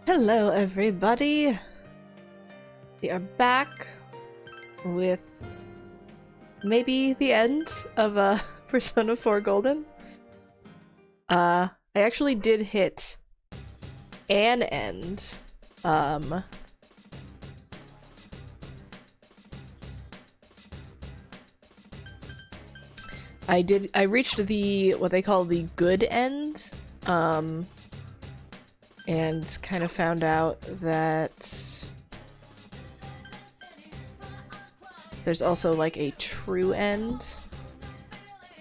Hello everybody! We are back with maybe the end of Persona 4 Golden. I actually did hit an end. I reached the what they call the good end. And kind of found out that there's also like a true end,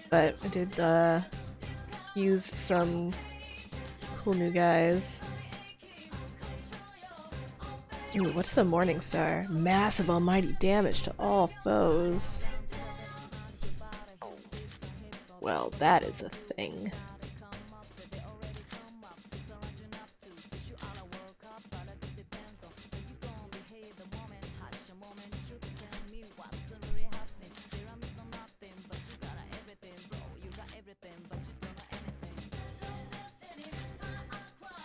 but I did use some cool new guys. Ooh, what's the Morning Star? Massive almighty damage to all foes. Well, that is a thing.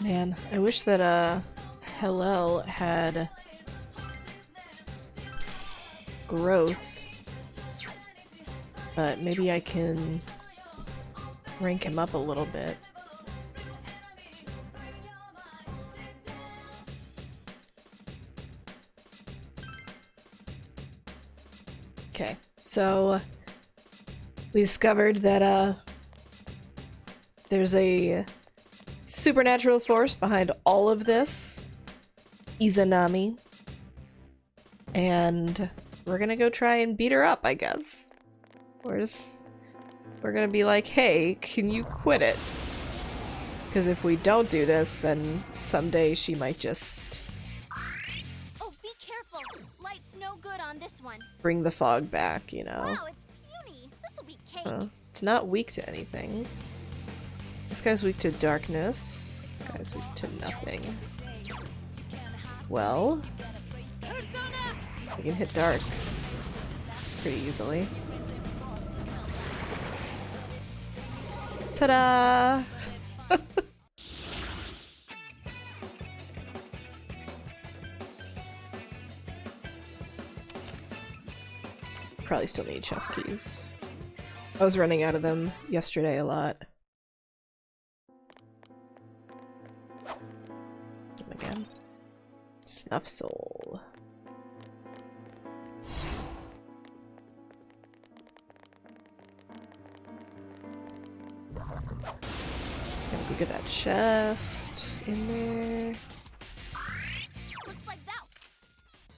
Man, I wish that Hillel had growth, but maybe I can rank him up a little bit. Okay, so we discovered that there's a supernatural force behind all of this, Izanami, and we're gonna go try and beat her up, I guess. We're gonna be like, hey, can you quit it? Because if we don't do this, then someday she might just Oh, be careful! Light's no good on this one. bring the fog back, you know? Wow, it's puny. This'll be cake. It's not weak to anything. This guy's weak to darkness. This guy's weak to nothing. Well, we can hit dark pretty easily. Ta-da! Probably still need chest keys. I was running out of them yesterday a lot. Again. Snuff Soul. Gotta go get that chest in there. Looks like that.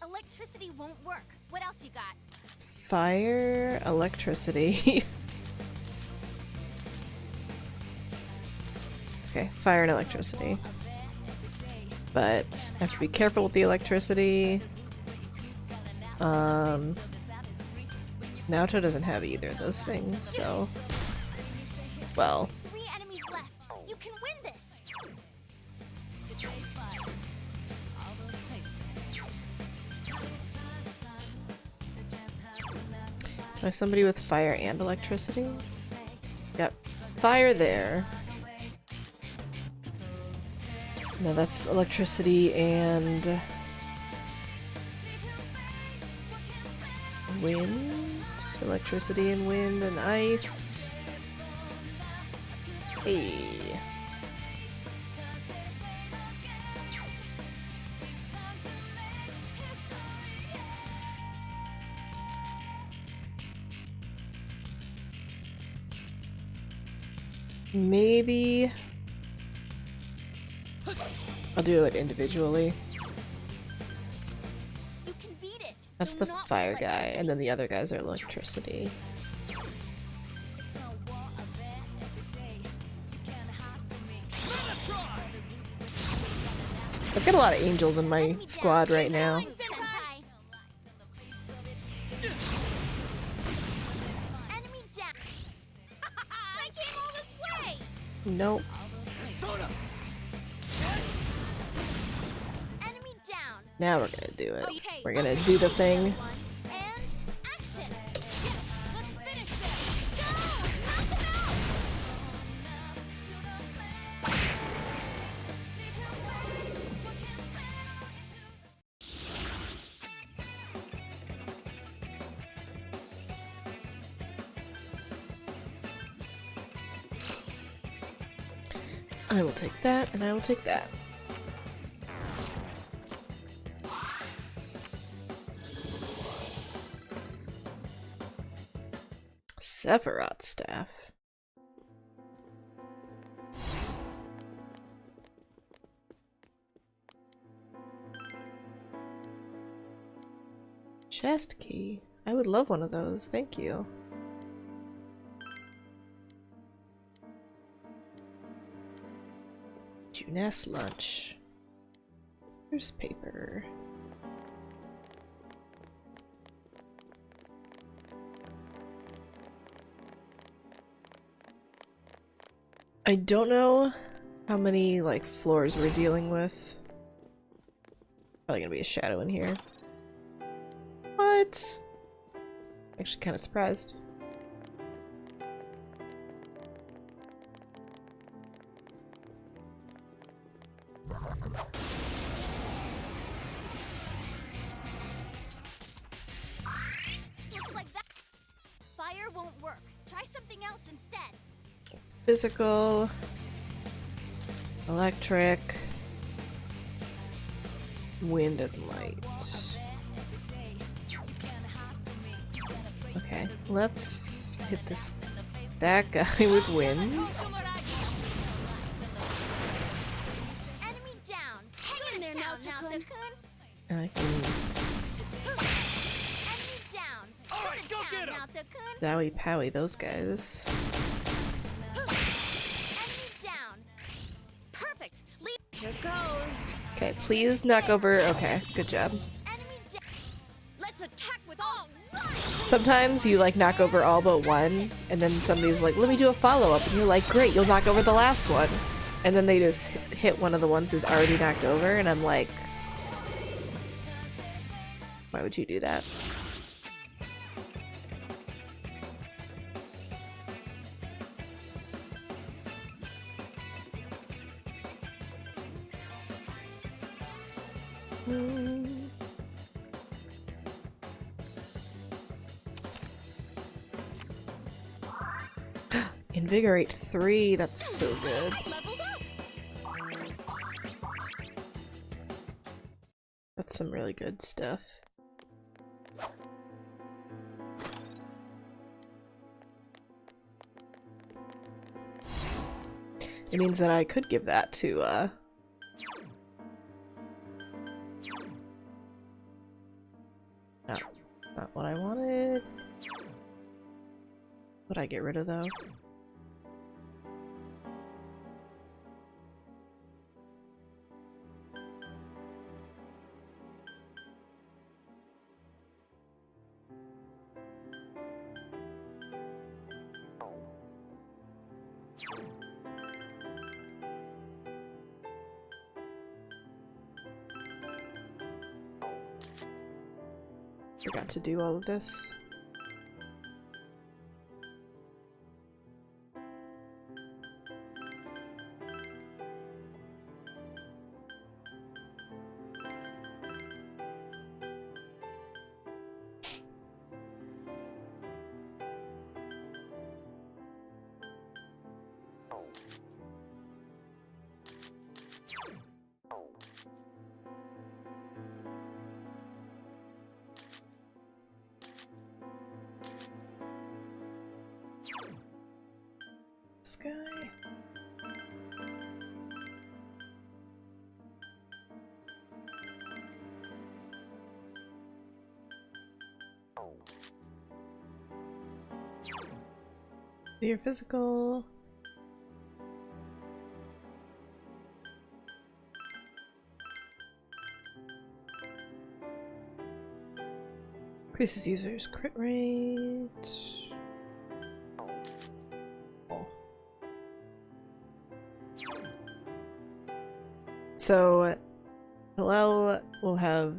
Electricity won't work. What else you got? Fire, electricity. Okay, fire and electricity. But I have to be careful with the electricity. Naoto doesn't have either of those things, so... Well... 3 enemies left. You can win this. Do I have somebody with fire and electricity? Yep. Fire there. No, that's electricity and... wind? Electricity and wind and ice. Hey. Maybe I'll do it individually. You can beat it. That's the fire guy, and then the other guys are electricity. I've got a lot of angels in my squad right now. Senpai. Enemy down. I came all this way. Nope. Enemy down. Now we're gonna do it. We're gonna do the thing. And action. Let's finish this. Go! Knock him out. I will take that, and I will take that. Sephiroth staff. Chest key. I would love one of those, thank you. Junes lunch. Here's paper. I don't know how many like floors we're dealing with. Probably gonna be a shadow in here. What? Actually kind of surprised. Looks like that. Fire won't work. Try something else instead. Physical, electric, wind and light. Okay, let's hit that guy with wind. Enemy down. Hang in there, Naota-kun. And I can Enemy down. Alright, go get him. Naota-kun. zowie powie those guys. Enemy down. Perfect. Here goes. Okay, please knock over. Okay, good job. Enemy down. Let's attack with all. Sometimes you like knock over all but one, and then somebody's like, let me do a follow-up, and you're like, great, you'll knock over the last one. And then they just hit one of the ones who's already knocked over, and I'm like, why would you do that? Invigorate 3, that's so good. Leveled up. That's some really good stuff. It means that I could give that to, no, not what I wanted. What'd I get rid of, though? Forgot to do all of this. This guy. Do your physical. Increases users' crit rate. So, Hillel will have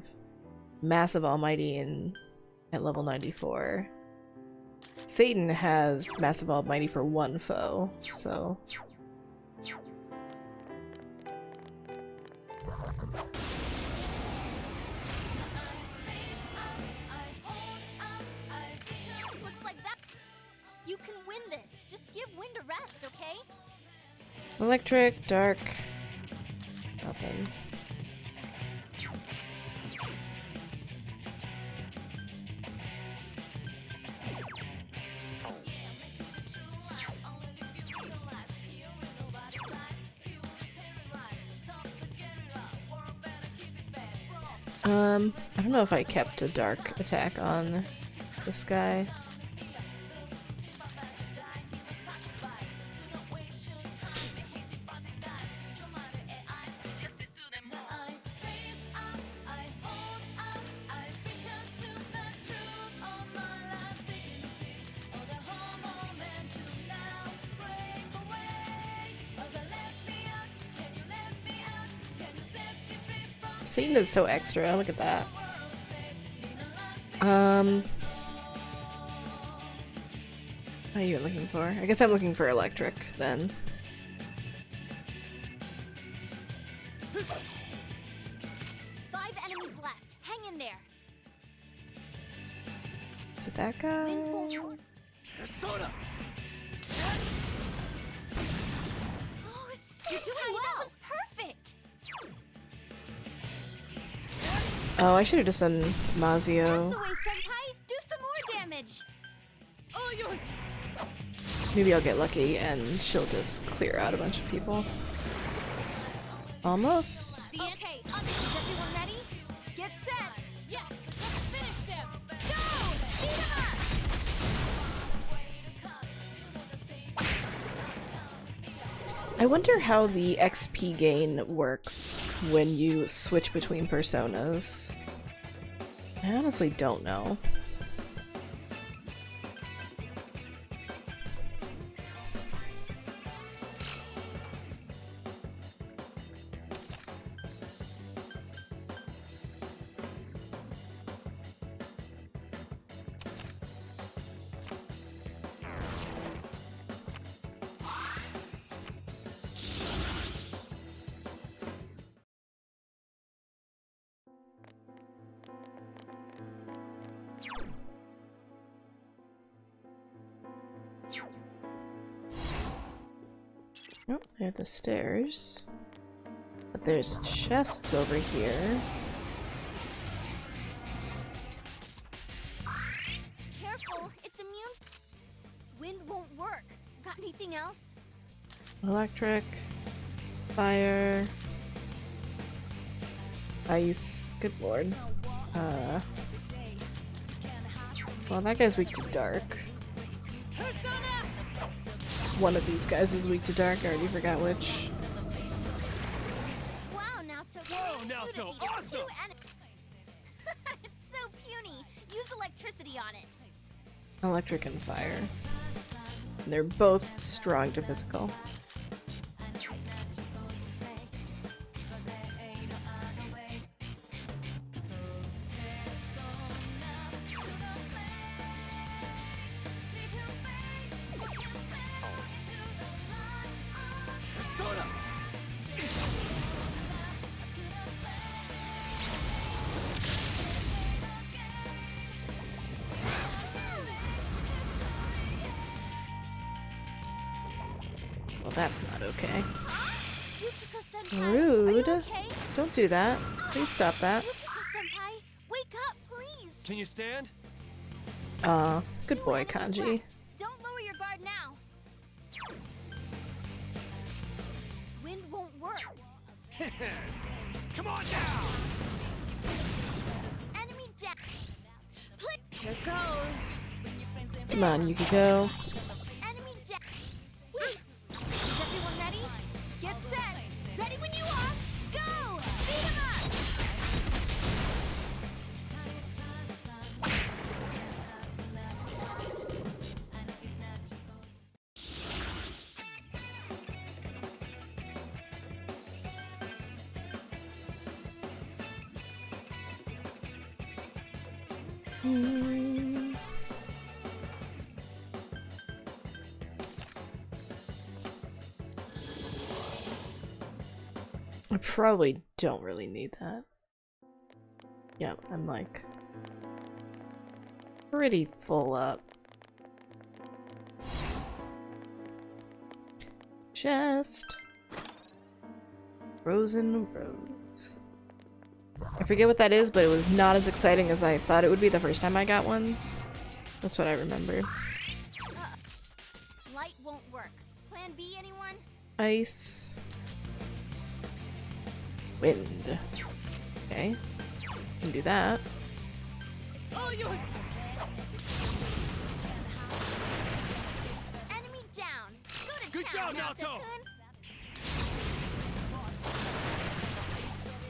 Massive Almighty at level 94. Satan has Massive Almighty for one foe, so... Looks like that. You can win this. Just give Wind a rest, okay? Electric, dark, nothing. I don't know if I kept a dark attack on this guy. Satan is so extra, look at that. What are you looking for? I guess I'm looking for electric, then. 5 enemies left. Hang in there. Is it that guy? Persona! Oh, Senpai, that was perfect. Oh, I should have just done That's Mazio. the way, Senpai. Do some more damage. All yours! Maybe I'll get lucky and she'll just clear out a bunch of people. Almost. Okay, is everyone ready? Get set. Yes! Let's finish them! Go! Beat 'em up! I wonder how the XP gain works when you switch between personas. I honestly don't know. Oh, there are the stairs. But there's chests over here. Careful, it's immune. Wind won't work. Got anything else? Electric, fire, ice. Good lord. Well, that guy's weak to dark. Persona! One of these guys is weak to dark. I already forgot which. Wow, Naoto. Whoa, You Naoto, defeated awesome! 2 It's so puny. Use electricity on it. Electric and fire. They're both strong to physical. Persona! Well, that's not okay. Yukiko-senpai, Rude. Are you okay? Don't do that. Please stop that. Yukiko-senpai, wake up, please. Can you stand? Good 2 boy, enemies Kanji. left. Don't lower your guard now. Wind won't work. Come on down! Enemy down. Please. Here goes! Come on, Yukiko. Enemy down. Is everyone ready? Get set. Ready when you are. Go. Beat 'em up. I probably don't really need that. Yeah, I'm like pretty full up. Chest. Frozen Rose. I forget what that is, but it was not as exciting as I thought it would be the first time I got one. That's what I remember. Light won't work. Plan B, anyone? Ice. Wind. Okay. Can do that. All yours. Enemy down. Go to Good town, job, Naoto.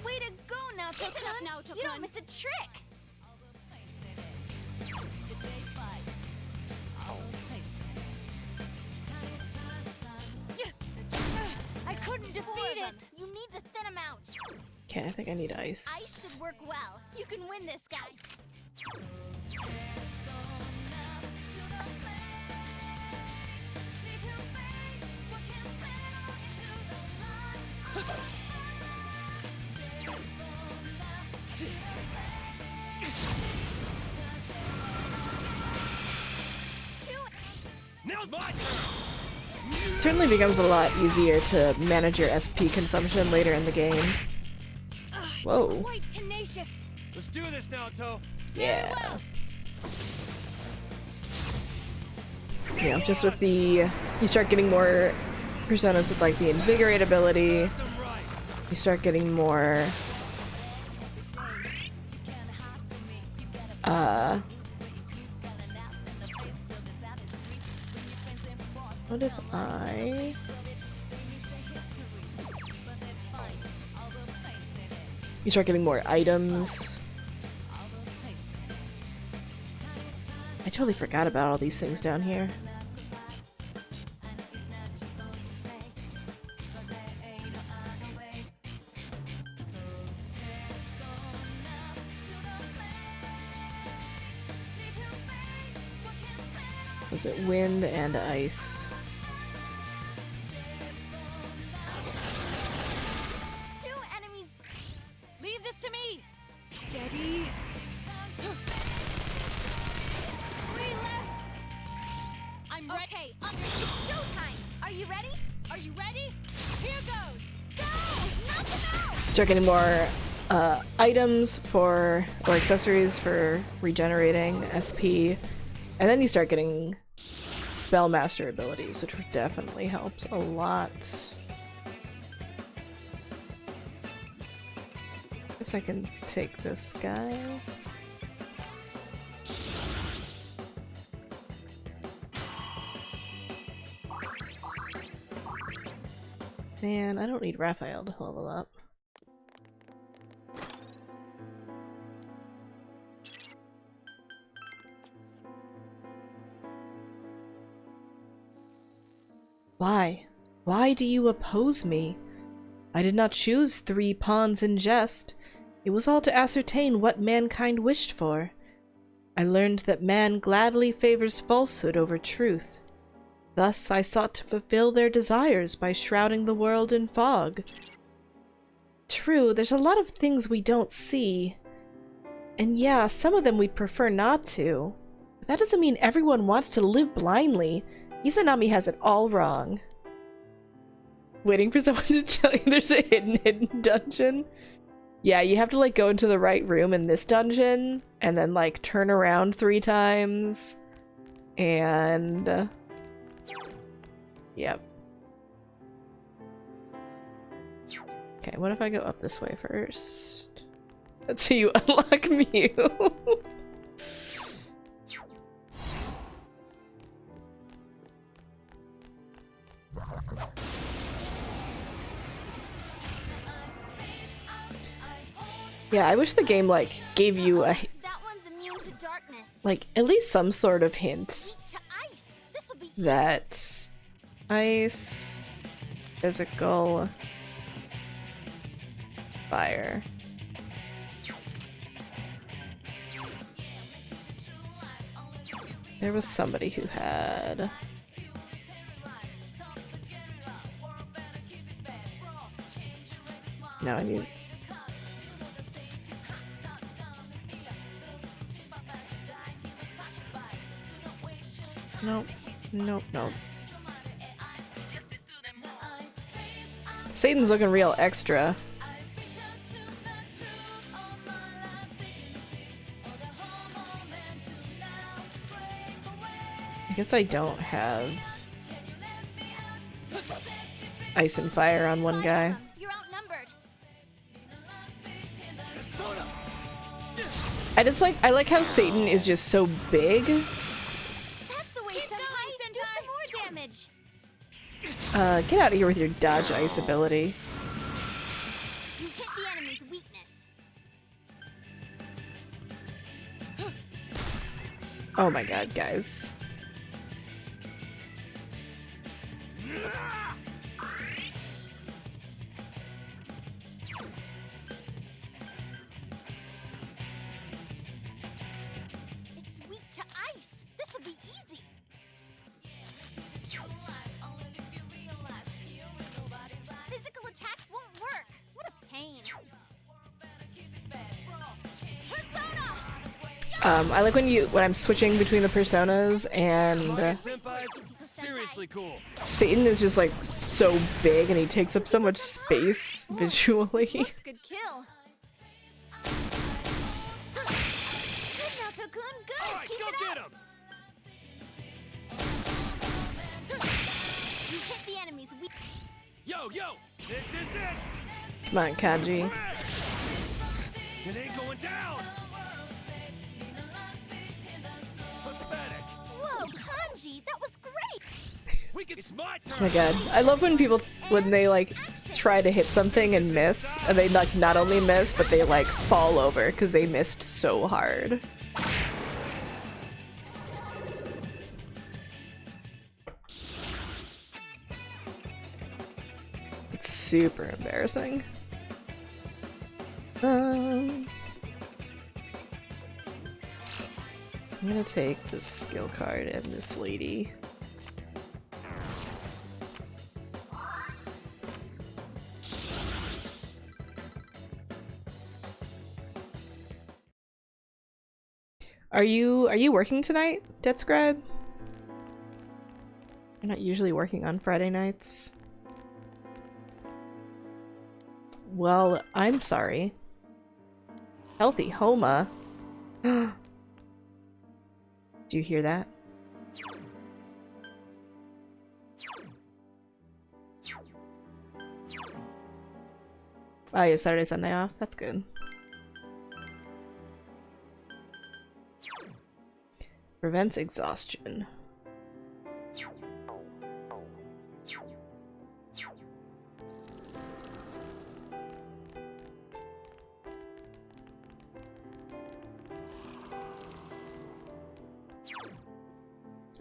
Way to go, Naoto-kun. Naoto-kun. You don't miss a trick. I couldn't defeat it. You need to thin him out. Okay, I think I need ice. Ice should work well. You can win this guy. Now it's my turn. It certainly becomes a lot easier to manage your SP consumption later in the game. Whoa. Quite tenacious. Let's do this, Naoto. Yeah. You know, just with the... You start getting more personas with like the Invigorate ability. Serves 'em right. You start getting more... What if I... You start getting more items. I totally forgot about all these things down here. Was it wind and ice? Two enemies. Leave this to me. Steady. I'm ready. Okay, It's showtime. Are you ready? Are you ready? Here goes. Go! Knock him out! Start getting more items for, or accessories for regenerating SP. And then you start getting Spellmaster abilities, which definitely helps a lot. Guess I can take this guy. Man, I don't need Raphael to level up. Why? Why do you oppose me? I did not choose 3 pawns in jest. It was all to ascertain what mankind wished for. I learned that man gladly favors falsehood over truth. Thus I sought to fulfill their desires by shrouding the world in fog. True, there's a lot of things we don't see. And yeah, some of them we'd prefer not to. But that doesn't mean everyone wants to live blindly. Izanami has it all wrong. Waiting for someone to tell you there's a hidden dungeon? Yeah, you have to like go into the right room in this dungeon and then like turn around 3 times. And... Yep. Okay, what if I go up this way first? That's how you unlock Mew. Yeah, I wish the game like gave you a That one's immune to darkness. like at least some sort of hint To ice. This'll be that ice, physical, fire. There was somebody who had... No, I need... Nope. Nope, nope. Satan's looking real extra. I guess I don't have ice and fire on one guy. You're outnumbered. Persona! I like how Satan is just so big. That's the way, Senpai. Do some more damage. Get out of here with your dodge ice ability. You hit the enemy's weakness. Oh my god, guys. It's weak to ice. This'll be easy. Physical attacks won't work. What a pain. Persona! I like when I'm switching between the personas and Senpai's seriously cool. Satan is just like so big and he takes up so much space visually. Looks good kill. Good, Naoto-kun. Good. Alright, Keep go it get up. him! You hit the enemy's weak. Yo, this is it! Come on, Kanji. It ain't going down! Pathetic! Whoa, Kanji, that was great. It's my turn! Oh my god. I love when they like try to hit something and miss, and they like not only miss, but they like fall over because they missed so hard. It's super embarrassing. I'm gonna take this skill card and this lady. Are you working tonight, Detsgrad? You're not usually working on Friday nights. Well, I'm sorry. Healthy Homa. Do you hear that? Oh, you have Saturday, Sunday off? That's good. Prevents exhaustion.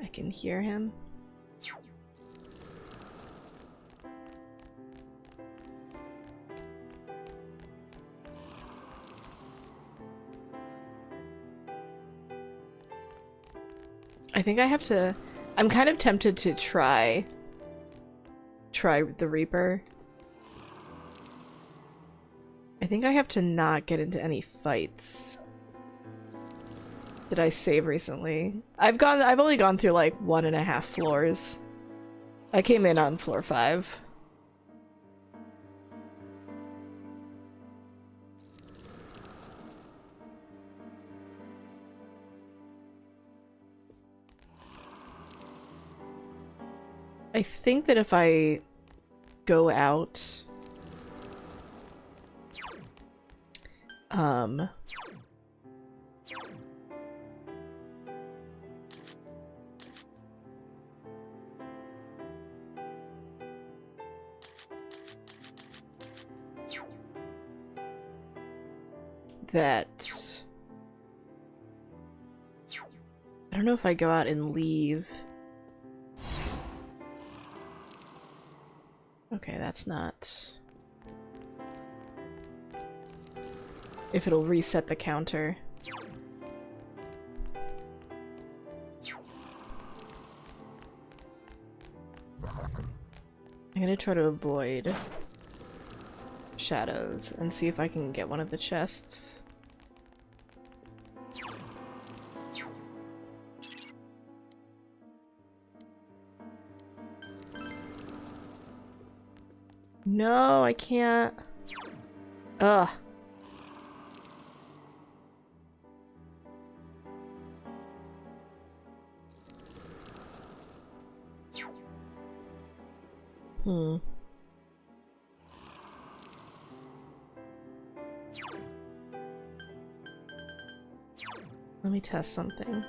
I can hear him. I think I have to... I'm kind of tempted to try the Reaper. I think I have to not get into any fights. Did I save recently? I've only gone through like 1.5 floors. I came in on floor 5. I think that if I go out, that I don't know if I go out and leave. Okay, that's not... If it'll reset the counter. I'm gonna try to avoid shadows and see if I can get one of the chests. No, I can't. Ugh. Hmm. Let me test something.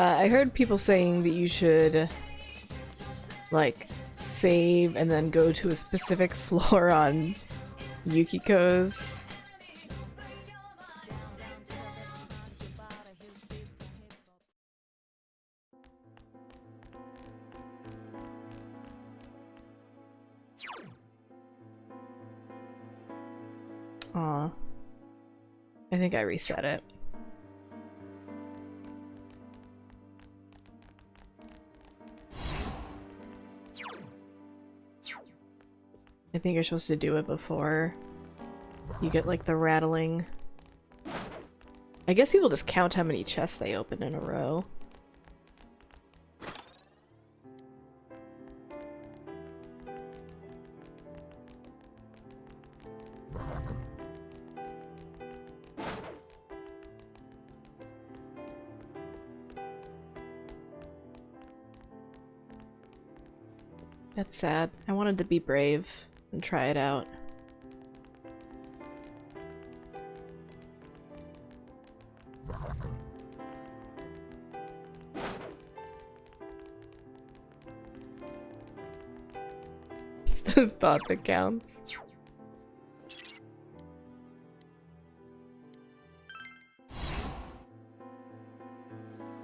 I heard people saying that you should like save and then go to a specific floor on Yukiko's. Aw. I think I reset it. I think you're supposed to do it before you get like the rattling. I guess people just count how many chests they open in a row. That's sad. I wanted to be brave and try it out. It's the thought that counts.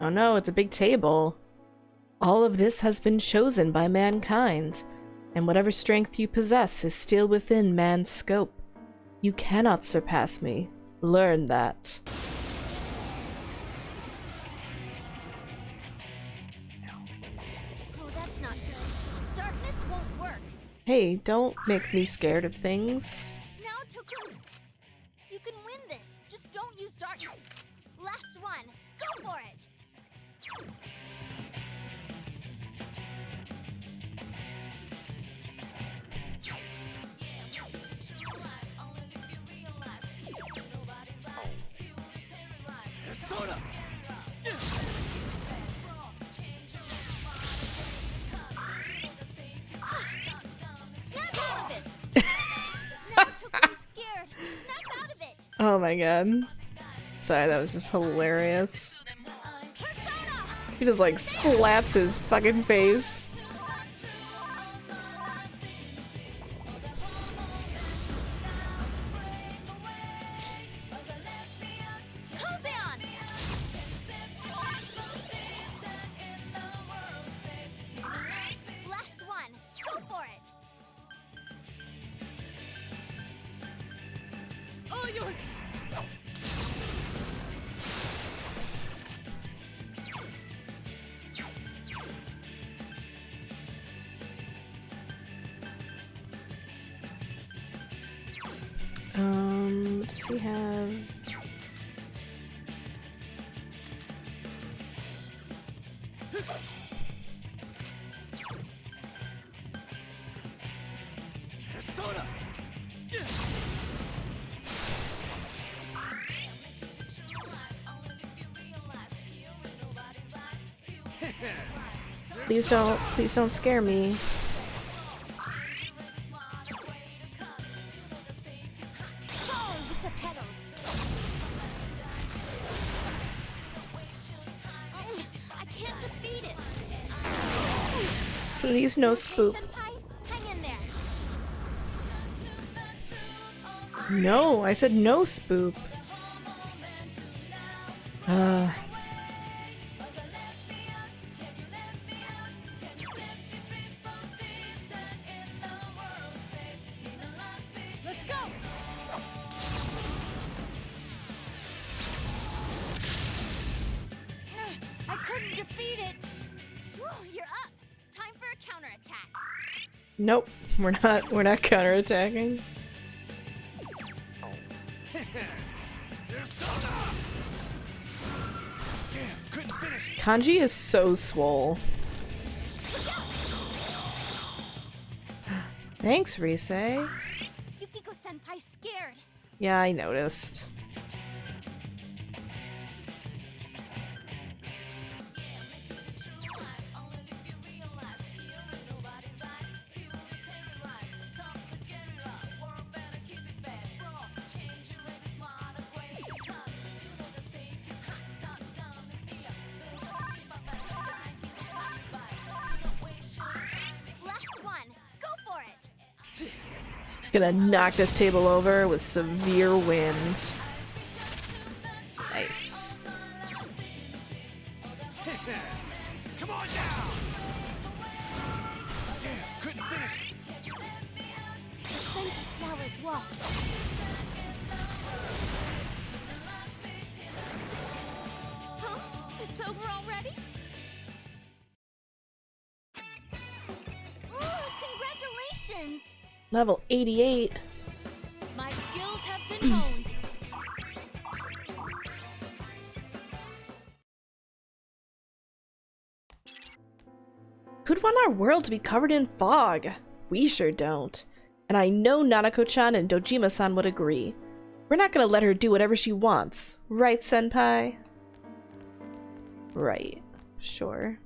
Oh no, it's a big table. All of this has been chosen by mankind, and whatever strength you possess is still within man's scope. You cannot surpass me. Learn that. Oh, that's not good. Darkness won't work. Hey, don't make me scared of things. Now Tokun's... You can win this. Just don't use darkness. Last one. Go for it. Persona! Snap out of it. Now Tokun's scared. Snap out of it. Oh my god. Sorry, that was just hilarious. Persona! He just like slaps his fucking face. Kozeon! Last one. Go for it. All yours. What does he have? Persona! Please don't scare me. Fall with the petals. I can't defeat it. Please no spook. Senpai, hang in there. No, I said no spook. Nope, we're not counterattacking. Persona! Damn, couldn't finish. Kanji is so swole. Thanks, Rise. Yukiko-senpai scared. Yeah, I noticed. Last one. Go for it. Gonna knock this table over with severe wind. Nice. Come on now! Damn, couldn't finish. The scent of flowers waft. Huh? It's over already? Ooh, congratulations! Level 88. My skills have been honed. Who'd want our world to be covered in fog? We sure don't. And I know Nanako-chan and Dojima-san would agree. We're not gonna let her do whatever she wants. Right, senpai? Right. Sure.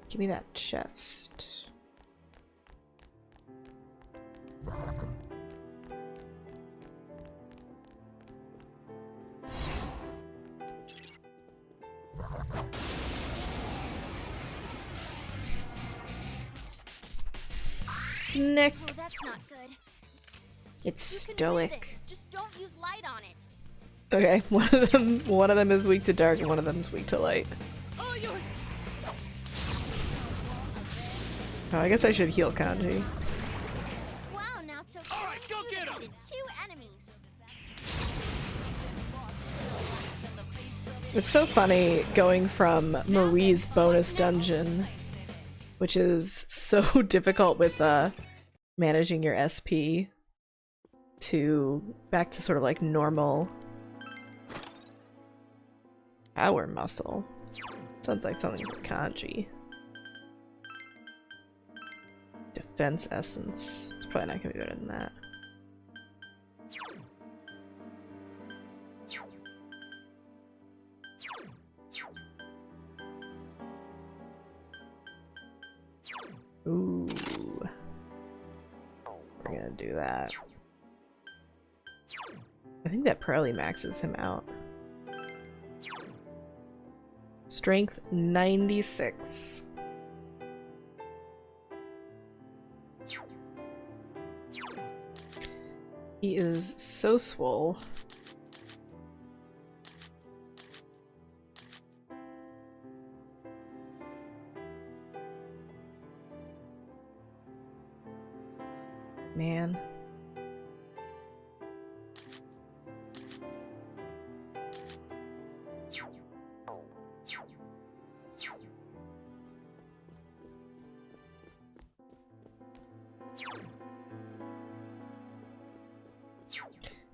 Give me that chest. Snick. Oh, that's not good. It's You can win stoic. this. Just don't use light on it. Okay, one of them is weak to dark and one of them is weak to light. All yours. Oh, I guess I should heal Kanji. Wow, Naoto. All right, go You get 'em. defeated 2 enemies. It's so funny going from Marie's bonus dungeon, which is so difficult with managing your SP, to back to sort of like normal power muscle. Sounds like something for Kanji. Defense essence. It's probably not gonna be better than that. Ooh. We're gonna do that. I think that probably maxes him out. Strength 96. He is so swole. Man.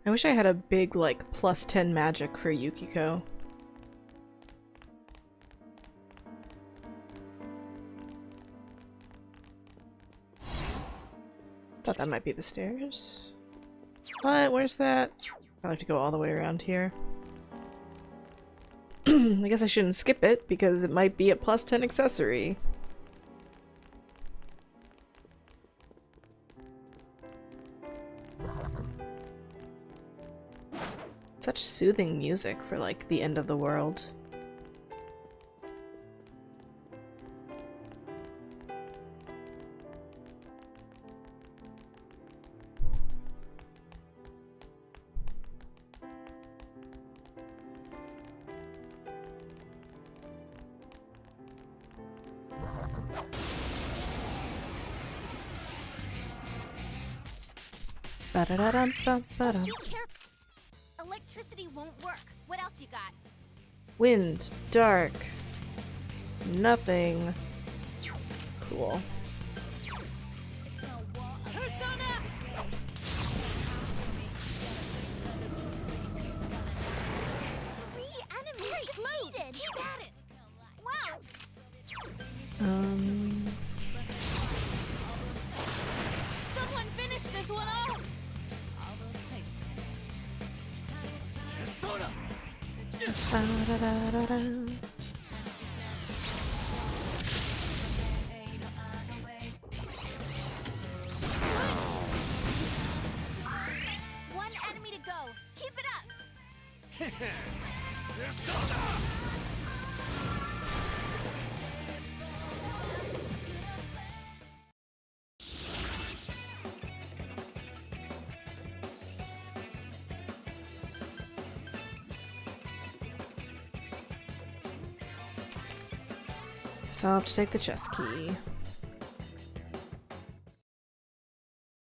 I wish I had a big, like, +10 magic for Yukiko. Thought that might be the stairs. What? Where's that? I'll have to go all the way around here. I guess I shouldn't skip it, because it might be a +10 accessory. Such soothing music for, like, the end of the world. Ba-da-da-dum-bum-ba-dum. Be careful. Electricity won't work. What else you got? Wind, dark, nothing. Cool. Persona! 3 enemies defeated. Keep at it. Wow. Someone finish this one off! Persona! Ba-da-da-da-da. One enemy to go. Keep it up. Persona! So I'll have to take the chest key.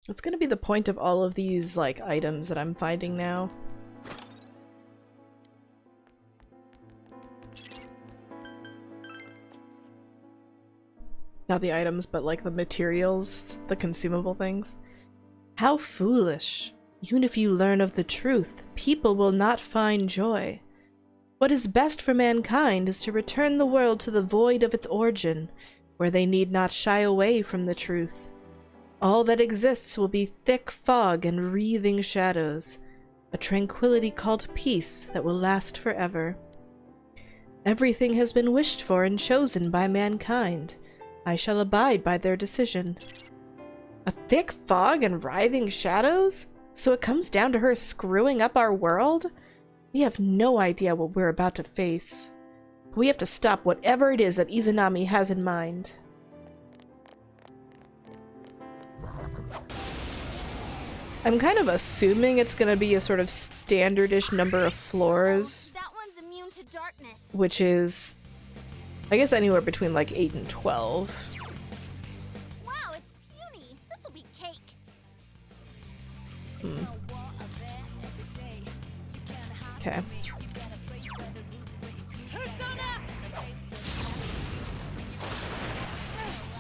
What's gonna be the point of all of these, like, items that I'm finding now? Not the items, but like the materials, the consumable things. How foolish! Even if you learn of the truth, people will not find joy. What is best for mankind is to return the world to the void of its origin, where they need not shy away from the truth. All that exists will be thick fog and wreathing shadows, a tranquility called peace that will last forever. Everything has been wished for and chosen by mankind. I shall abide by their decision. A thick fog and writhing shadows? So it comes down to her screwing up our world? We have no idea what we're about to face. We have to stop whatever it is that Izanami has in mind. I'm kind of assuming it's gonna be a sort of standardish number of floors, That one's immune to darkness. which is, I guess, anywhere between like 8 and 12. Wow, it's puny. This'll be cake. Okay. Persona!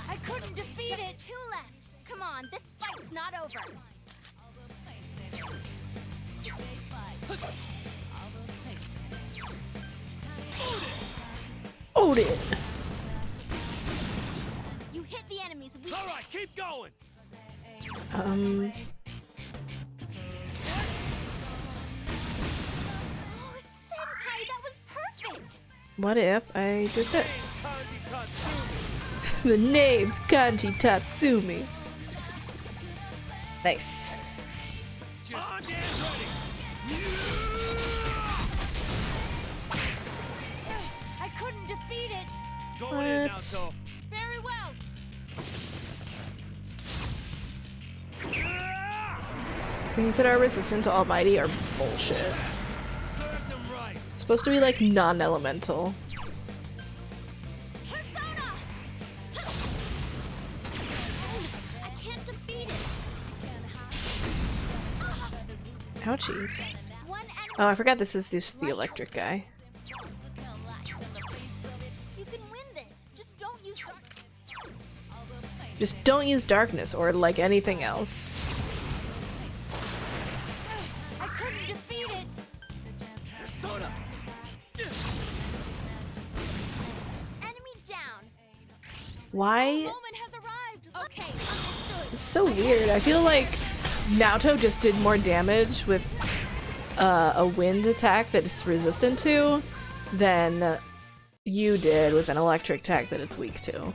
I couldn't defeat Just it! 2 left. Come on, this fight's not over. Odin! You hit the enemy's weakness. All right, keep going. Oh, Senpai, that was perfect. What if I did this? Kanji Tatsumi. The name's Kanji Tatsumi. Nice. Just on and ready. I couldn't defeat it! Going in, What? Naoto. Very well! Things that are resistant to Almighty are bullshit. Serves him right. It's supposed to be like non-elemental. Persona! I can't defeat it. Ouchies. One enemy. Oh, I forgot this is the electric guy. You can win this. Just don't use dark. Just don't use darkness or like anything else. I couldn't defeat it! Persona. Enemy down. Why? Moment has arrived! Okay, understood! It's so weird. I feel like Naoto just did more damage with a wind attack that it's resistant to than you did with an electric attack that it's weak to.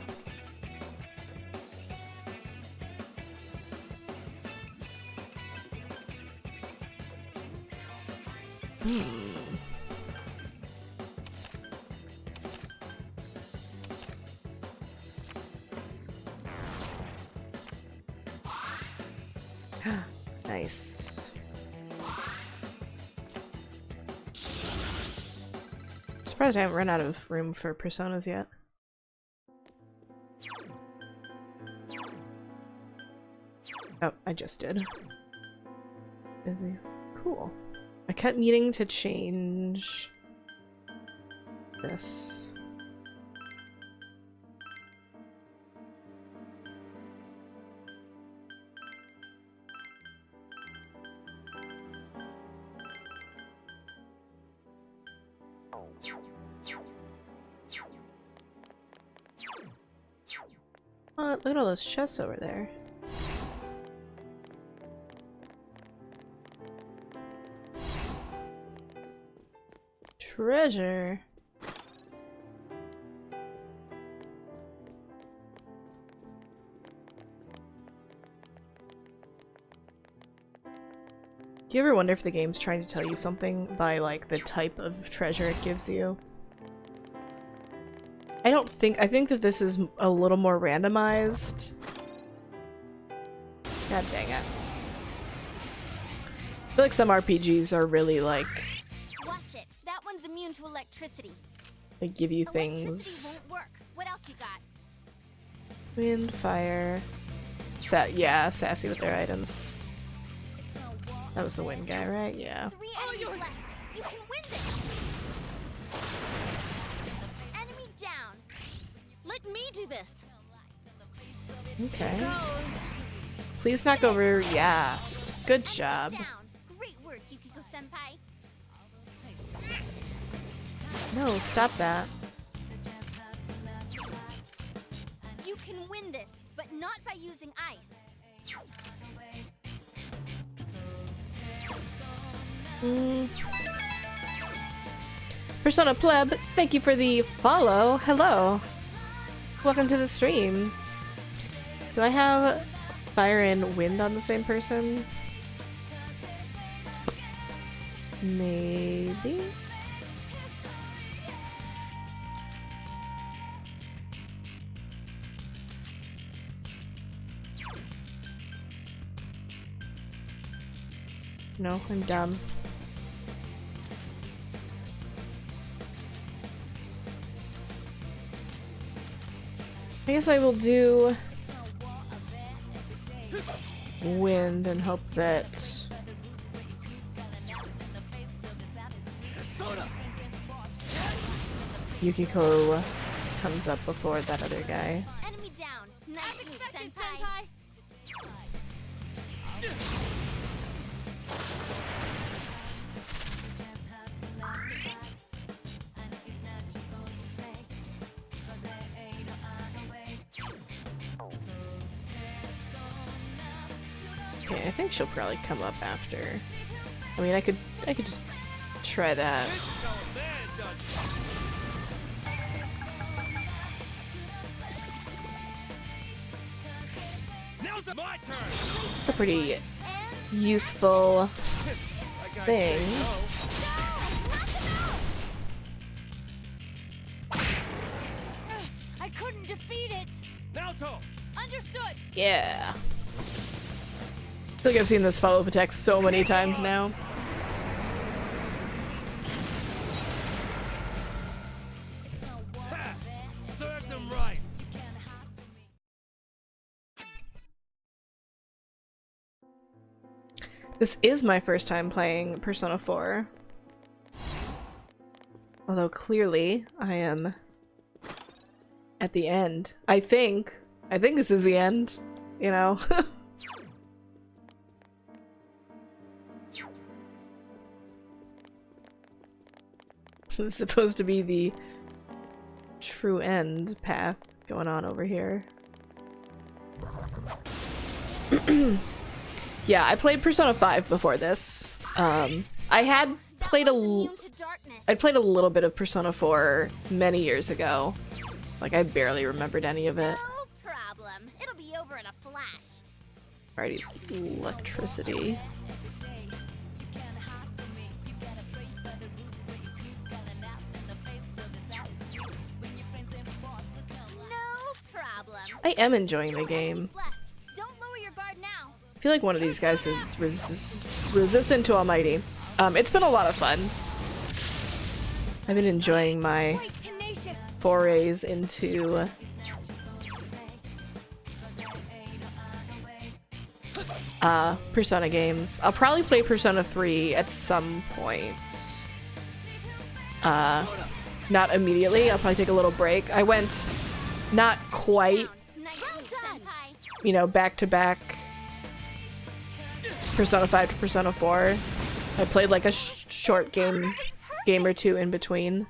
Nice. Surprised I haven't run out of room for personas yet. Oh, I just did. is he? Cool. I kept needing to change this. Oh, look at all those chests over there. Treasure. Do you ever wonder if the game's trying to tell you something by, like, the type of treasure it gives you? I think that this is a little more randomized. God dang it. I feel like some RPGs are really, like, Watch it. That one's immune to electricity. they give you Electricity things. won't work. What else you got? Wind, fire. Yeah, sassy with their items. That was the wind guy, right? Yeah. 3 enemies left. You can win this. Enemy down. Let me do this. Okay. Goes. Please knock over. Yes. Good job. Down. Great work, Yukiko Senpai. No, stop that. You can win this, but not by using ice. Persona Pleb, thank you for the follow. Hello. Welcome to the stream. Do I have fire and wind on the same person? Maybe? No, I'm dumb. I guess I will do wind and hope that Persona! Yukiko comes up before that other guy. Enemy down. Nice move, Expected, Senpai. Senpai. Okay, I think she'll probably come up after. I mean, I could just try that. This is how a man does it. Now's my turn! It's a pretty And useful That guy thing. said no. I couldn't defeat it. Naoto! Understood. Yeah. I feel like I've seen this follow-up attack so many times now. Ha! Serves him right! This is my first time playing Persona 4. Although clearly I am at the end. I think this is the end, you know? This is supposed to be the true end path going on over here. Yeah, I played Persona 5 before this. I had played that one's immune to darkness. I played a little bit of Persona 4 many years ago. Like, I barely remembered any of it. No problem. It'll be over in a flash. Alrighty's electricity. No problem. I am enjoying the game. Left. Don't lower your guard now. I feel like one of these guys is resistant to Almighty. It's been a lot of fun. I've been enjoying my Quite tenacious. forays into Persona games. I'll probably play Persona 3 at some point. Not immediately. I'll probably take a little break. I went not quite, you know, back to back Persona 5 to Persona 4. I played like a short game or two in between.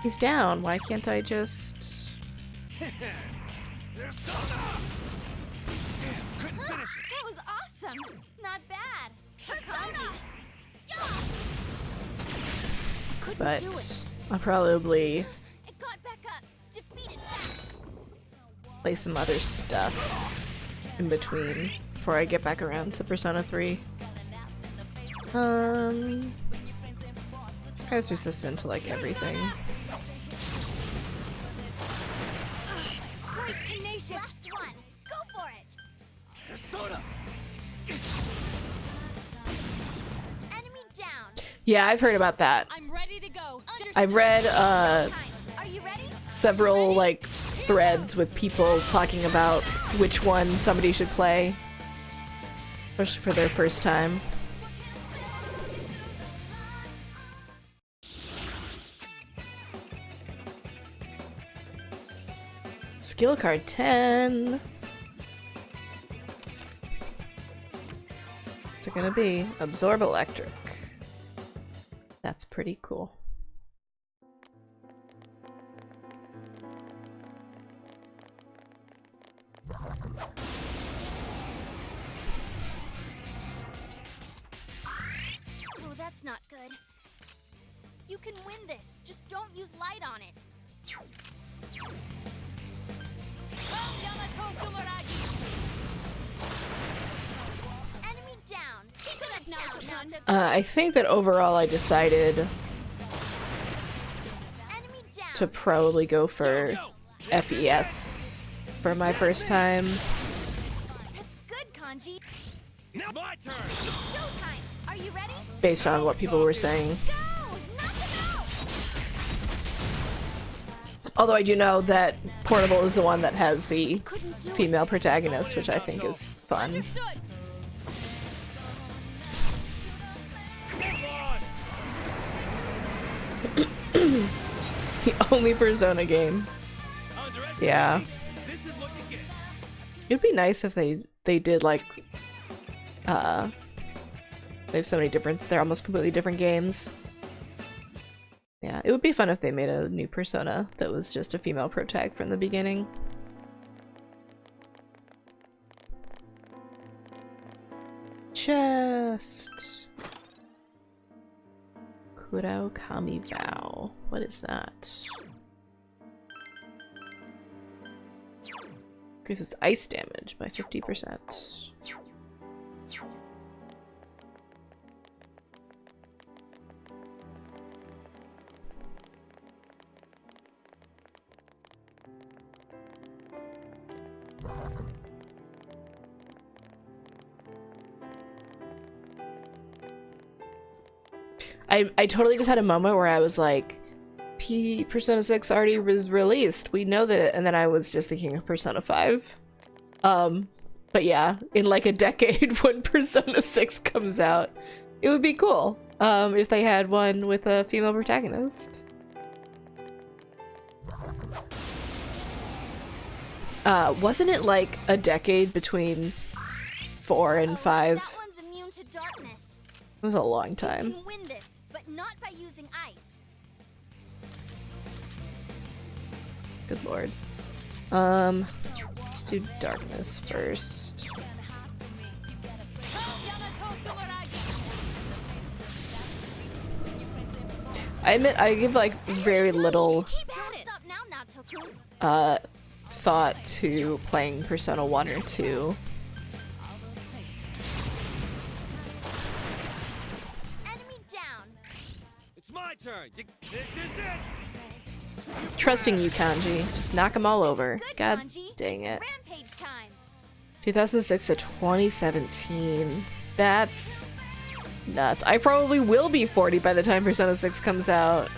He's down. Why can't I just... Persona! Damn, couldn't finish it. That was awesome. Not bad. Persona. But I'll probably It got back up. Defeated fast. play some other stuff in between before I get back around to Persona 3. This guy's resistant to like everything. It's quite tenacious. Last one. Go for it. Persona! Enemy down. Yeah, I've heard about that. I'm ready to go. I've read Time. Are you ready? several like threads with people talking about which one somebody should play, especially for their first time. Skill card 10. What's it gonna be? Absorb electric. That's pretty cool. Oh, that's not good. You can win this. Just don't use light on it. Yamato Sumeragi. Enemy down. Keep it up now, Naruto. I think that overall I decided Enemy down. to probably go for FES for my first time. That's good, Kanji. Now my turn! It's showtime. Are you ready? Based on what people were saying. Go! Knock him out! Although I do know that Portable is the one that has the Couldn't do female it. protagonist, which I think is fun. Understood. Get lost! The only Persona game. Underestimate Yeah. me. This is what you get. It'd be nice if they did like they have so many different, they're almost completely different games. Yeah, it would be fun if they made a new Persona that was just a female protag from the beginning. Chest. Kurao Kami Vow. What is that? Increases ice damage by 50%. I totally just had a moment where I was like, Persona 6 already was released. We know that, and then I was just thinking of Persona 5. But yeah, in like a decade when Persona 6 comes out, it would be cool if they had one with a female protagonist. Wasn't it like a decade between 4 and 5? That one's immune to darkness. It was a long You time. can win this, but not by using ice. Good lord. Let's do darkness first. Yamato Sumeragi. I admit I give like very little Keep at it. Stop now, Naoto-kun. thought to playing Persona 1 or 2. Enemy down. It's my turn. This is it. Trusting you, Kanji. Just knock them all over. Good, God Kanji. dang It's it. Rampage time. 2006 to 2017. That's nuts. I probably will be 40 by the time Persona 6 comes out.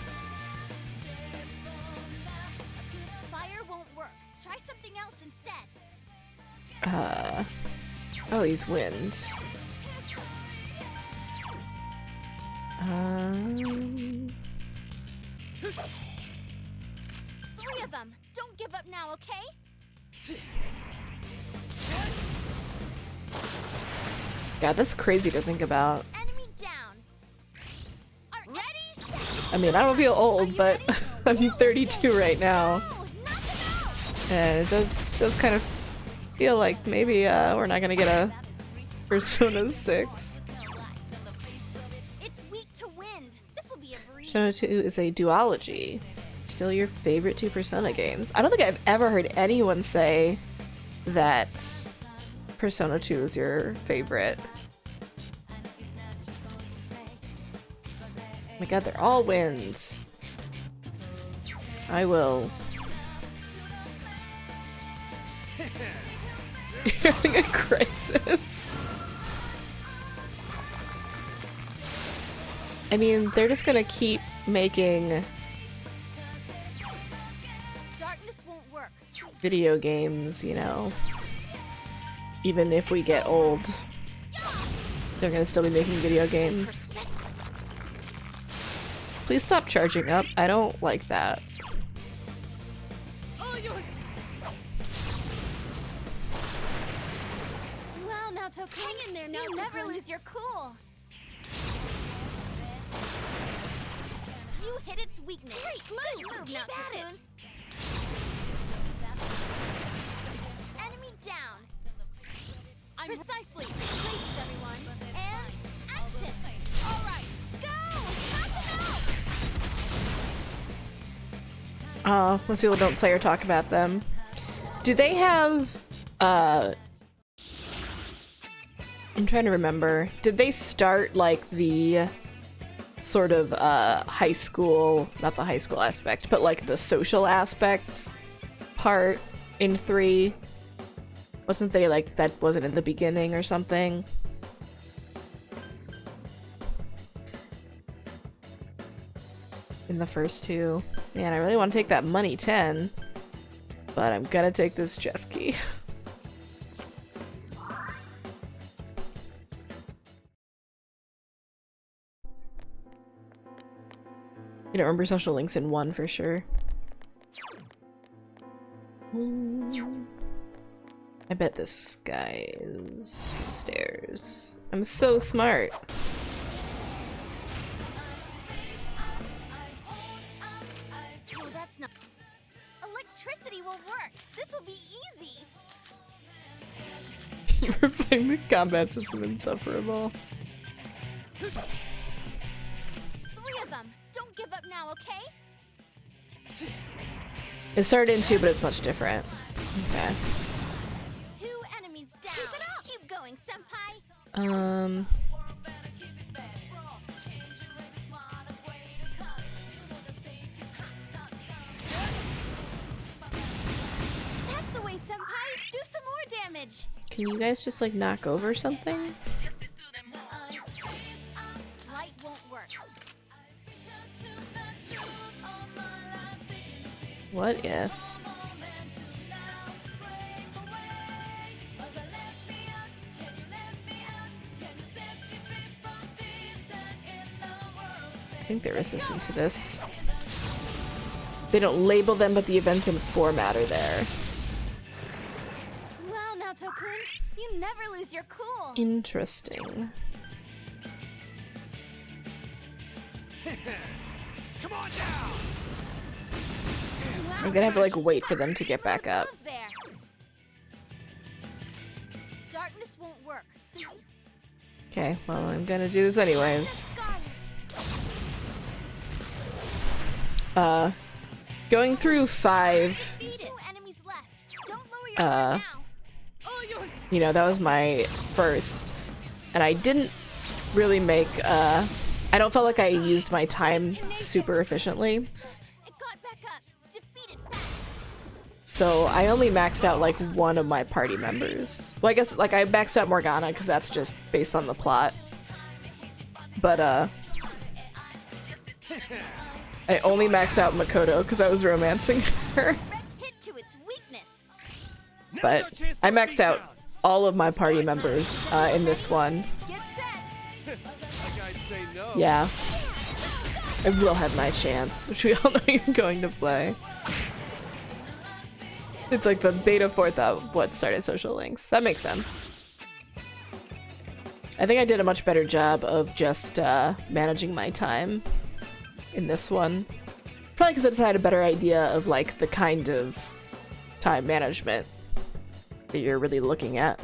Fire won't work. Try something else instead. Oh, he's wind. 3 of them. Don't give up now, okay? God, that's crazy to think about. Enemy down. Ready? Set. I mean, I don't feel old, but I'm 32 right now, Go. Knock them out. and it does kind of feel like maybe we're not gonna get a Persona 6. It's weak to wind. This will be a breeze. Persona 2 is a duology. Still your favorite 2 Persona games? I don't think I've ever heard anyone say that Persona 2 is your favorite. Oh my god, they're all wind. I will. You're having a crisis. I mean, they're just gonna keep making Darkness won't work. video games, you know. Even if we get old, they're gonna still be making video games. Please stop charging up. I don't like that. All yours. Well, now Tokun. Hang in there now, you never lose your cool. You hit its weakness. Great move now, Tokun. Enemy down. I'm precisely. Places, everyone. And action. All right. Go! Knock them out! Most people don't play or talk about them. Do they have, I'm trying to remember. Did they start, like, the sort of, high school, not the high school aspect, but, like, the social aspect part in 3? Wasn't they, like, that wasn't in the beginning or something? In the first 2. Man, I really want to take that money 10, but I'm gonna take this chess key. You don't remember social links in 1 for sure. I bet this guy is the stairs. I'm so smart. Oh, that's not. Electricity will work. This will be easy. Refine the combat system insufferable. 3 of them. Don't give up now, okay? It started in 2, but it's much different. Okay. 2 enemies down. Keep it up. Keep going, senpai. That's the way, senpai. Do some more damage. Can you guys just like knock over something? Light won't work. What if? I think they're resistant to this. They don't label them, but the events and format are there. Well, now, Tokun, you never lose your cool. Interesting. Come on down! I'm gonna have to like wait for them to get back up. Moves there. Darkness won't work. So you Okay, well I'm gonna do this anyways. Scarlet. Going through 5, Beat it. 2 enemies left. Don't lower your Uh, guard now. All yours. you know, that was my first, and I didn't really make, I don't feel like I used my time super efficiently, It got back up. Defeat it fast. so I only maxed out like one of my party members. Well, I guess like I maxed out Morgana because that's just based on the plot, but I only maxed out Makoto because I was romancing her. Direct hit to its weakness. But I maxed out all of my party members in this one. Get set. Like I'd say no. Yeah. I will have my chance, which we all know you're going to play. It's like the beta forth of what started Social Links. That makes sense. I think I did a much better job of just managing my time in this one. Probably because I just had a better idea of like the kind of time management that you're really looking at.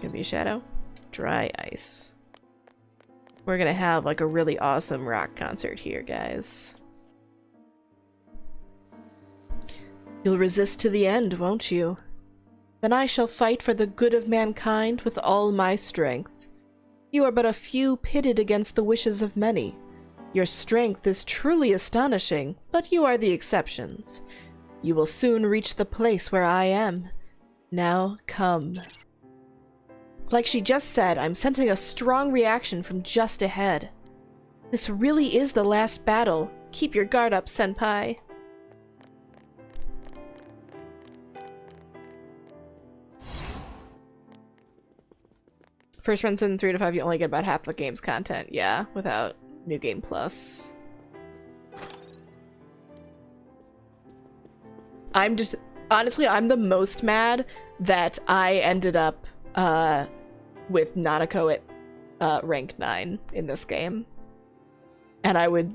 Gonna be a shadow. Dry ice. We're gonna have like a really awesome rock concert here, guys. You'll resist to the end, won't you? Then I shall fight for the good of mankind with all my strength. You are but a few pitted against the wishes of many. Your strength is truly astonishing, but you are the exceptions. You will soon reach the place where I am. Now come. Like she just said, I'm sensing a strong reaction from just ahead. This really is the last battle. Keep your guard up, Senpai. First runs in 3 to 5, you only get about half the game's content. Yeah, without New Game Plus. I'm just... Honestly, I'm the most mad that I ended up with Nanako at rank 9 in this game. And I would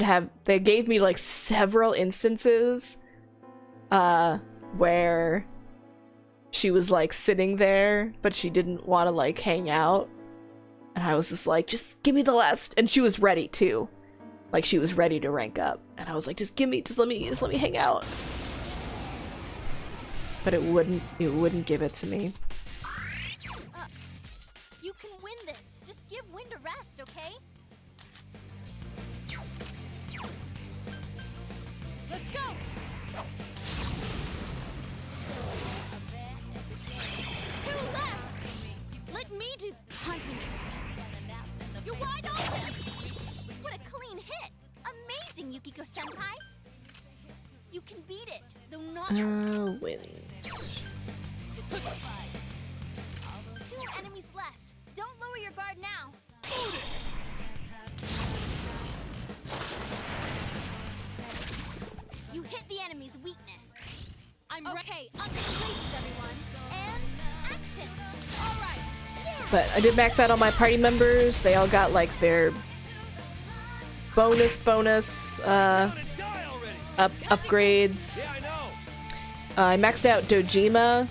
have... They gave me like several instances where she was like sitting there, but she didn't want to like hang out. And I was just like, just give me the last. And she was ready too. Like she was ready to rank up. And I was like, just let me hang out. But it wouldn't give it to me. You can win this. Just give Wind a rest, okay? Let's go! Two left! Let me do... Concentrate. You're wide open! What a clean hit! Amazing, Yukiko-senpai! You can beat it, though not... Win. 2 enemies left. Don't lower your guard now. You hit the enemy's weakness. I'm Okay, on to places, everyone. And action! Alright, yeah! But I did max out all my party members. They all got like their bonus Gonna die already. upgrades. Yeah, I know. I maxed out Dojima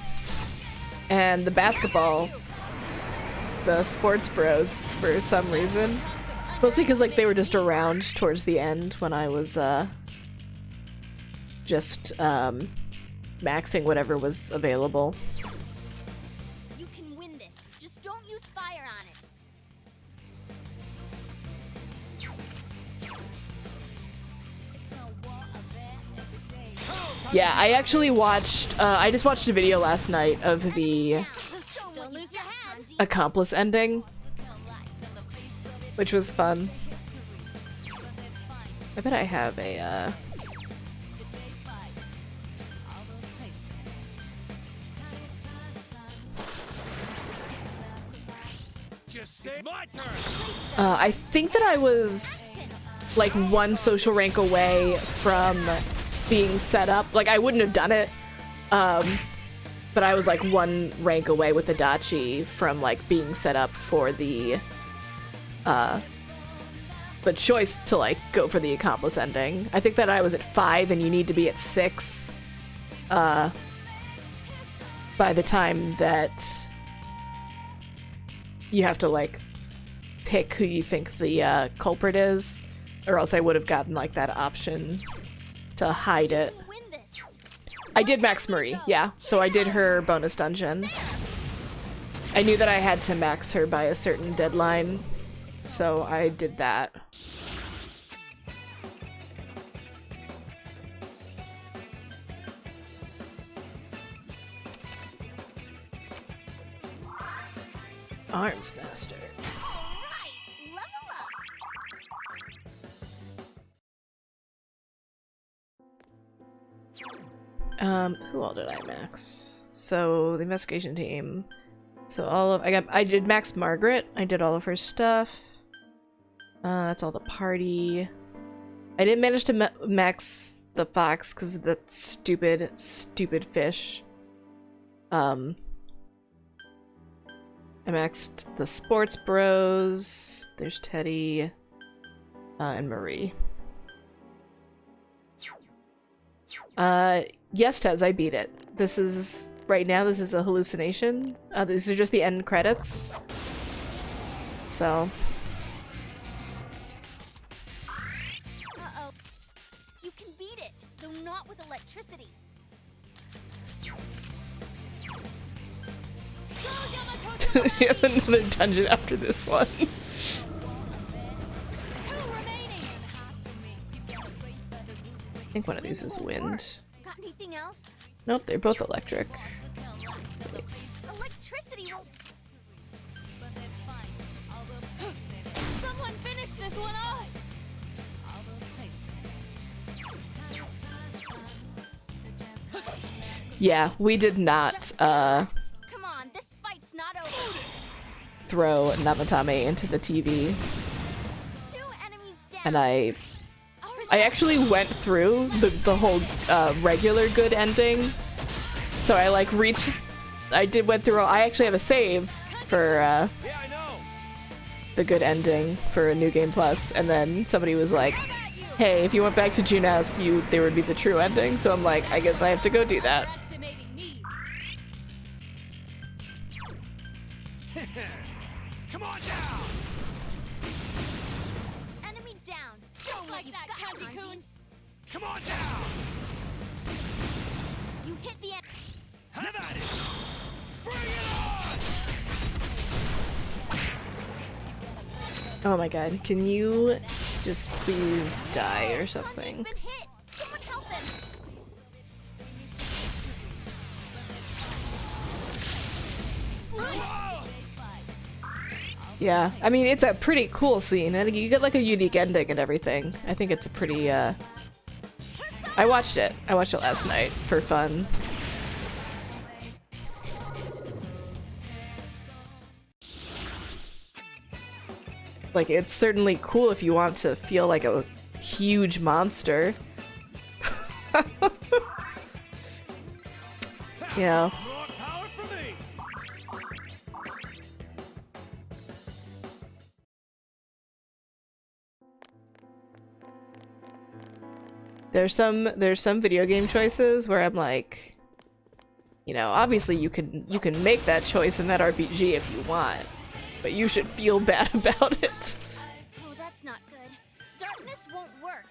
and the basketball, the sports bros for some reason. Mostly because like they were just around towards the end when I was just maxing whatever was available. You can win this. Just don't use fire on it. Yeah, I actually watched, I just watched a video last night of the Don't lose your head. Accomplice ending, which was fun. I bet I have a, Just say it's my turn. I think that I was like one social rank away from being set up. Like I wouldn't have done it, but I was like one rank away with Adachi from like being set up for the choice to like go for the accomplice ending. I think that I was at 5 and you need to be at 6 by the time that you have to like pick who you think the culprit is, or else I would have gotten like that option to hide it. Win this. I did Max Marie, yeah, so I did her bonus dungeon. I knew that I had to max her by a certain deadline, so I did that. Arms Master. Alright, level up. Who all did I max? So the investigation team. So I did max Margaret. I did all of her stuff. That's all the party. I didn't manage to max the fox because of that stupid fish. I maxed the sports bros. There's Teddy, and Marie. Yes, Tez, I beat it. This is right now. This is a hallucination. These are just the end credits. So. Uh-oh. You can beat it, though not with electricity. Here's another dungeon after this one. I think one of these is wind. Got anything else? Nope, they're both electric. Electricity will... Someone finish this one off! Yeah, we did not Come on, this fight's not over. throw Namatame into the TV, 2 enemies down. and I actually went through the whole regular good ending. So I like reached. I actually have a save for Yeah, I know. the good ending for a New Game Plus, and then somebody was like, "Hey, if you went back to June S, there would be the true ending." So I'm like, I guess I have to go do that. Come on down. Enemy down. Show Just me like you've that, got it, Kanji-kun. Come on down. You hit the end. Have at it. Bring it on. Oh my god, can you just please die or something? Kanji's been hit. Someone help him. Whoa. Yeah, I mean, it's a pretty cool scene, and you get like a unique ending and everything. I think it's a pretty, I watched it. I watched it last night for fun. Like, it's certainly cool if you want to feel like a huge monster. Yeah. More power for me. There's some video game choices where I'm like, you know, obviously you can make that choice in that RPG if you want, but you should feel bad about it. Oh, that's not good. Darkness won't work.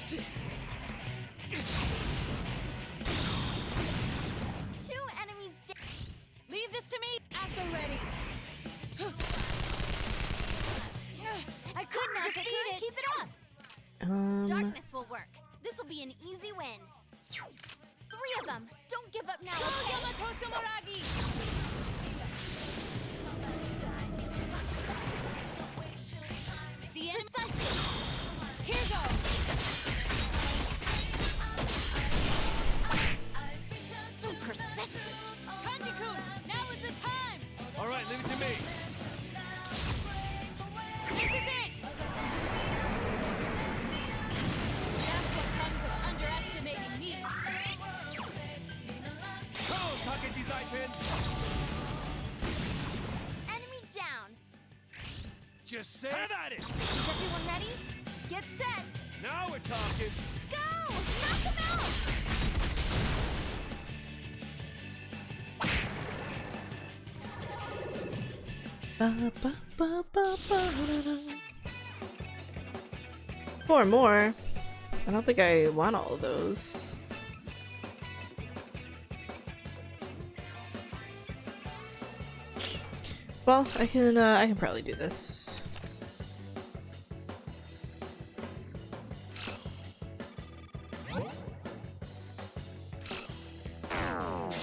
Two enemies down. Leave this to me at the ready. I couldn't Good, defeat Naruto-kun. it. Keep it up. Darkness will work. This will be an easy win. 3 of them. Don't give up now. Go Okay? Yamato Sumeragi! The inside. Here goes. So persistent. Kanji-kun, now is the time. All right, leave it to me. This is it. That's what comes of underestimating me. Go, Takechi Zaipin. Enemy down. Just say have at it. Is everyone ready? Get set. Now we're talking. Go! Knock him out! More. I don't think I want all of those. Well, I can probably do this.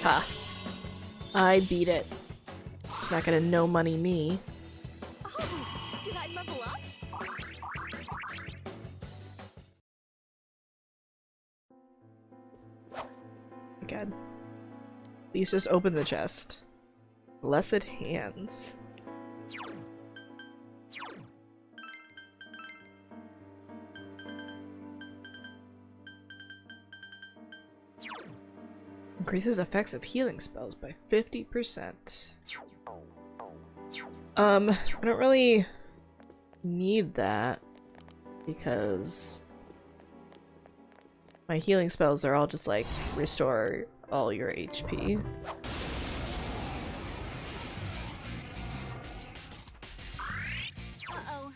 Ha. I beat it. It's not gonna no money me. Oh, did I level up? God. Please just open the chest. Blessed hands. Increases effects of healing spells by 50%. I don't really need that because my healing spells are all just like restore all your HP. Uh-oh.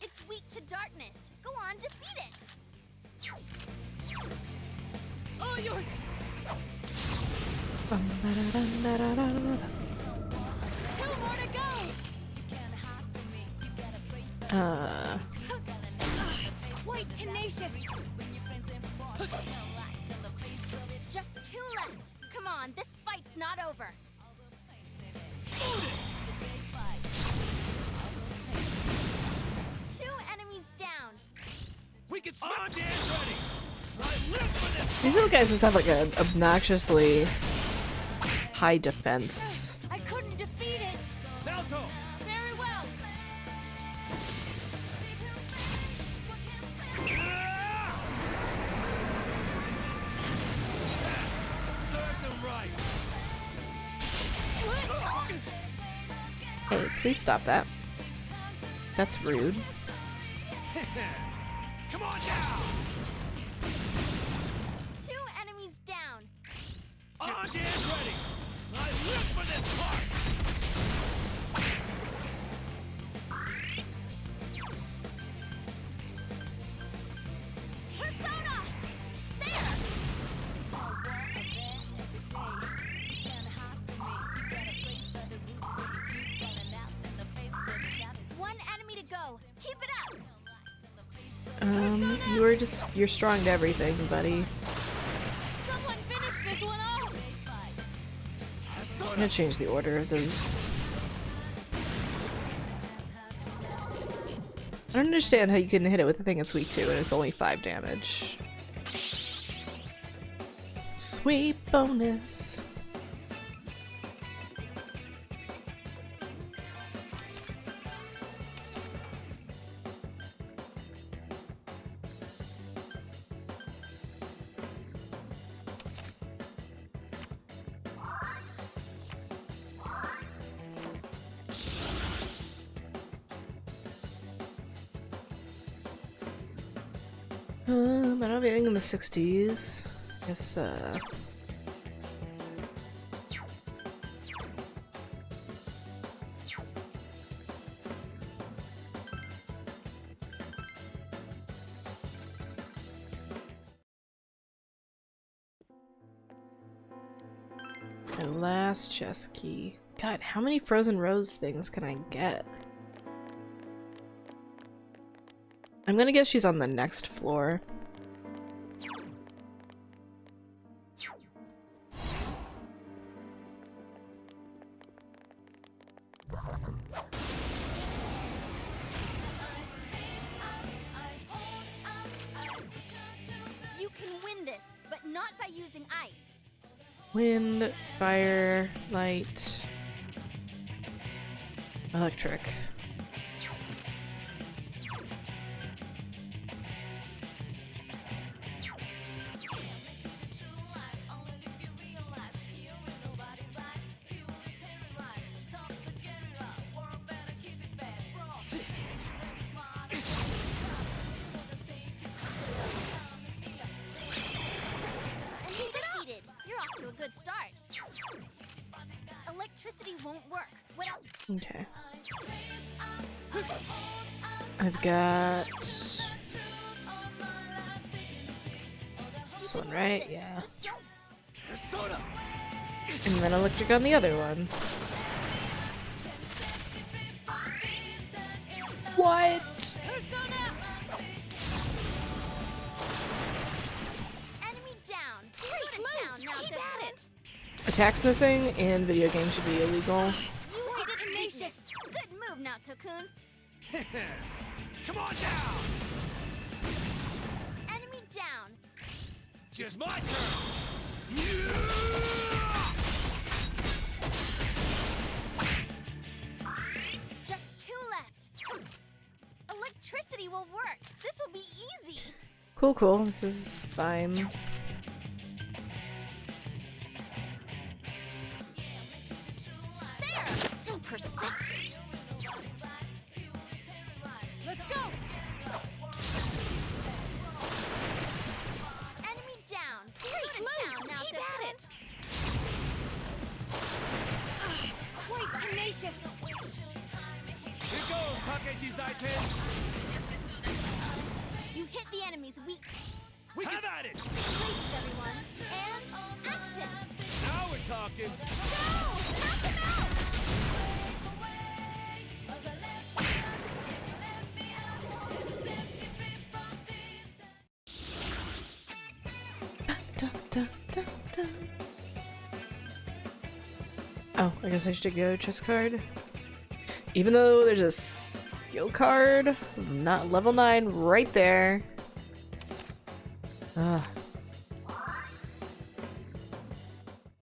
It's weak to darkness. Go on, defeat it. All yours. Bum, ba-da-dum-da-da-da-da. 2 more to go. It's quite tenacious. Just 2 left. Come on, this fight's not over. 2 enemies down. We can smell it. Ready. I live for this. These little guys just have like an obnoxiously high defense. I couldn't defeat it. Naoto. Very well. Serves him right. Hey, please stop that. That's rude. Come on down. 2 enemies down. On and ready. I live for this part. Persona! There! One enemy to go. Keep it up. You're strong to everything, buddy. Someone finish this one off. I'm gonna change the order of those. I don't understand how you can hit it with a thing it's weak to and it's only 5 damage. Sweet bonus. I don't have anything in the 60s. Guess, my last chest key. God, how many Frozen Rose things can I get? I'm gonna guess she's on the next floor. You can win this, but not by using ice. Wind, fire, light, electric. Enemy defeated. You're off to a good start. Electricity won't work. What else? Okay. I've got this one, right? Yeah. Just go. Persona. And then electric on the other one. What? Persona. Enemy down. Good town now, keep to at it. Attacks missing in video games should be illegal. Quite tenacious. Good move now, Tokun. Come on down! Enemy down. Just my turn! Just 2 left. Electricity will work. This will be easy. Cool, cool. This is fine. There! So persistent. Let's go! Enemy down. Great Good moves. town now, Keep at Tokun. it! It's quite tenacious. Here goes, Takeji Zaiten! You hit the enemy's weak Have at it! places, everyone. And action. Now we're talking! Go! Knock him out! Da, da, da, da. Oh, I guess I should go chest card. Even though there's a skill card, not level 9 right there. Ugh.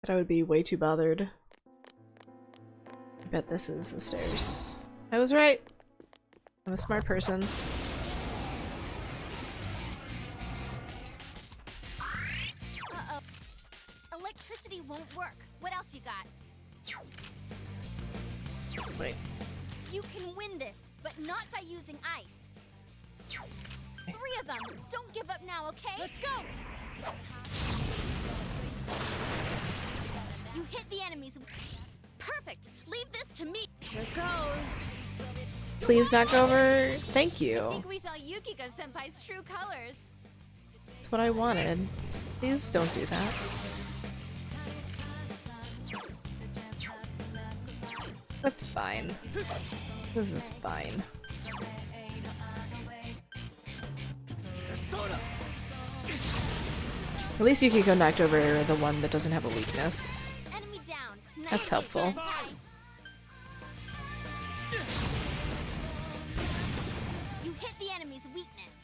But I would be way too bothered. I bet this is the stairs. I was right. I'm a smart person. Uh-oh. Electricity won't work. What else you got? Wait. You can win this, but not by using ice. 3 of them. Don't give up now, okay? Let's go! You hit the enemies. Perfect! Leave this to me! Here goes! Please knock over. Thank I you. think we saw Yukiko-senpai's true colors. That's what I wanted. Please don't do that. That's fine. This is fine. Persona! At least Yukiko knocked over the one that doesn't have a weakness. Enemy down. Nice That's hit, helpful. senpai. You hit the enemy's weakness.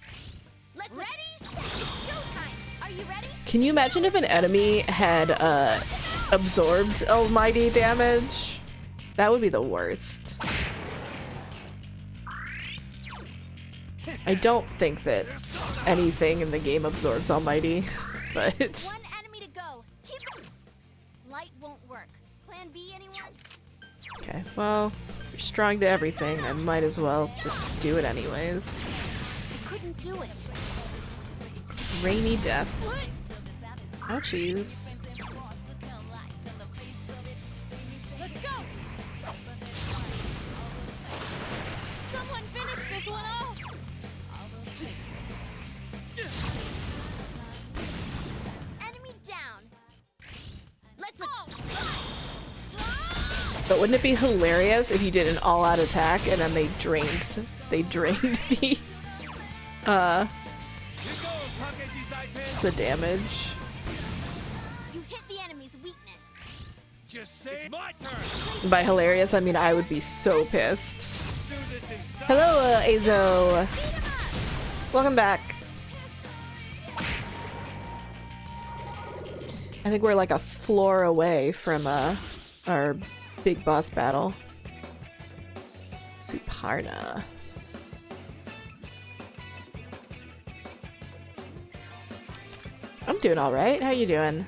Let's ready, set, it's showtime. Are you ready? Can you imagine if an enemy had absorbed almighty damage? That would be the worst. I don't think that anything in the game absorbs almighty, but One enemy to go. Keep it. Light won't work. Plan B, anyone? okay. Well, you're strong to everything. I might as well just do it anyways. I couldn't do it. Rainy death. Ouchies. Let's go! Someone finish this one off! Enemy down. Let's go. But wouldn't it be hilarious if you did an all-out attack and then they drained the Here goes, Takeji Zaiten! the damage? You hit the enemy's weakness. Just say it's my turn! By hilarious, I mean I would be so pissed. Do this in style! Hello, Azo. Welcome back. I think we're like a floor away from our big boss battle. Suparna. I'm doing all right. How you doing?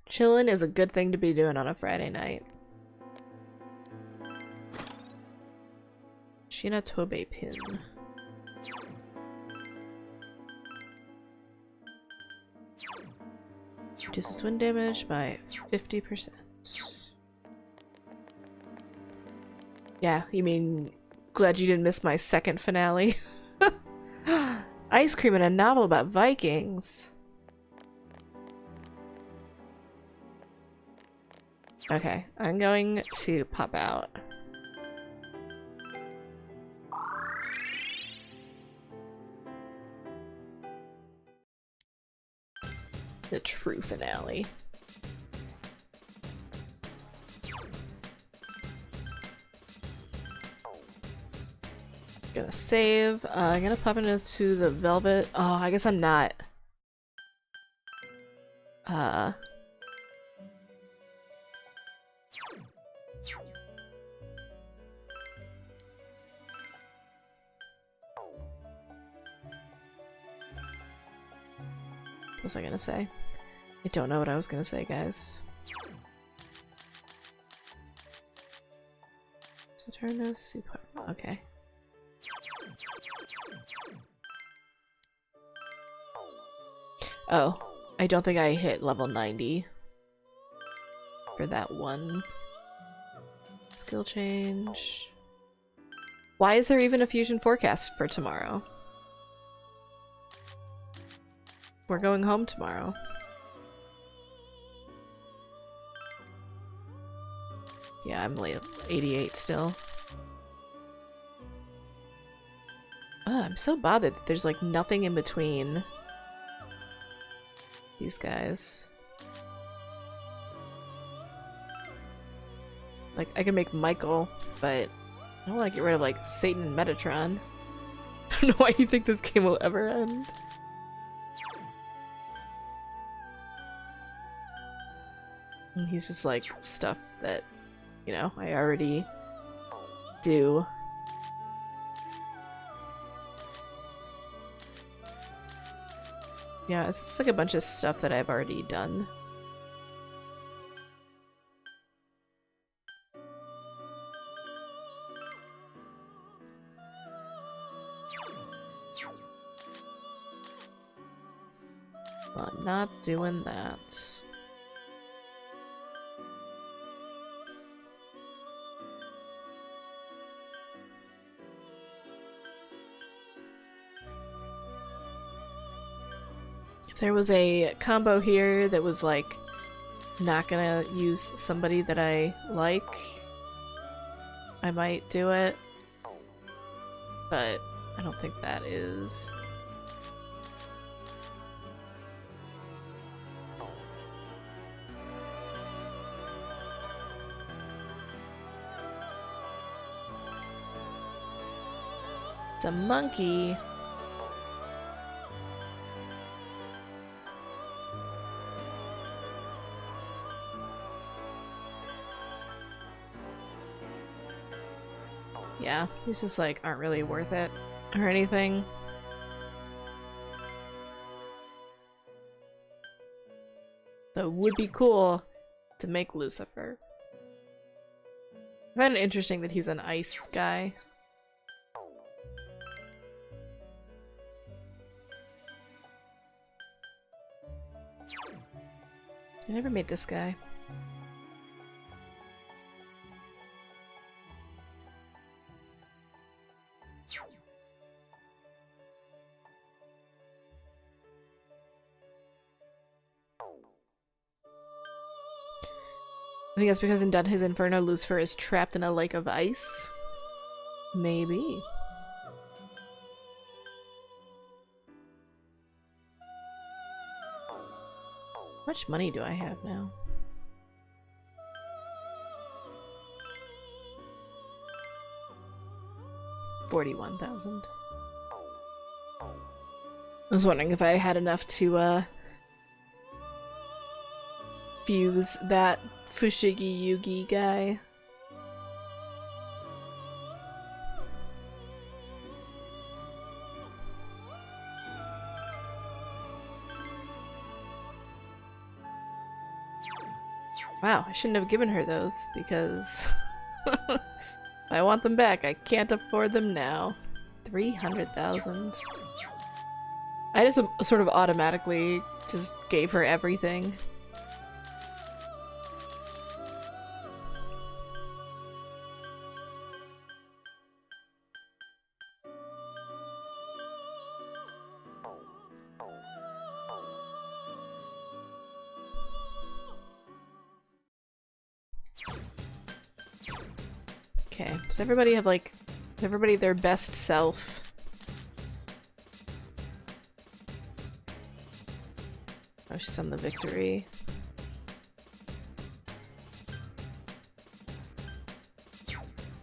Chillin' is a good thing to be doing on a Friday night. Shina Tobe pin. Reduces wind damage by 50%. Yeah, you mean glad you didn't miss my second finale? Ice cream and a novel about Vikings. Okay, I'm going to pop out. The true finale. Gonna save. I'm gonna pop into the Velvet. Oh, I guess I'm not. What was I gonna say? I don't know what I was gonna say, guys. Saturno Super. Okay. Oh, I don't think I hit level 90 for that one skill change. Why is there even a fusion forecast for tomorrow? We're going home tomorrow. Yeah, I'm late 88 still. Oh, I'm so bothered that there's like nothing in between these guys. Like, I can make Michael, but I don't want to get rid of like Satan and Metatron. I don't know why you think this game will ever end. And he's just like stuff that, you know, I already do. Yeah, it's just like a bunch of stuff that I've already done. Well, I'm not doing that. If there was a combo here that was like not gonna use somebody that I like, I might do it, but I don't think that is. It's a monkey. Yeah, these just like aren't really worth it or anything. Though it would be cool to make Lucifer. I find it interesting that he's an ice guy. I never made this guy. I think that's because in Dante's Inferno, Lucifer is trapped in a lake of ice. Maybe. How much money do I have now? $41,000. I was wondering if I had enough to fuse that Fushigi Yugi guy. Wow, I shouldn't have given her those because I want them back. I can't afford them now. 300,000. I just sort of automatically just gave her everything. Okay, does everybody have like, is everybody their best self? Oh, she's on the victory.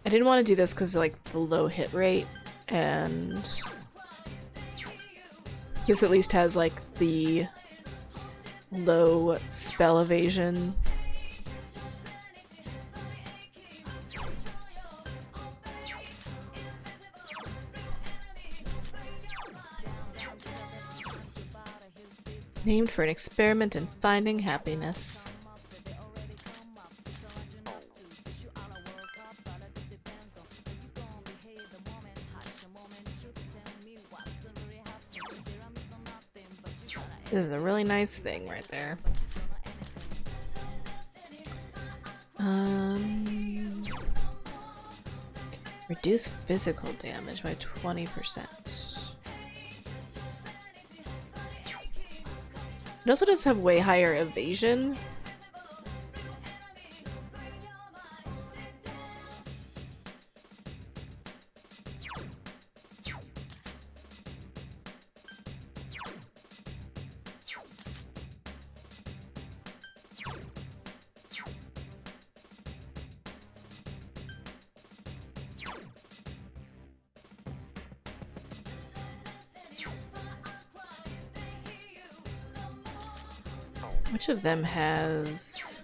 I didn't want to do this because like the low hit rate, and this at least has like the low spell evasion. Named for an experiment in finding happiness. This is a really nice thing right there. Reduce physical damage by 20%. It also does have way higher evasion. Which of them has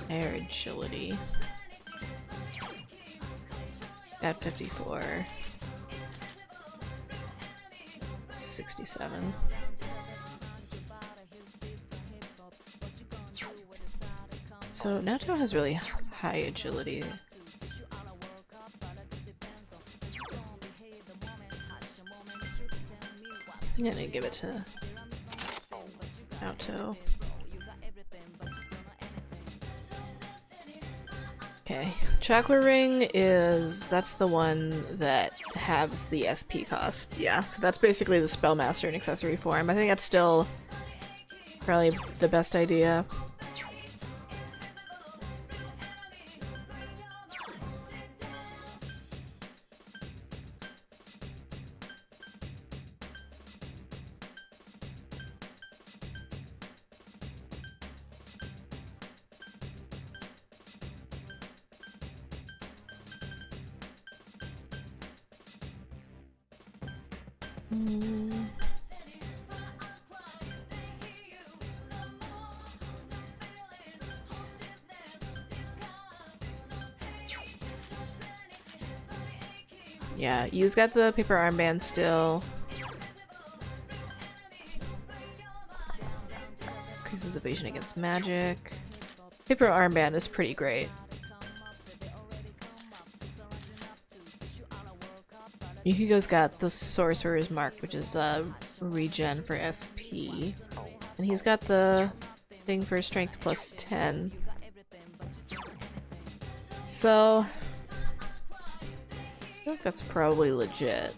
air agility? At 54. 67. So Naoto has really high agility. I'm gonna give it to Naoto. Okay, Chakra Ring that's the one that halves the SP cost. Yeah, so that's basically the Spellmaster in accessory form. I think that's still probably the best idea. Yeah, Yu's got the paper armband still. Increases evasion against magic. Paper armband is pretty great. Yukiko's got the Sorcerer's Mark, which is regen for SP. And he's got the thing for strength plus 10. So I think that's probably legit.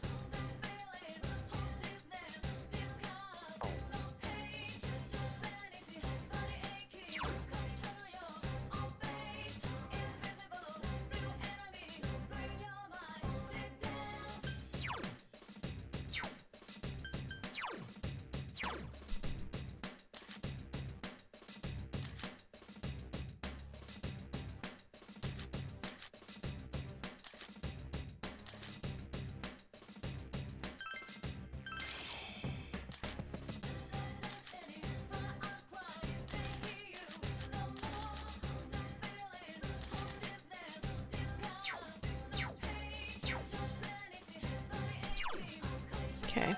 Okay.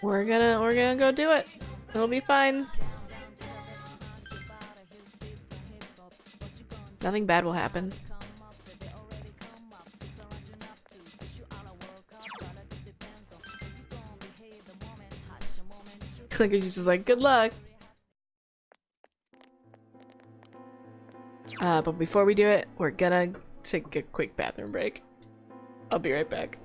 We're gonna go do it. It'll be fine. Nothing bad will happen. Clinker's just like, good luck. But before we do it, we're gonna take a quick bathroom break. I'll be right back.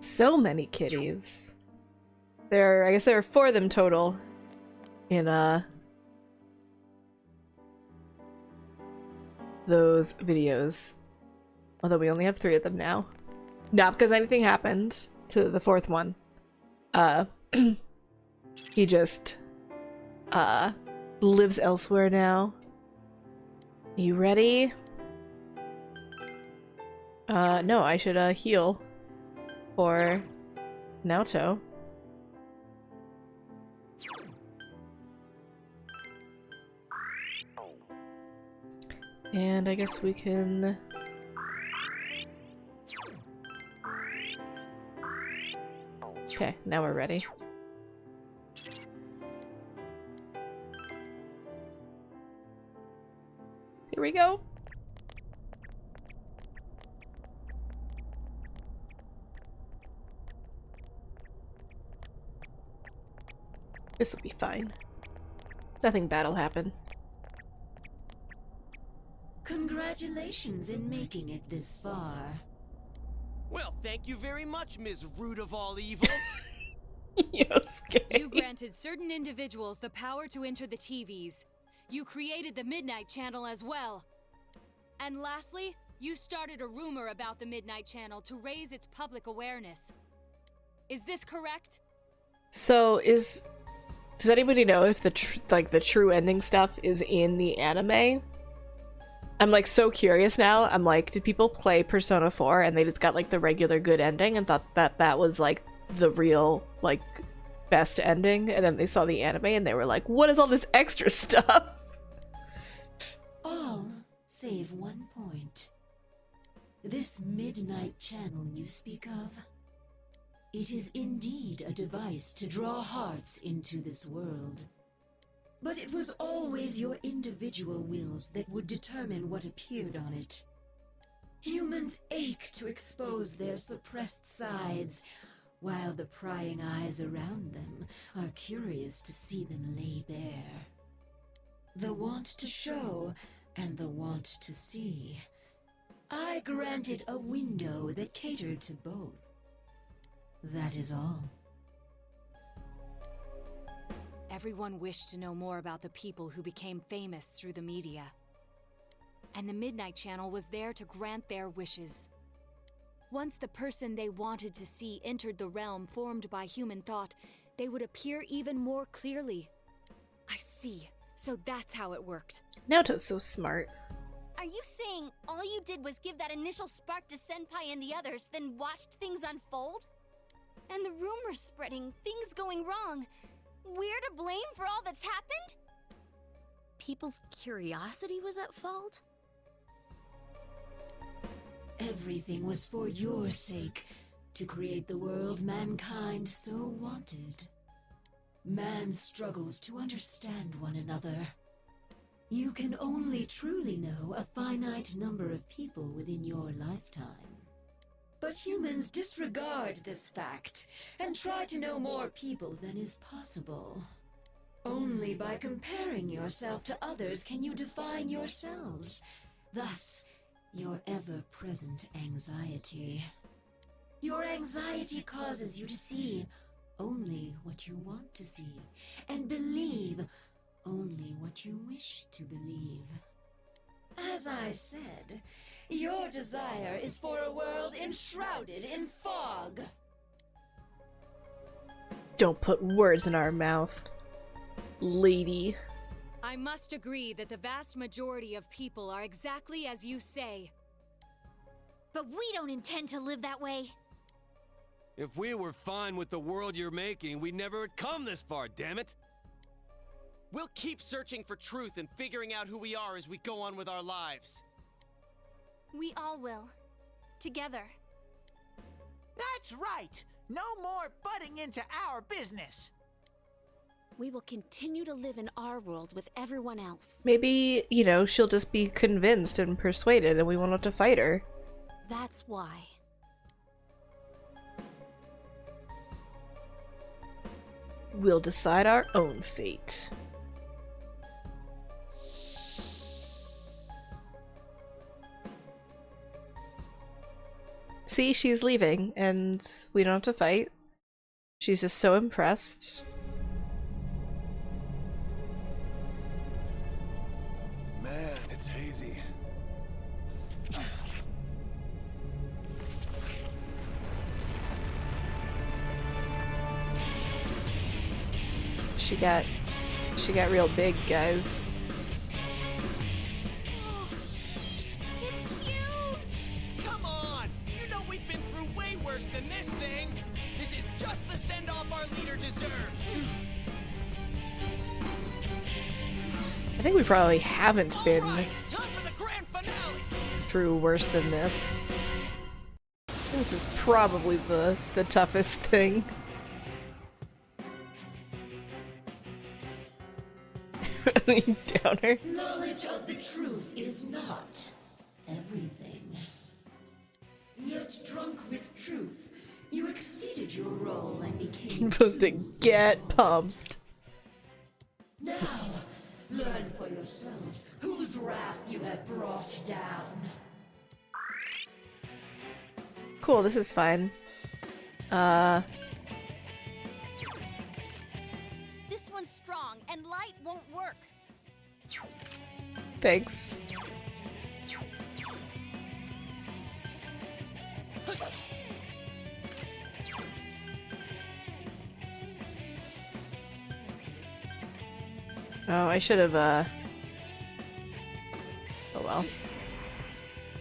So many kitties. I guess there are 4 of them total in those videos. Although we only have 3 of them now. Not because anything happened to the 4th one. He just lives elsewhere now. You ready? No, I should heal for Naoto. And I guess we can... Okay, now we're ready. Here we go. This will be fine. Nothing bad'll happen. Congratulations in making it this far. Well, thank you very much, Ms. Root of all evil. Yosuke. You granted certain individuals the power to enter the TVs. You created the Midnight Channel as well. And lastly, you started a rumor about the Midnight Channel to raise its public awareness. Is this correct? So does anybody know if the true ending stuff is in the anime? I'm like so curious now. I'm like, did people play Persona 4 and they just got like the regular good ending and thought that was like the real like best ending, and then they saw the anime and they were like, what is all this extra stuff? All save one point. This Midnight Channel you speak of, it is indeed a device to draw hearts into this world. But it was always your individual wills that would determine what appeared on it. Humans ache to expose their suppressed sides, while the prying eyes around them are curious to see them laid bare. The want to show and the want to see. I granted a window that catered to both. That is all. Everyone wished to know more about the people who became famous through the media. And the Midnight Channel was there to grant their wishes. Once the person they wanted to see entered the realm formed by human thought, they would appear even more clearly. I see. So that's how it worked. Naoto's so smart. Are you saying all you did was give that initial spark to Senpai and the others, then watched things unfold? And the rumors spreading, things going wrong. We're to blame for all that's happened? People's curiosity was at fault? Everything was for your sake, to create the world mankind so wanted. Man struggles to understand one another. You can only truly know a finite number of people within your lifetime. But humans disregard this fact and try to know more people than is possible. Only by comparing yourself to others can you define yourselves. Thus, your ever-present anxiety. Your anxiety causes you to see only what you want to see, and believe only what you wish to believe. As I said, your desire is for a world enshrouded in fog. Don't put words in our mouth, lady. I must agree that the vast majority of people are exactly as you say. But we don't intend to live that way. If we were fine with the world you're making, we never had come this far, damn it! We'll keep searching for truth and figuring out who we are as we go on with our lives. We all will. Together. That's right! No more butting into our business! We will continue to live in our world with everyone else. Maybe, you know, she'll just be convinced and persuaded and we won't have to fight her. That's why. We'll decide our own fate. See, she's leaving, and we don't have to fight. She's just so impressed. Man, it's hazy. She got real big, guys. It's huge! Come on! You know we've been through way worse than this thing! This is just the send-off our leader deserves! I think we probably haven't been Alright, time for the grand finale! through worse than this. This is probably the toughest thing. Really downer. Knowledge of the truth is not everything. Yet drunk with truth, you exceeded your role and became Supposed to get pumped. Now, learn for yourselves whose wrath you have brought down. Cool, this is fine. This one's strong, and light won't work. Thanks. Oh, I should have, oh well.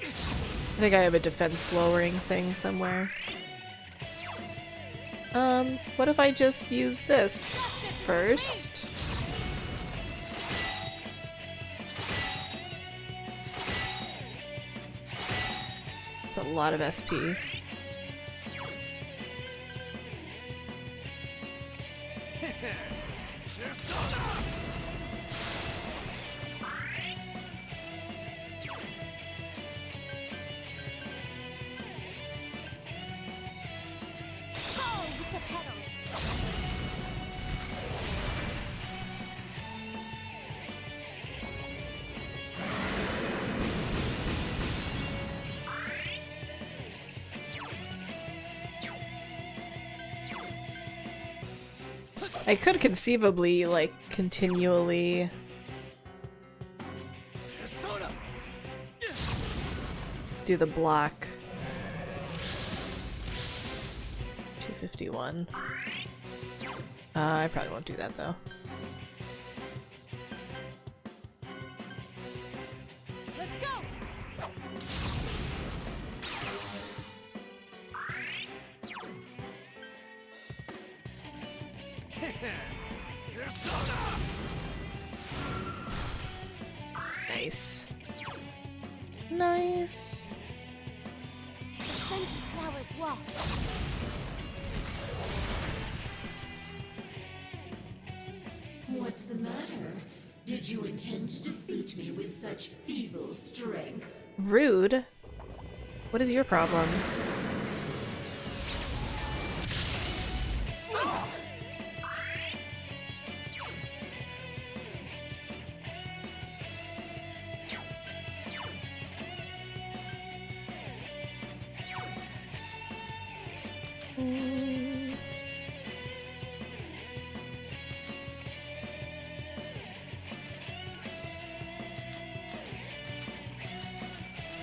I think I have a defense lowering thing somewhere. What if I just use this first? It's a lot of SP. I could conceivably, like, continually Persona! do the block. 251. I probably won't do that though. Let's go! Persona! Nice. Nice. The scented flowers walk. What's the matter? Did you intend to defeat me with such feeble strength? Rude. What is your problem?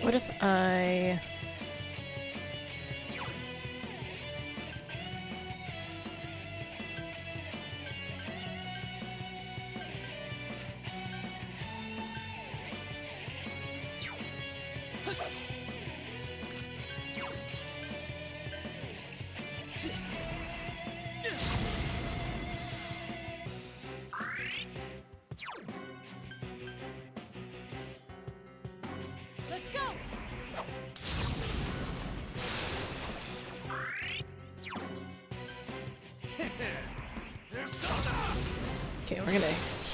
What if I... Let's go! Persona! Okay, we're gonna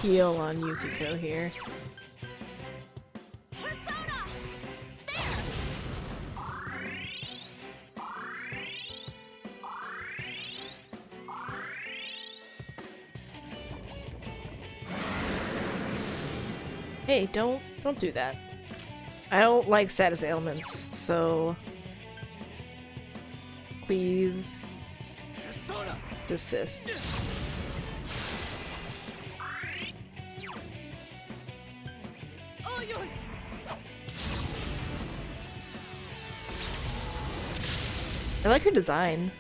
heal on Yukiko here. Persona! Hey, don't do that. I don't like status ailments, so please Persona! desist. All yours! I like her design.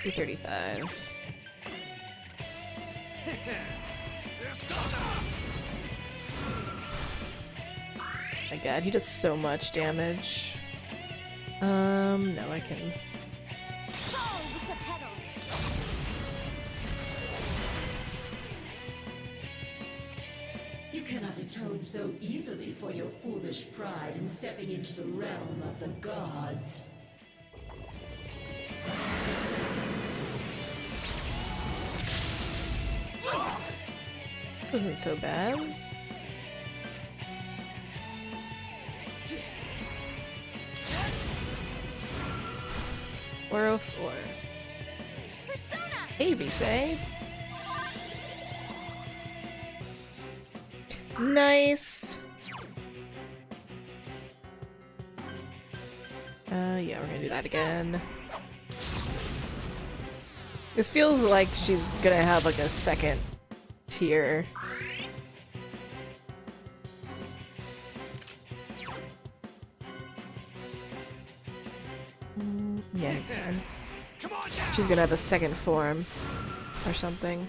235. Persona! My god, he does so much damage. No, I can... Fall with the petals. You cannot atone so easily for your foolish pride in stepping into the realm of the gods. Wasn't so bad. Or Persona! Hey, Visay. Nice. Yeah, we're gonna do that again. This feels like she's gonna have like a second tier. Yeah, it's fine. Come on now! She's gonna have a second form or something.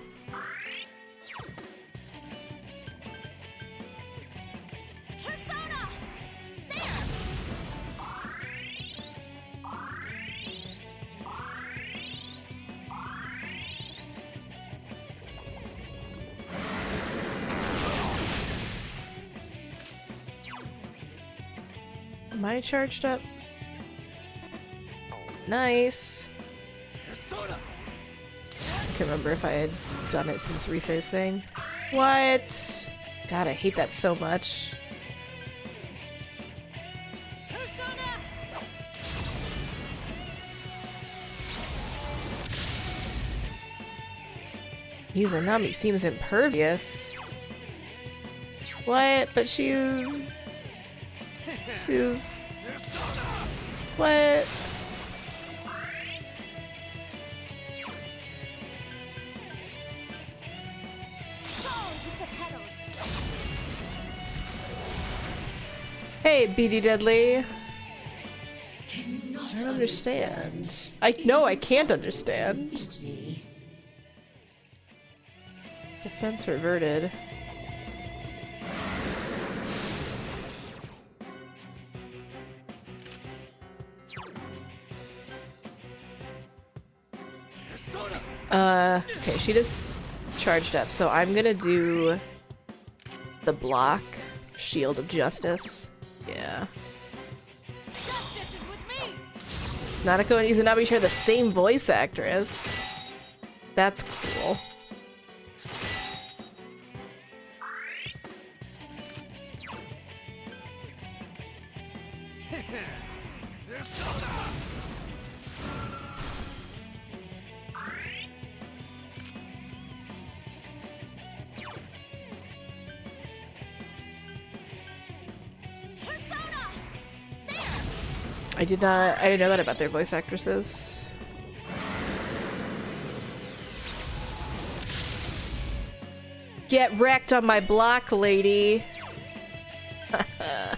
Persona! There! Am I charged up? Nice. Persona! I can't remember if I had done it since Risei's thing. What? God, I hate that so much. Persona! Izanami seems impervious. What? But she's... Persona! What? Hey, BD Deadly. Can you not I don't understand. It No, is I can't impossible to understand. defeat me. Defense reverted. Okay, she just charged up, so I'm gonna do the block. Shield of Justice. Yeah. Justice is with me! Nanako and Izanami share the same voice actress. That's cool. Persona! I didn't know that about their voice actresses. Get wrecked on my block, lady. I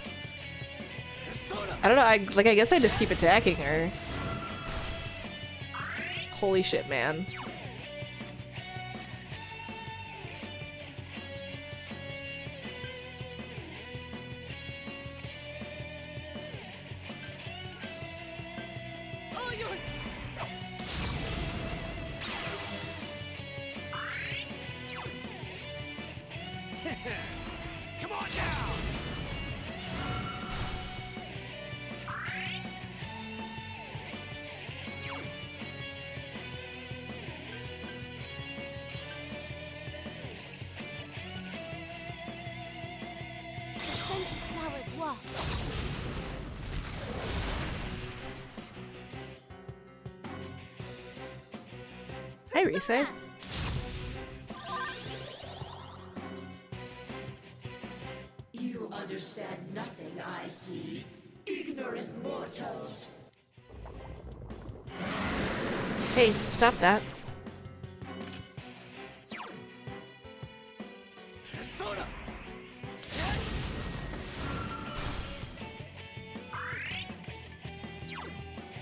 don't know, I guess I just keep attacking her. Holy shit, man. All yours! Come on down! The scented flowers waft. Hi, Risei. You understand nothing, I see. Ignorant mortals. Hey, stop that. Persona!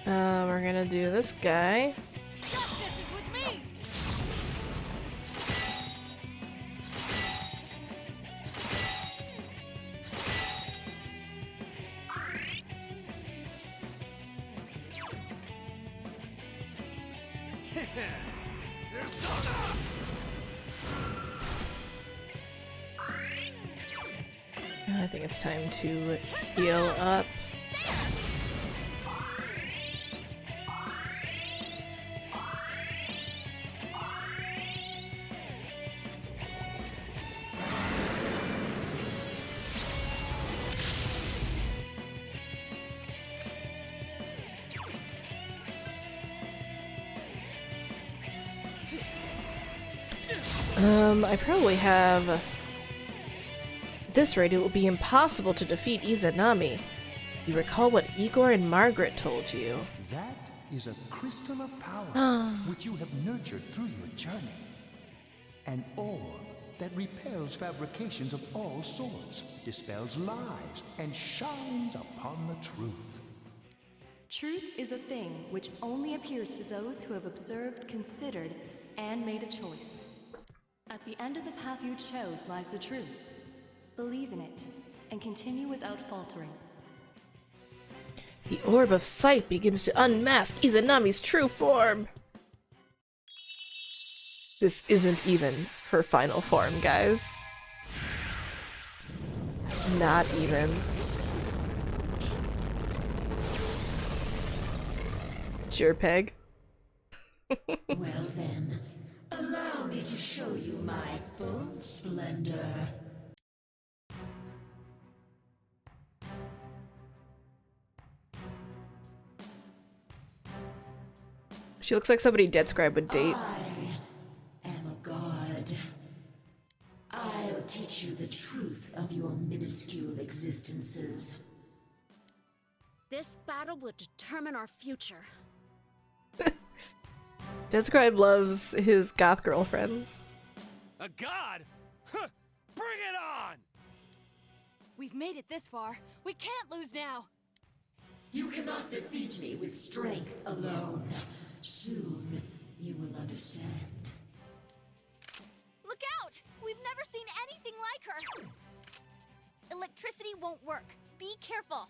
We're gonna do this guy. Justice is with me! Persona! I think it's time to heal up. I probably have... At this rate, it will be impossible to defeat Izanami. You recall what Igor and Margaret told you. That is a crystal of power which you have nurtured through your journey. An orb that repels fabrications of all sorts, dispels lies, and shines upon the truth. Truth is a thing which only appears to those who have observed, considered, and made a choice. At the end of the path you chose lies the truth. Believe in it, and continue without faltering. The Orb of Sight begins to unmask Izanami's true form! This isn't even her final form, guys. Not even. Sure, Peg. Well then, allow me to show you my full splendor. She looks like somebody Dead Scribe would date. I am a god. I'll teach you the truth of your minuscule existences. This battle will determine our future. Dead Scribe loves his goth girlfriends. A god? Huh. Bring it on! We've made it this far. We can't lose now. You cannot defeat me with strength alone. Soon, you will understand. Look out! We've never seen anything like her! Electricity won't work. Be careful.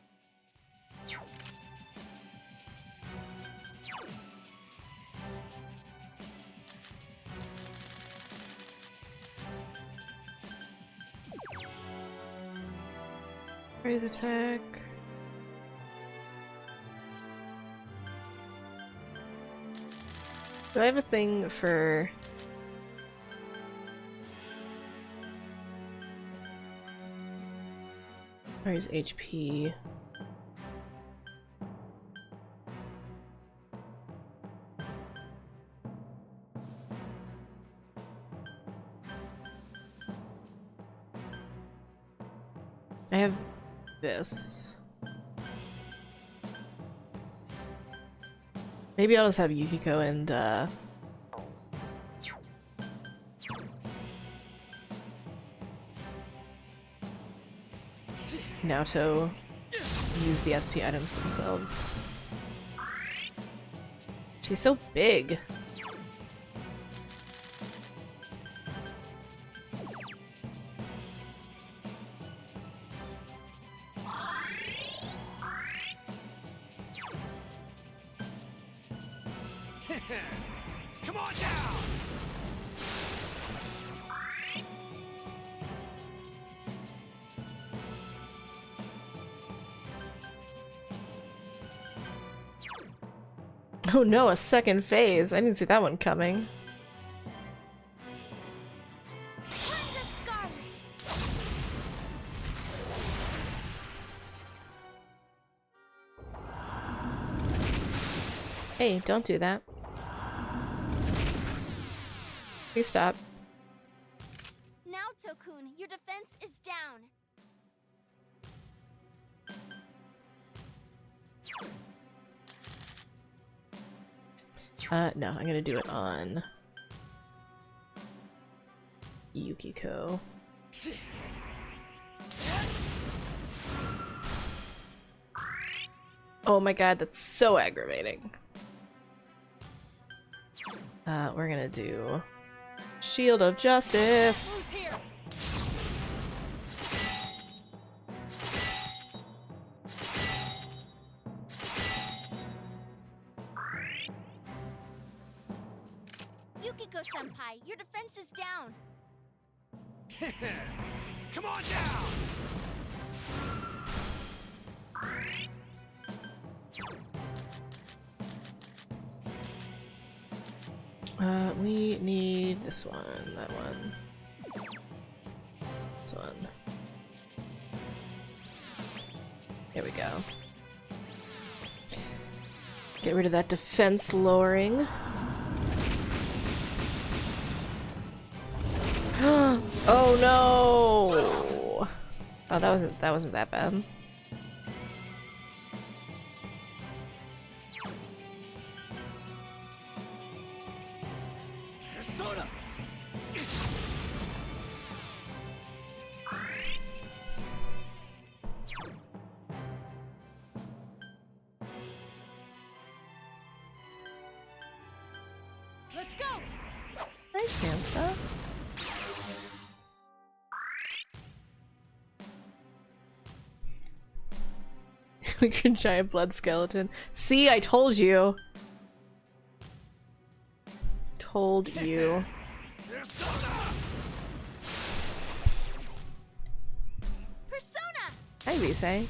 Raise attack. Do I have a thing for... Raise HP. I have this. Maybe I'll just have Yukiko and Naoto use the SP items themselves. She's so big. Come on down! Oh no, a second phase. I didn't see that one coming. Turn to Scarlet! Hey, don't do that. Please stop. Now, Tokun, your defense is down. No, I'm gonna do it on Yukiko. Oh my god, that's so aggravating. We're gonna do Shield of Justice. Who's here? Yukiko-senpai, your defense is down. Come on down! We need this one, that one, this one. Here we go. Get rid of that defense lowering. Oh no! Oh, that wasn't that bad. Persona! Let's go! Nice, Sansa. Like a giant blood skeleton. See, I told you. Told you. Persona! Persona! Hi, Risei.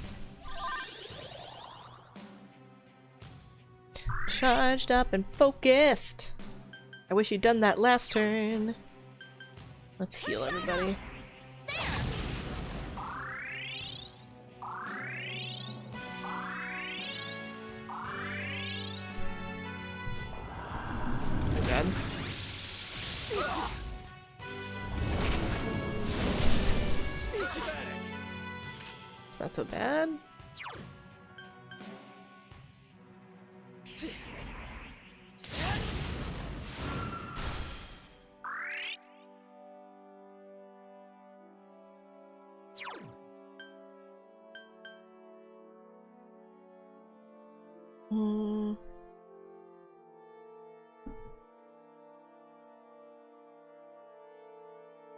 Charged up and focused. I wish you'd done that last turn. Let's heal everybody. Good. It's not so bad. Mm.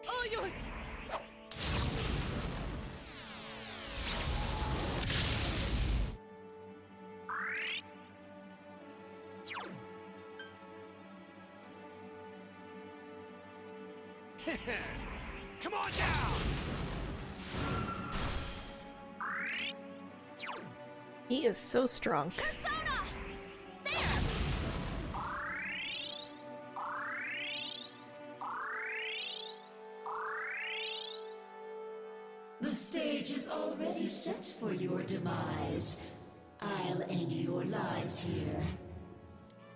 All yours! Come on down! He is so strong. Persona! There! The stage is already set for your demise. I'll end your lives here.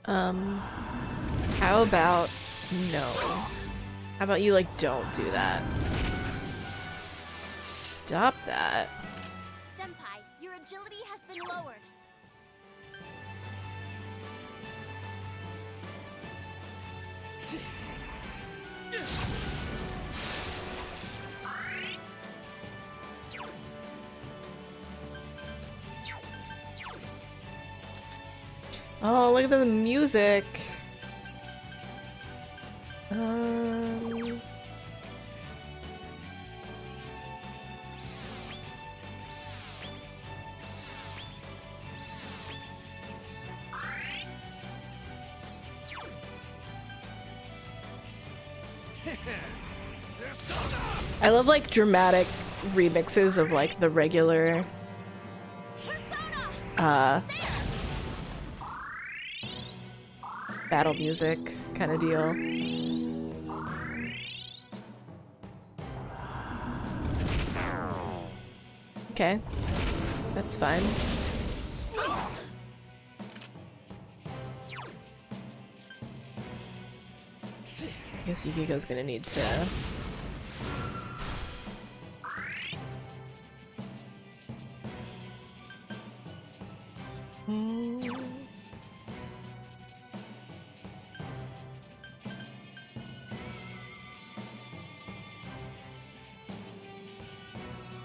How about no? How about you, like, don't do that? Stop that. Senpai, your agility has been lowered. Oh, look at the music. I love like dramatic remixes of like the regular battle music kind of deal. Okay, that's fine. I guess Yukiko's gonna need to...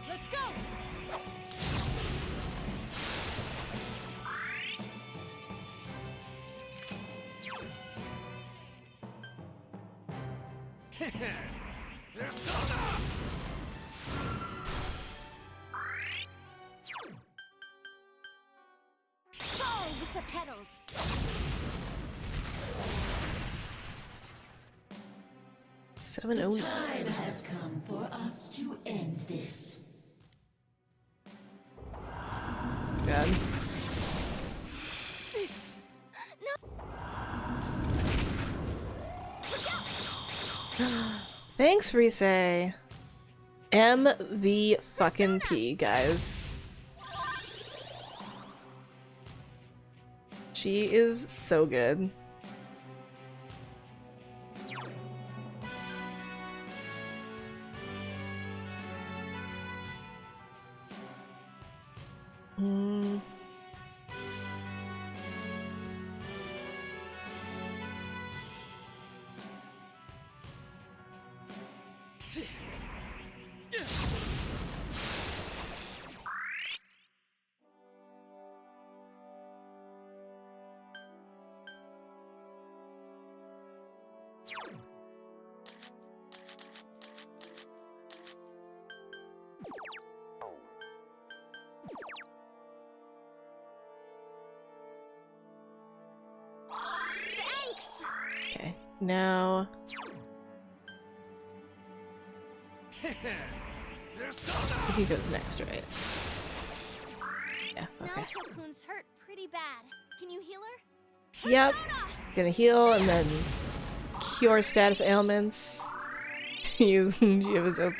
Let's go! Persona! Fall with the petals! The 709. time has come for us to end this. God. Thanks, Rise. MV fucking P, guys. She is so good. Mm. Okay, now he goes next, right? Yeah, Now okay. Tokun's hurt pretty bad. Can you heal her? Yep. Persona! Gonna heal and then cure status ailments. Use Jiva's OP.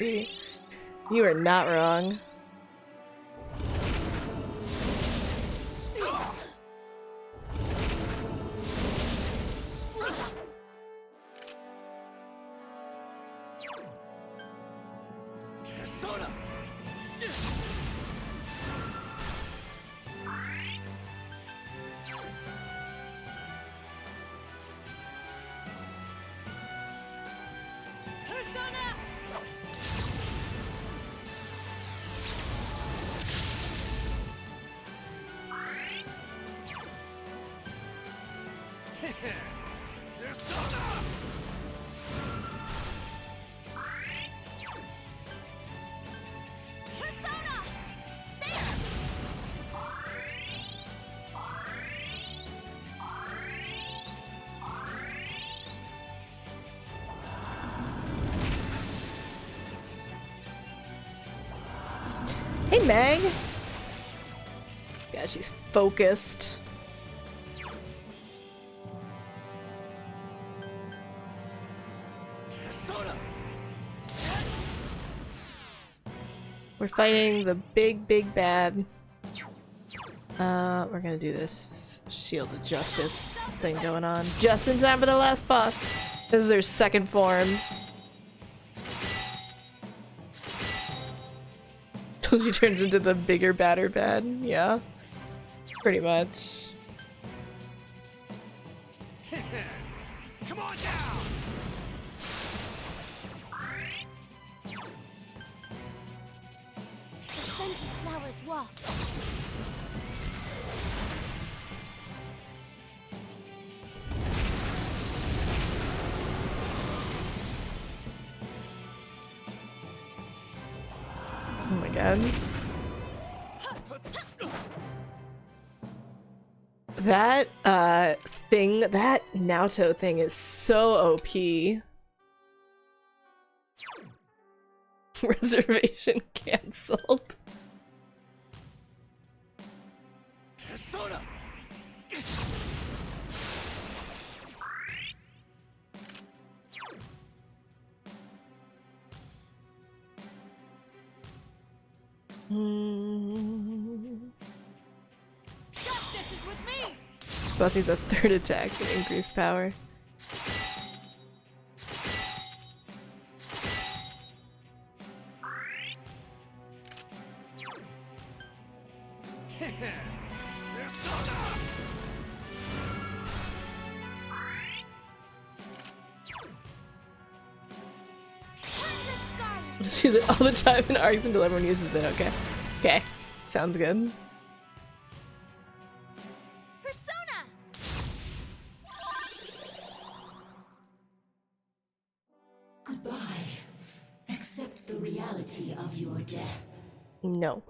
You are not wrong. Persona! Persona! Meg. Yeah, she's focused. We're fighting the big bad. We're gonna do this Shield of Justice thing going on just in time for the last boss. This is their second form. Till she turns into the bigger, badder bad. Yeah. Pretty much. Come on down! The scented flowers waft. Oh my god. That thing, that Naoto thing is so OP. Reservation cancelled. Persona! Justice is with me! This boss needs a third attack and increased power. Persona! Use it all the time in arcs until everyone uses it. Okay. Okay. Sounds good. Persona! Goodbye. Accept the reality of your death. No.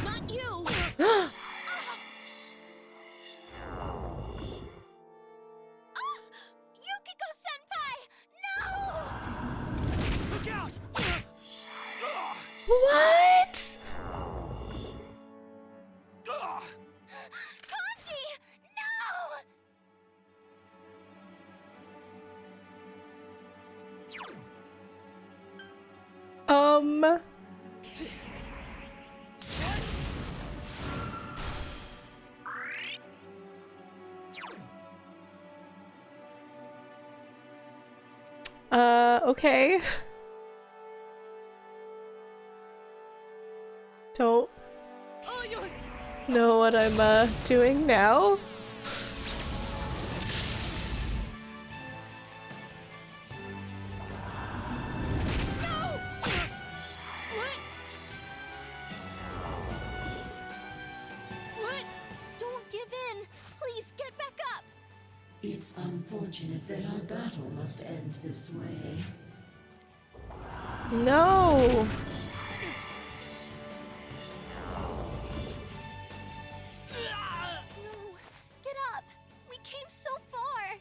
Not you! Yukiko-senpai! No! Look out! What? Kanji! No! Okay. Don't All yours! know what I'm doing now. What? Don't give in! Please get back up! It's unfortunate that our battle must end this way. No. No! Get up! We came so far!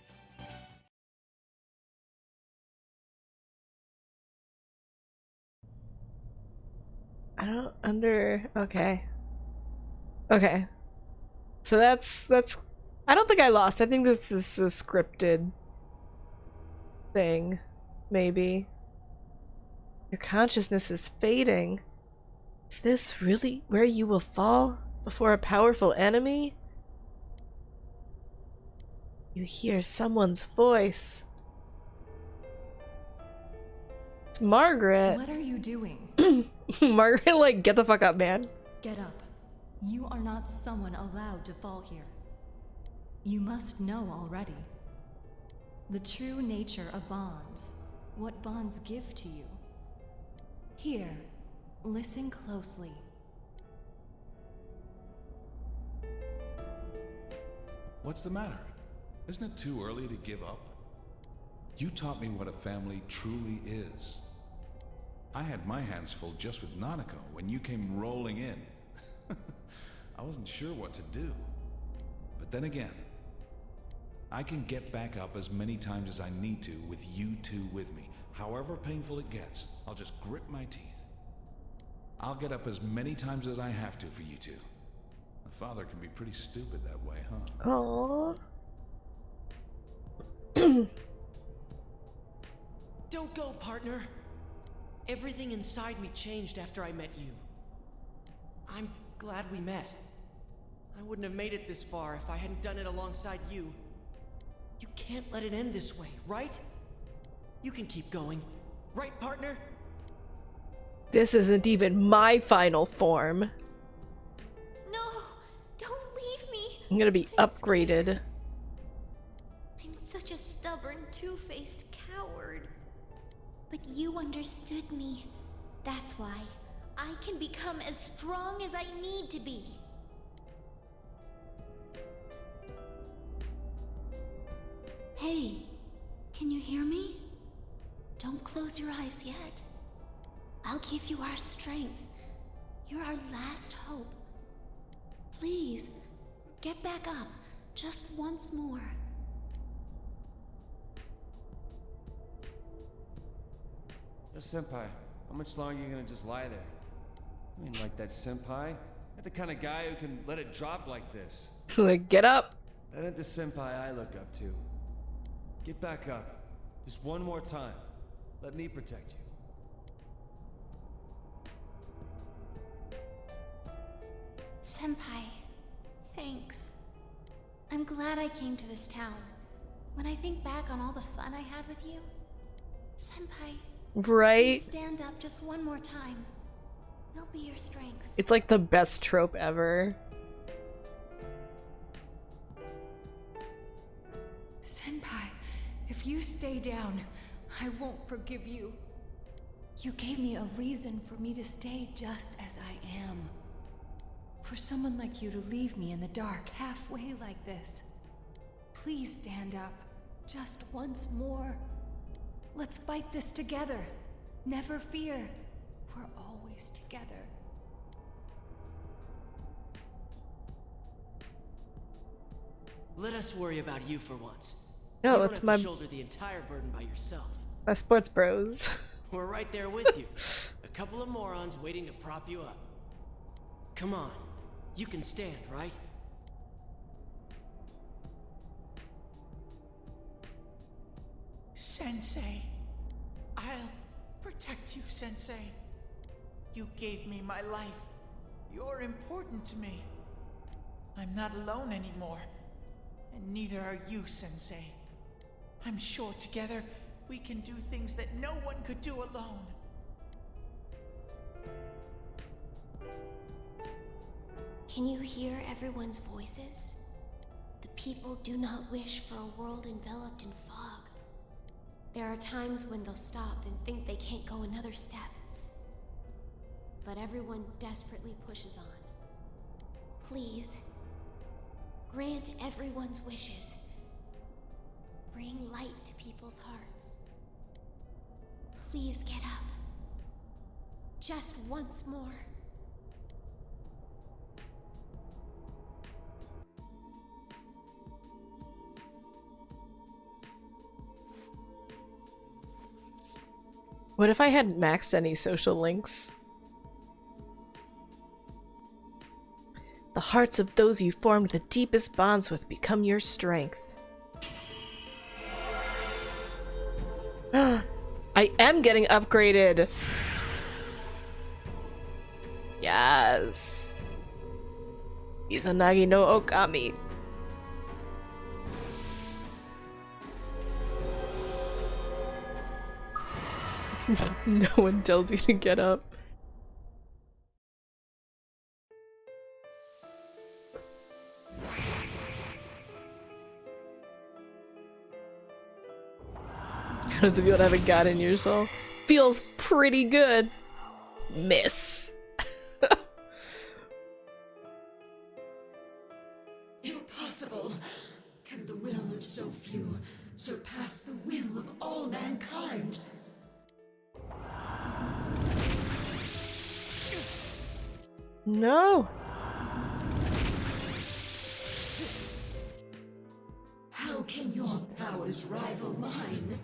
I don't okay. Okay. So that's I don't think I lost. I think this is a scripted thing. Maybe. Your consciousness is fading. Is this really where you will fall before a powerful enemy? You hear someone's voice. It's Margaret. What are you doing? Margaret, like, get the fuck up, man. Get up. You are not someone allowed to fall here. You must know already. The true nature of bonds. What bonds give to you. Here, listen closely. What's the matter? Isn't it too early to give up? You taught me what a family truly is. I had my hands full just with Nanako when you came rolling in. I wasn't sure what to do. But then again, I can get back up as many times as I need to with you two with me. However painful it gets, I'll just grit my teeth. I'll get up as many times as I have to for you two. A father can be pretty stupid that way, huh? Aww. Don't go, partner. Everything inside me changed after I met you. I'm glad we met. I wouldn't have made it this far if I hadn't done it alongside you. You can't let it end this way, right? You can keep going. Right, partner? This isn't even my final form. No, don't leave me. I'm gonna be upgraded. I'm such a stubborn, two-faced coward. But you understood me. That's why I can become as strong as I need to be. Hey, can you hear me? Don't close your eyes yet. I'll give you our strength. You're our last hope. Please, get back up just once more. Senpai, how much longer are you gonna just lie there? I mean, like that senpai? Not the kind of guy who can let it drop like this. Like, get up. That ain't the senpai I look up to. Get back up. Just one more time. Let me protect you. Senpai, thanks. I'm glad I came to this town. When I think back on all the fun I had with you, Senpai, Right? please stand up just one more time. I'll be your strength. It's like the best trope ever. Senpai, if you stay down, I won't forgive you. You gave me a reason for me to stay just as I am. For someone like you to leave me in the dark halfway like this. Please stand up, just once more. Let's fight this together. Never fear. We're always together. Let us worry about you for once. No, you don't that's have my to shoulder the entire burden by yourself. sports bros. We're right there with you. A couple of morons waiting to prop you up. Come on. You can stand, right? Sensei, I'll protect you, Sensei. You gave me my life. You're important to me. I'm not alone anymore. And neither are you, Sensei. I'm sure together we can do things that no one could do alone. Can you hear everyone's voices? The people do not wish for a world enveloped in fog. There are times when they'll stop and think they can't go another step. But everyone desperately pushes on. Please, grant everyone's wishes. Bring light to people's hearts. Please get up. Just once more. What if I hadn't maxed any social links? The hearts of those you formed the deepest bonds with become your strength. I am getting upgraded! Yes! Izanagi no Okami. No one tells you to get up. How does it feel to have a god in your soul? Feels pretty good. Miss. Impossible! Can the will of so few surpass the will of all mankind? No. How can your powers rival mine?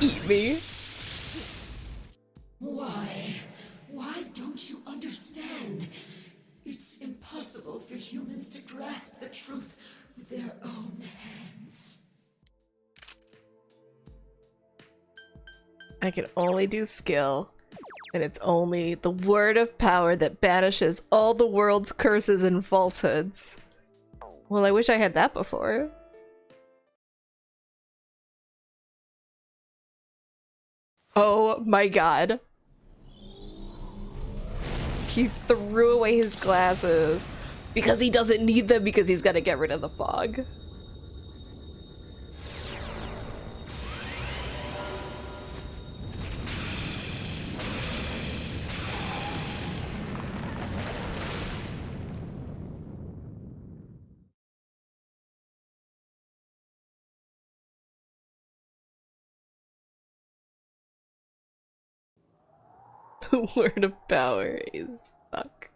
eat me. Why? Why don't you understand? It's impossible for humans to grasp the truth with their own hands. I can only do skill, and it's only the word of power that banishes all the world's curses and falsehoods. Well, I wish I had that before. Oh my god. He threw away his glasses because he doesn't need them because he's gotta get rid of the fog. The word of power is fuck.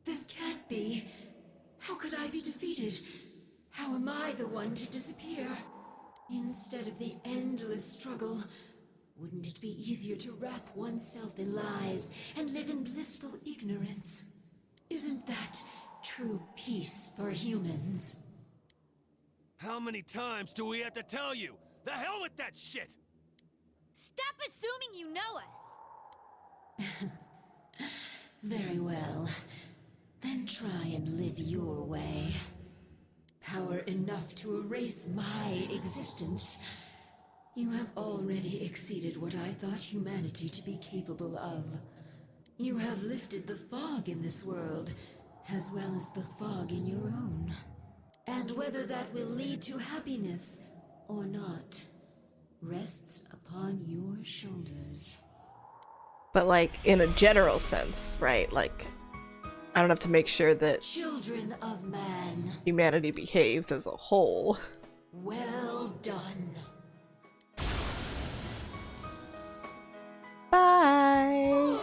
This can't be. How could I be defeated? How am I the one to disappear? Instead of the endless struggle, wouldn't it be easier to wrap oneself in lies and live in blissful ignorance? Isn't that true peace for humans? How many times do we have to tell you? The hell with that shit! Stop assuming you know us! Very well. Then try and live your way. Power enough to erase my existence. You have already exceeded what I thought humanity to be capable of. You have lifted the fog in this world, as well as the fog in your own. And whether that will lead to happiness or not, rests upon your shoulders. But like, in a general sense, right? Like, I don't have to make sure that Children of man, humanity behaves as a whole. well done. Bye!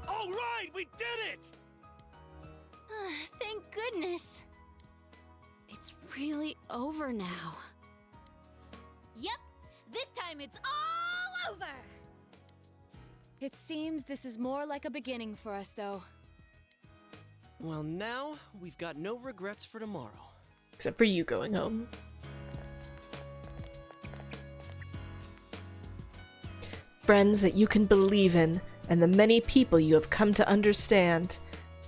All right, we did it! Thank goodness. It's really over now. Yep, this time it's all over! It seems this is more like a beginning for us, though. Well, now we've got no regrets for tomorrow. Except for you going home. Friends that you can believe in, and the many people you have come to understand.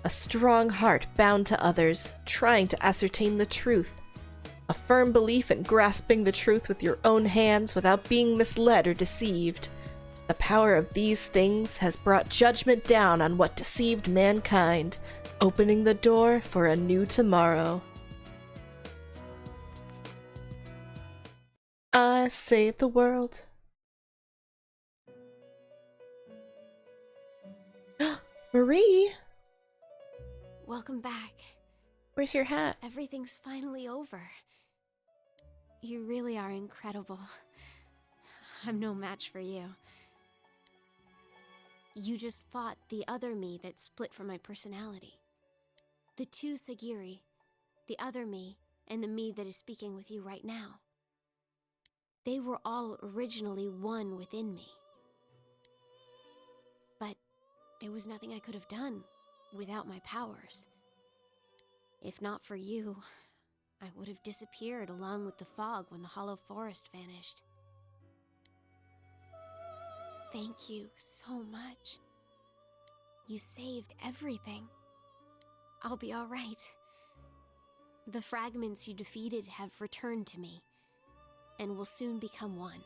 A strong heart bound to others, trying to ascertain the truth. A firm belief in grasping the truth with your own hands without being misled or deceived. The power of these things has brought judgment down on what deceived mankind, opening the door for a new tomorrow. I saved the world. Marie! Welcome back. Where's your hat? Everything's finally over. You really are incredible. I'm no match for you. You just fought the other me that split from my personality. The two Sagiri, the other me, and the me that is speaking with you right now. They were all originally one within me. But there was nothing I could have done without my powers. If not for you, I would have disappeared along with the fog when the Hollow Forest vanished. Thank you so much. You saved everything. I'll be all right. The fragments you defeated have returned to me, and will soon become one.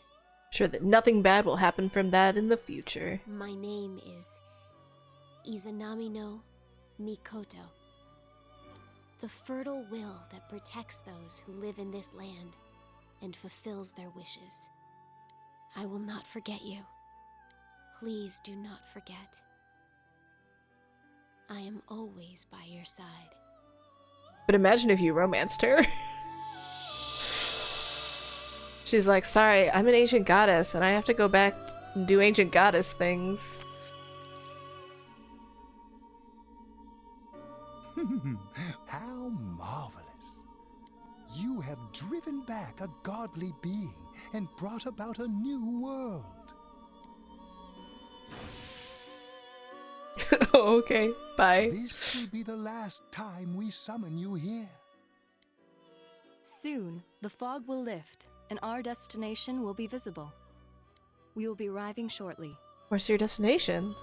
Sure that nothing bad will happen from that in the future. My name is Izanami no Mikoto. The fertile will that protects those who live in this land and fulfills their wishes. I will not forget you. Please do not forget. I am always by your side. But imagine if you romanced her. She's like, sorry, I'm an ancient goddess and I have to go back and do ancient goddess things. How marvelous. You have driven back a godly being and brought about a new world. Oh, okay, bye. This will be the last time we summon you here. Soon, the fog will lift, and our destination will be visible. We will be arriving shortly. Where's your destination?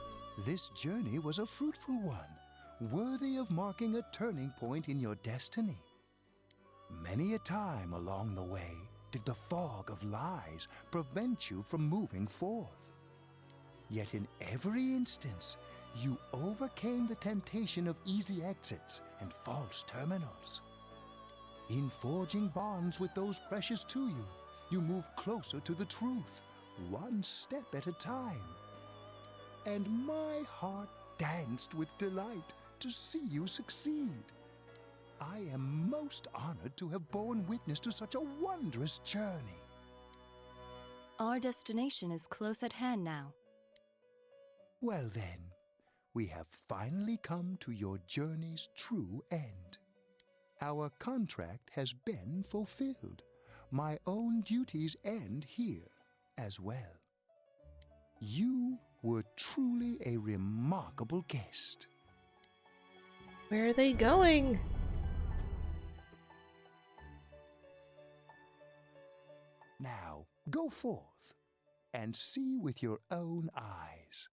This journey was a fruitful one, worthy of marking a turning point in your destiny. Many a time along the way did the fog of lies prevent you from moving forth. Yet in every instance, you overcame the temptation of easy exits and false terminals. In forging bonds with those precious to you, you move closer to the truth, one step at a time. And my heart danced with delight to see you succeed. I am most honored to have borne witness to such a wondrous journey. Our destination is close at hand now. Well then, we have finally come to your journey's true end. Our contract has been fulfilled. My own duties end here as well. You were truly a remarkable guest. Where are they going? Now, go forth and see with your own eyes.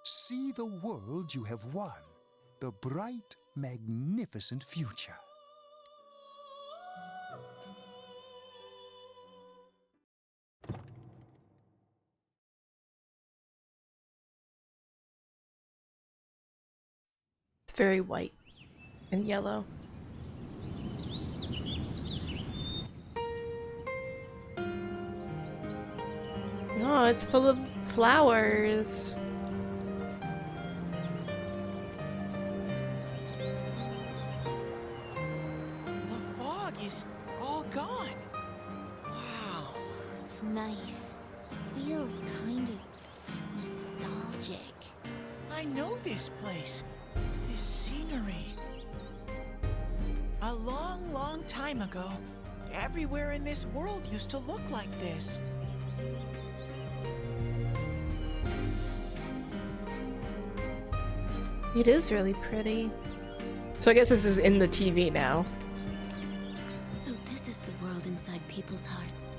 See the world you have won, the bright, magnificent future. It's very white and yellow. Oh, it's full of flowers. The fog is all gone. Wow. It's nice. It feels kind of nostalgic. I know this place. This scenery. A long, long time ago, everywhere in this world used to look like this. It is really pretty. So I guess this is in the TV now. So this is the world inside people's hearts.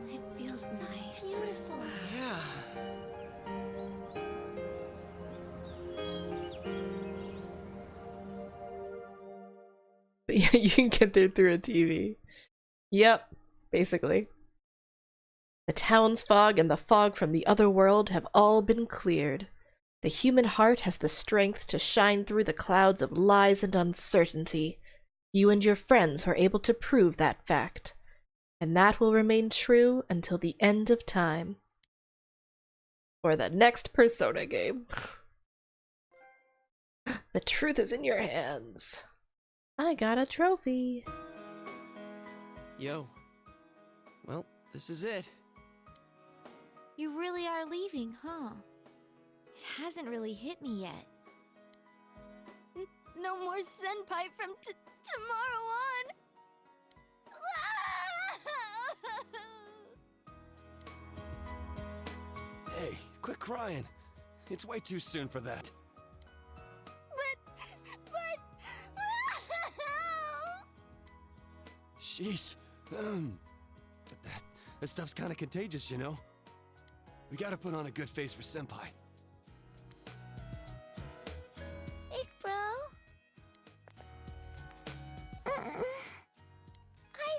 It feels nice. It's beautiful. Yeah. But yeah, you can get there through a TV. Yep, basically. The town's fog and the fog from the other world have all been cleared. The human heart has the strength to shine through the clouds of lies and uncertainty. You and your friends are able to prove that fact. And that will remain true until the end of time. Or the next Persona game. The truth is in your hands. I got a trophy. Yo. Well, this is it. You really are leaving, huh? It hasn't really hit me yet. No more senpai from tomorrow on! Hey, quit crying. It's way too soon for that. But... Sheesh. That stuff's kind of contagious, you know? We gotta put on a good face for Senpai. Big bro? I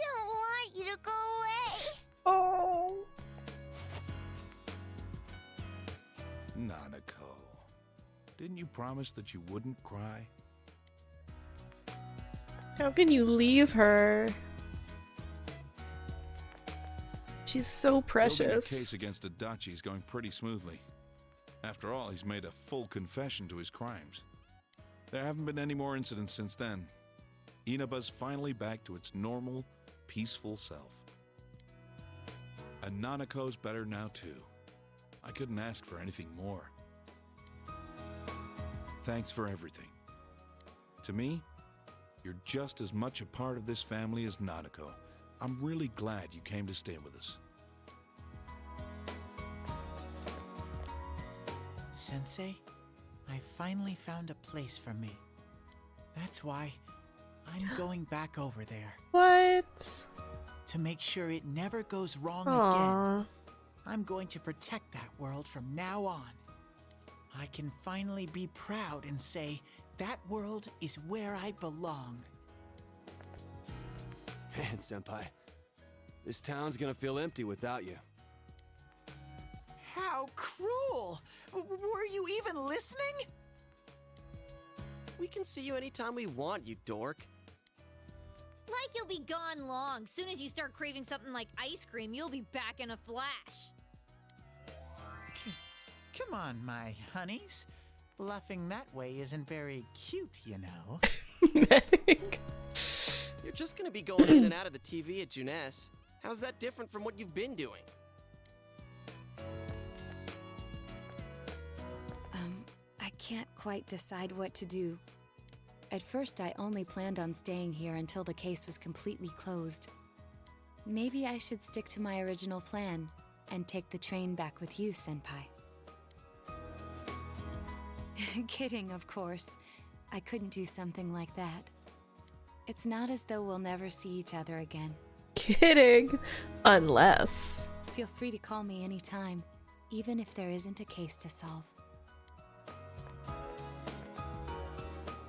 don't want you to go away. Oh. Nanako, didn't you promise that you wouldn't cry? How can you leave her? She's so Building a precious. case against Adachi is going pretty smoothly. After all, he's made a full confession to his crimes. There haven't been any more incidents since then. Inaba's finally back to its normal, peaceful self. And Nanako's better now too. I couldn't ask for anything more. Thanks for everything. To me, you're just as much a part of this family as Nanako. I'm really glad you came to stay with us. Sensei, I finally found a place for me. That's why I'm going back over there. What? To make sure it never goes wrong Aww. again. I'm going to protect that world from now on. I can finally be proud and say, that world is where I belong. Man, Senpai, this town's gonna feel empty without you. How cruel! Were you even listening? We can see you anytime we want, you dork. Like you'll be gone long. Soon as you start craving something like ice cream, you'll be back in a flash. Come on, my honeys. Bluffing that way isn't very cute, you know. You're just gonna be going in and out of the TV at Junes. How's that different from what you've been doing? I can't quite decide what to do. At first, I only planned on staying here until the case was completely closed. Maybe I should stick to my original plan and take the train back with you, Senpai. Kidding, of course. I couldn't do something like that. It's not as though we'll never see each other again. Kidding. Unless. Feel free to call me anytime, even if there isn't a case to solve.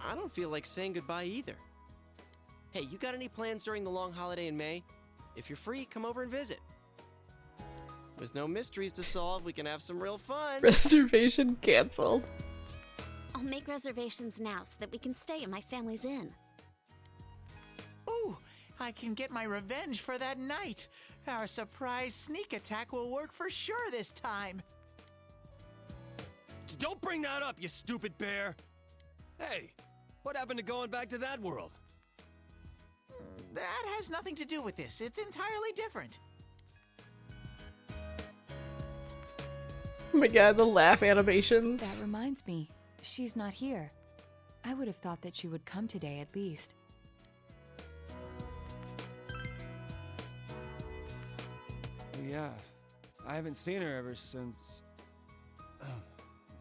I don't feel like saying goodbye either. Hey, you got any plans during the long holiday in May? If you're free, come over and visit. With no mysteries to solve, we can have some real fun. Reservation canceled. I'll make reservations now so that we can stay in my family's inn. Ooh, I can get my revenge for that night. Our surprise sneak attack will work for sure this time. Don't bring that up, you stupid bear! Hey, what happened to going back to that world? That has nothing to do with this. It's entirely different. Oh my god, the laugh animations. That reminds me, she's not here. I would have thought that she would come today at least. Yeah, I haven't seen her ever since...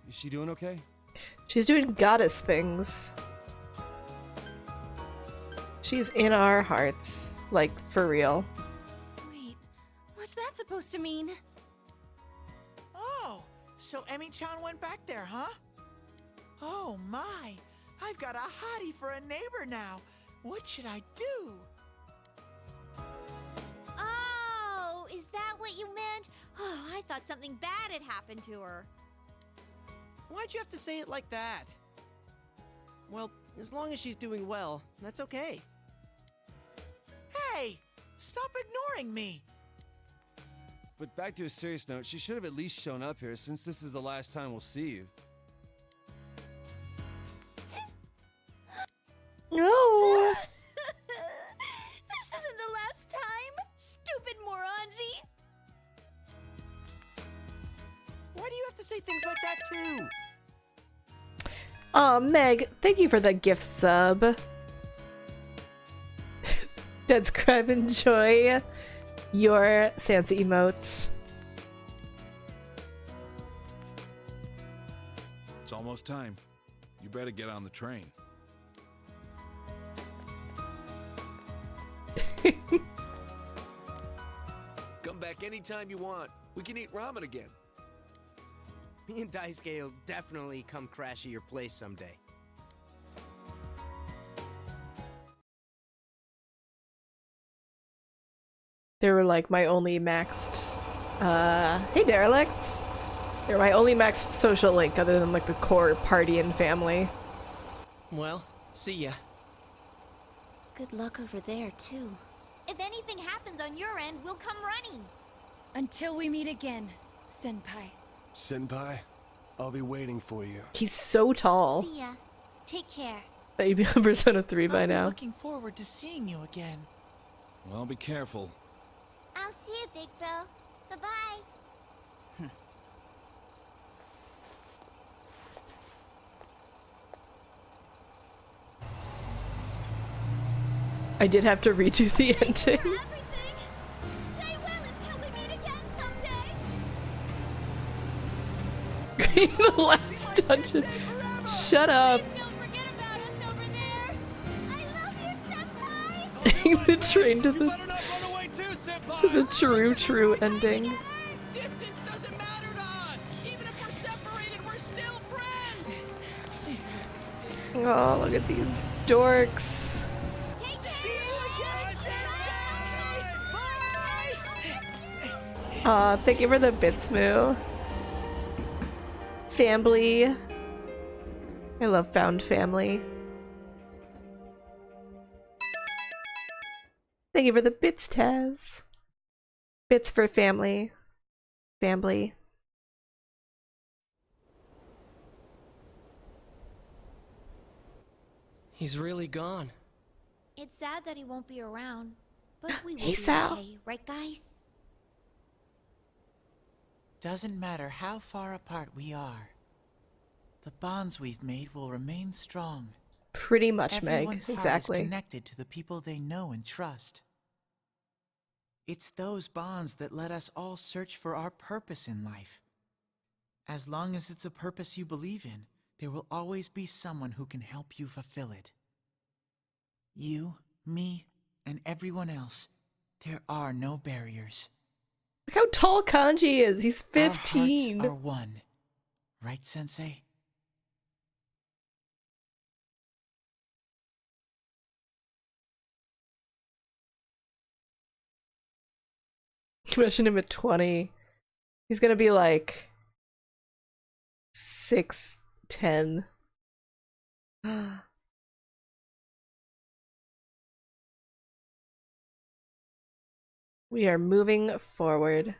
Is she doing okay? She's doing goddess things. She's in our hearts. Like, for real. Wait, what's that supposed to mean? Oh, so Emi-chan went back there, huh? Oh my, I've got a hottie for a neighbor now. What should I do? Oh, is that what you meant? Oh, I thought something bad had happened to her. Why'd you have to say it like that? Well, as long as she's doing well, that's okay. Hey, stop ignoring me. But back to a serious note, she should have at least shown up here since this is the last time we'll see you. No. This isn't the last time, stupid moronji. Why do you have to say things like that too? Aw, Meg, thank you for the gift sub. Dead Scribe, enjoy your Sansa emote. It's almost time. You better get on the train. Come back anytime you want. We can eat ramen again. Me and Daisuke will definitely come crash at your place someday. They were like my only maxed, hey Derelict. They're my only maxed social link other than like the core party and family. Well, see ya. Good luck over there, too. If anything happens on your end, we'll come running. Until we meet again, Senpai. Senpai, I'll be waiting for you. He's so tall. See ya. Take care. Maybe on Persona 3 by I'll be now. looking forward to seeing you again. Well, be careful. I'll see you, Big Bro. Bye-bye. I did have to redo the ending. Stay well until we meet again someday. The last dungeon. Shut up. Taking the train to the true ending. Distance doesn't matter to us. Even if we're separated, we're still friends. Oh, look at these dorks. Aw, thank you for the bits, Moo. Family. I love found family. Thank you for the bits, Taz. Bits for family. Family. He's really gone. It's sad that he won't be around, but we will Hey, be Sal. okay, right, guys? Doesn't matter how far apart we are. The bonds we've made will remain strong. Pretty much, Everyone's Meg. heart Exactly. is connected to the people they know and trust. It's those bonds that let us all search for our purpose in life. As long as it's a purpose you believe in, there will always be someone who can help you fulfill it. You, me, and everyone else. There are no barriers. Look how tall Kanji is. He's 15. Our hearts are one. Right, Sensei? Imagine him at 20. He's gonna be like 6'10". We are moving forward.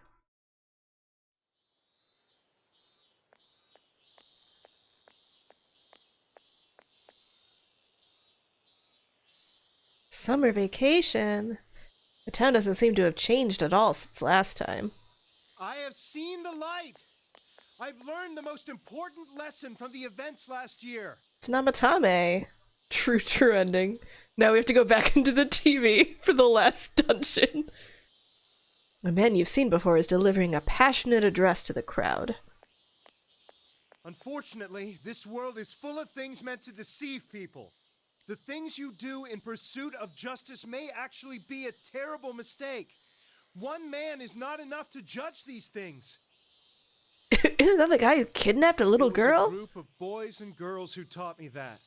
Summer vacation. The town doesn't seem to have changed at all since last time. I have seen the light. I've learned the most important lesson from the events last year. It's Namatame. True ending. Now we have to go back into the TV for the last dungeon. A man you've seen before is delivering a passionate address to the crowd. Unfortunately, this world is full of things meant to deceive people. The things you do in pursuit of justice may actually be a terrible mistake. One man is not enough to judge these things. Isn't that the guy who kidnapped a little girl? A group of boys and girls who taught me that.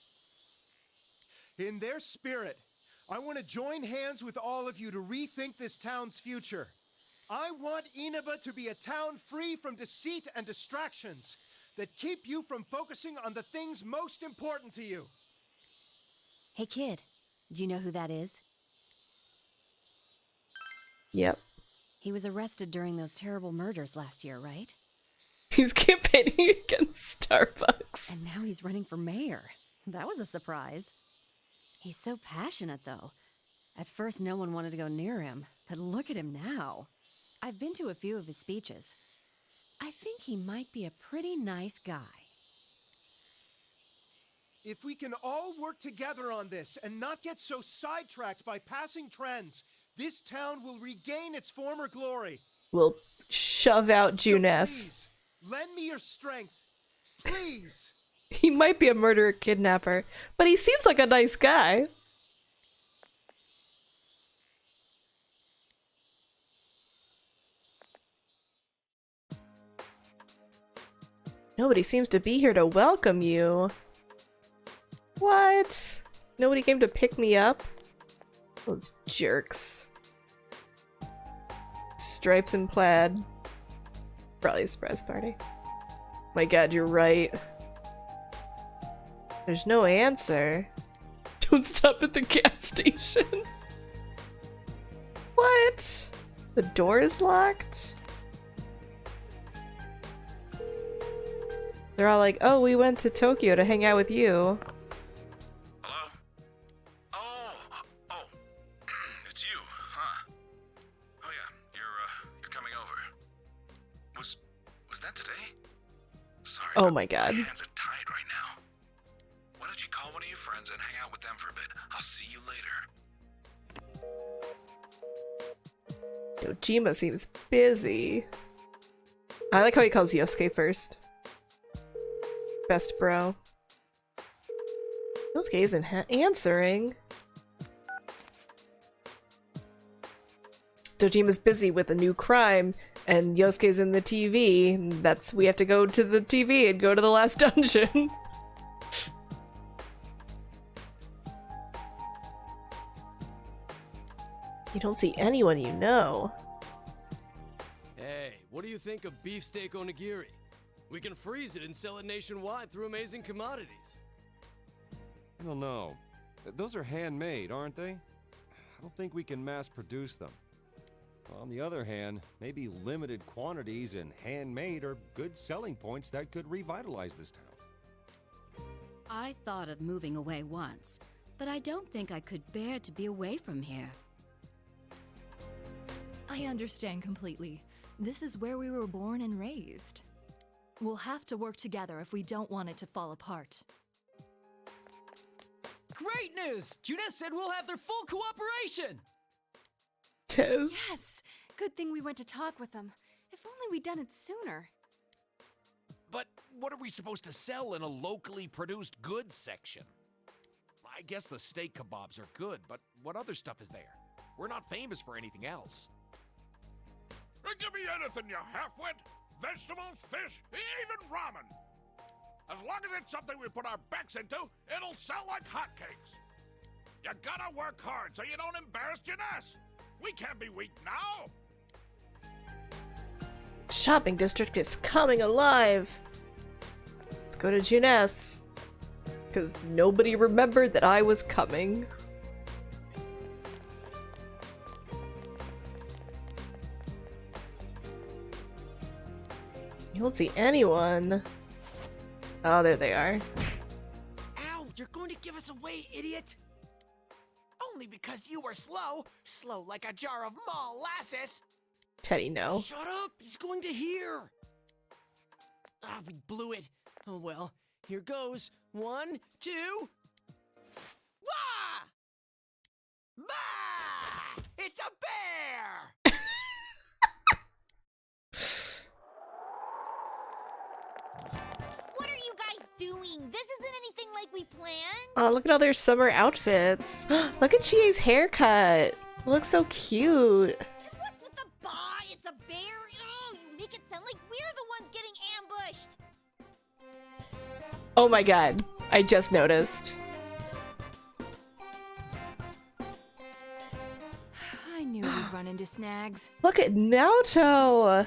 In their spirit, I want to join hands with all of you to rethink this town's future. I want Inaba to be a town free from deceit and distractions that keep you from focusing on the things most important to you. Hey kid, do you know who that is? Yep. He was arrested during those terrible murders last year, right? He's campaigning against Starbucks. And now he's running for mayor. That was a surprise. He's so passionate, though. At first, no one wanted to go near him, but look at him now. I've been to a few of his speeches. I think he might be a pretty nice guy. If we can all work together on this and not get so sidetracked by passing trends, this town will regain its former glory. We'll shove out Junes. Please, lend me your strength. Please. He might be a murderer kidnapper, but he seems like a nice guy. Nobody seems to be here to welcome you. What? Nobody came to pick me up? Those jerks. Stripes and plaid. Probably a surprise party. My god, you're right. There's no answer. Don't stop at the gas station. What? The door is locked? They're all like, oh, we went to Tokyo to hang out with you. Hello? Oh, it's you, huh? Oh yeah, you're coming over. Was that today? Sorry. Oh my god. My hands are tied right now. Why don't you call one of your friends and hang out with them for a bit? I'll see you later. Dojima seems busy. I like how he calls Yosuke first. Best bro. Yosuke isn't answering. Dojima's busy with a new crime, and Yosuke's in the TV. And we have to go to the TV and go to the last dungeon. You don't see anyone you know. Hey, what do you think of beefsteak onigiri? We can freeze it and sell it nationwide through Amazing Commodities. I don't know. Those are handmade, aren't they? I don't think we can mass produce them. On the other hand, maybe limited quantities and handmade are good selling points that could revitalize this town. I thought of moving away once, but I don't think I could bear to be away from here. I understand completely. This is where we were born and raised. We'll have to work together if we don't want it to fall apart. Great news! Junes said we'll have their full cooperation! Yes! Good thing we went to talk with them. If only we'd done it sooner. But what are we supposed to sell in a locally produced goods section? I guess the steak kebabs are good, but what other stuff is there? We're not famous for anything else. Give me anything, you half-wit! Vegetables, fish, even ramen! As long as it's something we put our backs into, it'll sell like hotcakes! You gotta work hard so you don't embarrass Junes! We can't be weak now! Shopping district is coming alive! Let's go to Junes. Because nobody remembered that I was coming. You won't see anyone. Oh, there they are. Ow! You're going to give us away, idiot! Only because you were slow. Slow like a jar of molasses. Teddy, no. Shut up! He's going to hear! Ah, we blew it. Oh well. Here goes. 1, 2... Wah! Bah! It's a bear! What are you guys doing? This isn't anything like we planned. Oh, look at all their summer outfits. Look at Chie's haircut. It looks so cute. What's with the bah? It's a bear. Oh, you make it sound like we're the ones getting ambushed. Oh my god. I just noticed. I knew we'd run into snags. Look at Naoto.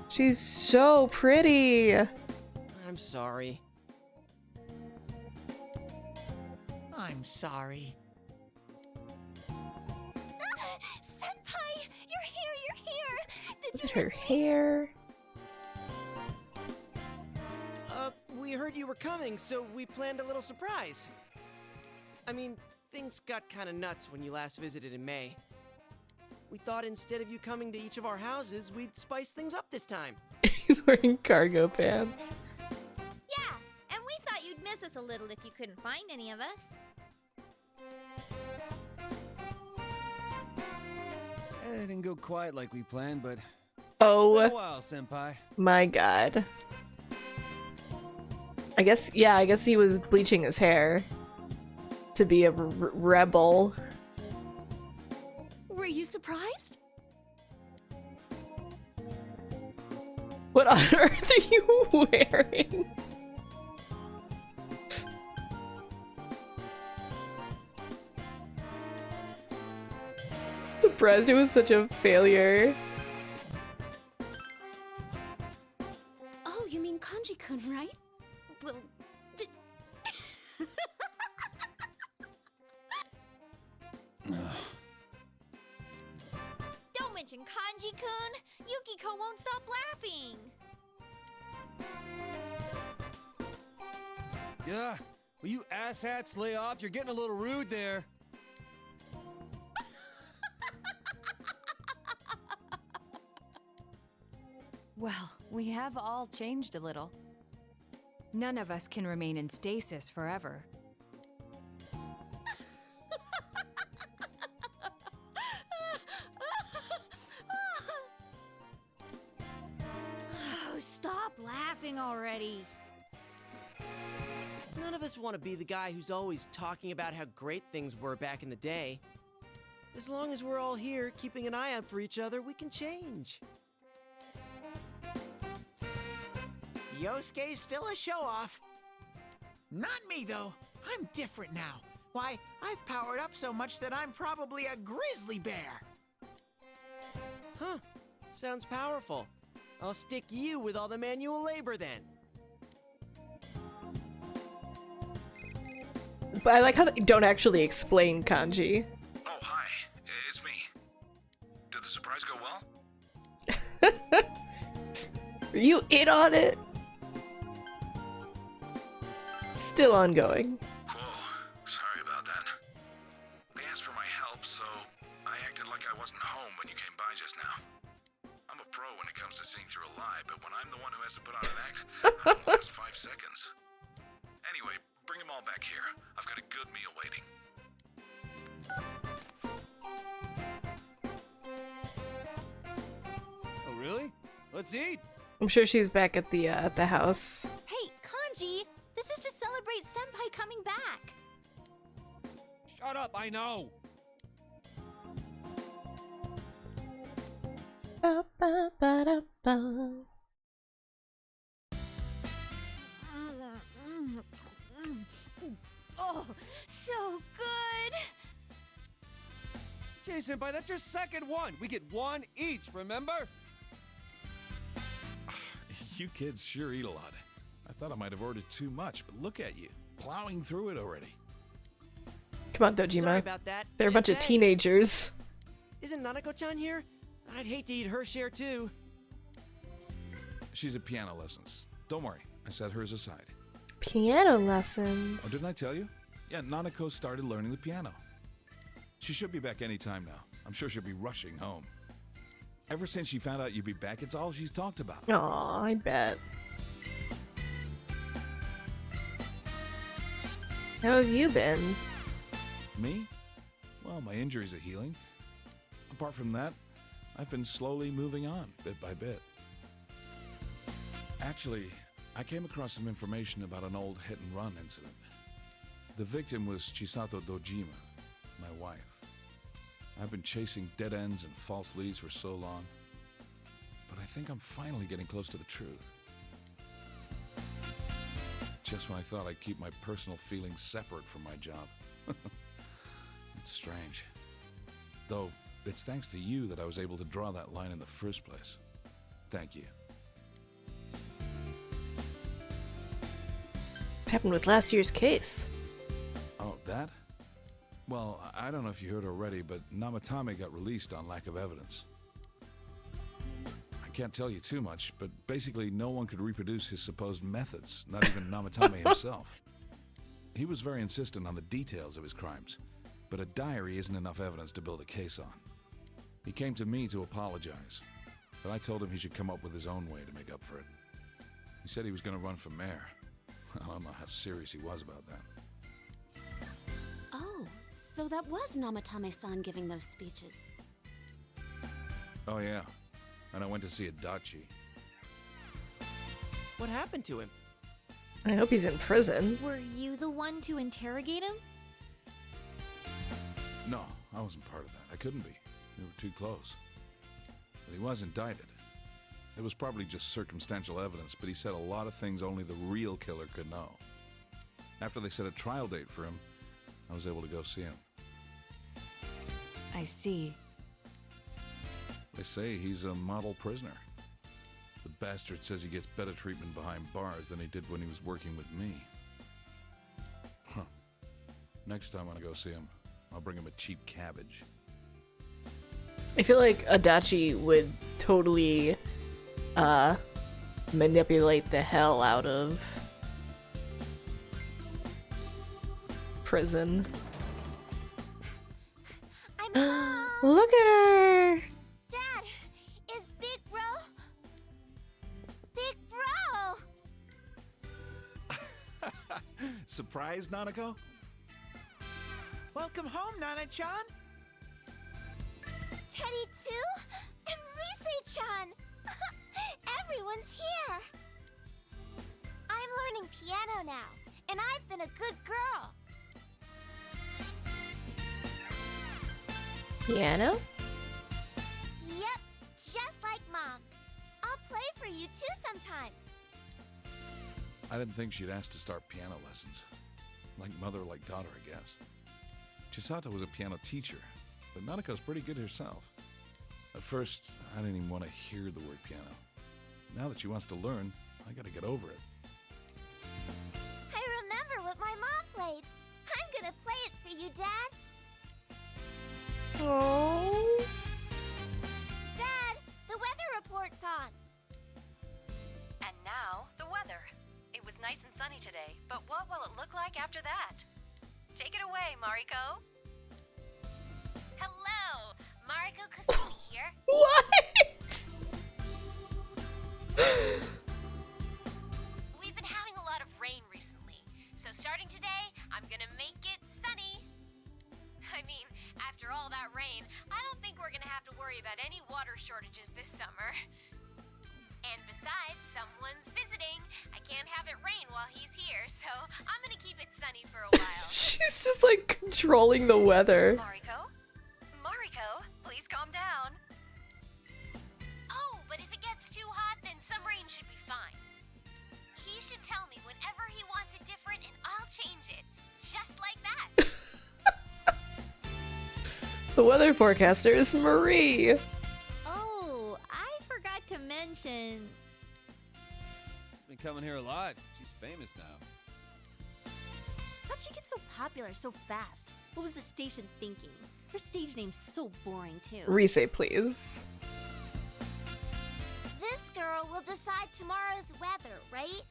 She's so pretty. I'm sorry. I'm sorry. Senpai, you're here. Did Look you at her miss me? hair. We heard you were coming, so we planned a little surprise. I mean, things got kinda nuts when you last visited in May. We thought instead of you coming to each of our houses, we'd spice things up this time. He's wearing cargo pants. Yeah, and we thought you'd miss us a little if you couldn't find any of us. It didn't go quite like we planned, but... Oh. Been a while, Senpai. My god. I guess he was bleaching his hair to be a rebel. Were you surprised? What on earth are you wearing? Surprised it was such a failure. Oh, you mean Kanji-kun, right? Well... Don't mention Kanji-kun. Yukiko won't stop laughing. Yeah, will you asshats lay off? You're getting a little rude there. Well, we have all changed a little. None of us can remain in stasis forever. Oh, stop laughing already. None of us want to be the guy who's always talking about how great things were back in the day. As long as we're all here keeping an eye out for each other, we can change. Yosuke's still a show-off. Not me, though. I'm different now. Why, I've powered up so much that I'm probably a grizzly bear. Huh. Sounds powerful. I'll stick you with all the manual labor then. But I like how they don't actually explain kanji. Oh, hi. It's me. Did the surprise go well? Are you in on it? Still ongoing. Sorry about that. They asked for my help, so I acted like I wasn't home when you came by just now. I'm a pro when it comes to seeing through a lie, but when I'm the one who has to put on an act, I don't last 5 seconds. Anyway, bring them all back here. I've got a good meal waiting. Oh, really? Let's eat. I'm sure she's back at the house. Hey, Kanji! This is to celebrate Senpai coming back! Shut up, I know! Ba, ba, ba, da, ba. Oh, so good! Jay Senpai, that's your second one. We get one each, remember? You kids sure eat a lot. I thought I might have ordered too much, but look at you, plowing through it already. Come on, Dojima. Sorry about that. They're a bunch of Thanks. teenagers. Isn't Nanako-chan here? I'd hate to eat her share too. She's at piano lessons. Don't worry, I set hers aside. Piano Oh, lessons. didn't I tell you? Yeah, Nanako started learning the piano. She should be back any time now. I'm sure she'll be rushing home. Ever since she found out you'd be back, it's all she's talked about. Aw, I bet. How have you been? Me? Well, my injuries are healing. Apart from that, I've been slowly moving on, bit by bit. Actually, I came across some information about an old hit-and-run incident. The victim was Chisato Dojima, my wife. I've been chasing dead ends and false leads for so long, but I think I'm finally getting close to the truth. Just when I thought I'd keep my personal feelings separate from my job. It's strange. Though, it's thanks to you that I was able to draw that line in the first place. Thank you. What happened with last year's case? Oh, that? Well, I don't know if you heard already, but Namatame got released on lack of evidence. I can't tell you too much, but basically no one could reproduce his supposed methods, not even Namatame himself. He was very insistent on the details of his crimes, but a diary isn't enough evidence to build a case on. He came to me to apologize, but I told him he should come up with his own way to make up for it. He said he was going to run for mayor. I don't know how serious he was about that. Oh, so that was Namatame-san giving those speeches. Oh yeah, and I went to see Adachi. What happened to him? I hope he's in prison. Were you the one to interrogate him? No, I wasn't part of that. I couldn't be. We were too close. But he was indicted. It was probably just circumstantial evidence, but he said a lot of things only the real killer could know. After they set a trial date for him, I was able to go see him. I see. They say he's a model prisoner. The bastard says he gets better treatment behind bars than he did when he was working with me. Huh. Next time when I go see him, I'll bring him a cheap cabbage. I feel like Adachi would totally manipulate the hell out of prison. I'm home. Look at her! Dad, is Big Bro? Big Bro! Surprised, Nanako? Welcome home, Nana-chan. Teddy too? And Rise-chan! Everyone's here! I'm learning piano now, and I've been a good girl. Piano? Yep, just like Mom. I'll play for you too sometime. I didn't think she'd ask to start piano lessons. Like mother, like daughter, I guess. Chisato was a piano teacher, but Nanako's pretty good herself. At first, I didn't even want to hear the word piano. Now that she wants to learn, I gotta get over it. I remember what my mom played. I'm gonna play it for you, Dad. Oh. Dad, the weather report's on. And now, the weather. It was nice and sunny today, but what will it look like after that? Take it away, Mariko. Hello, Mariko Kusumi here. What? We've been having a lot of rain recently, so starting today, I'm gonna make it sunny. I mean, after all that rain, I don't think we're gonna have to worry about any water shortages this summer. And besides, someone's visiting. I can't have it rain while he's here, so I'm gonna keep it sunny for a while. She's just like controlling the weather. Mariko? Mariko, please calm down. Oh, but if it gets too hot, then some rain should be fine. He should tell me whenever he wants it different, and I'll change it. Just like that. The weather forecaster is Marie. Oh, I forgot to mention. She's been coming here a lot. She's famous now. How'd she get so popular so fast? What was the station thinking? Her stage name's so boring, too. Rise, please. This girl will decide tomorrow's weather, right?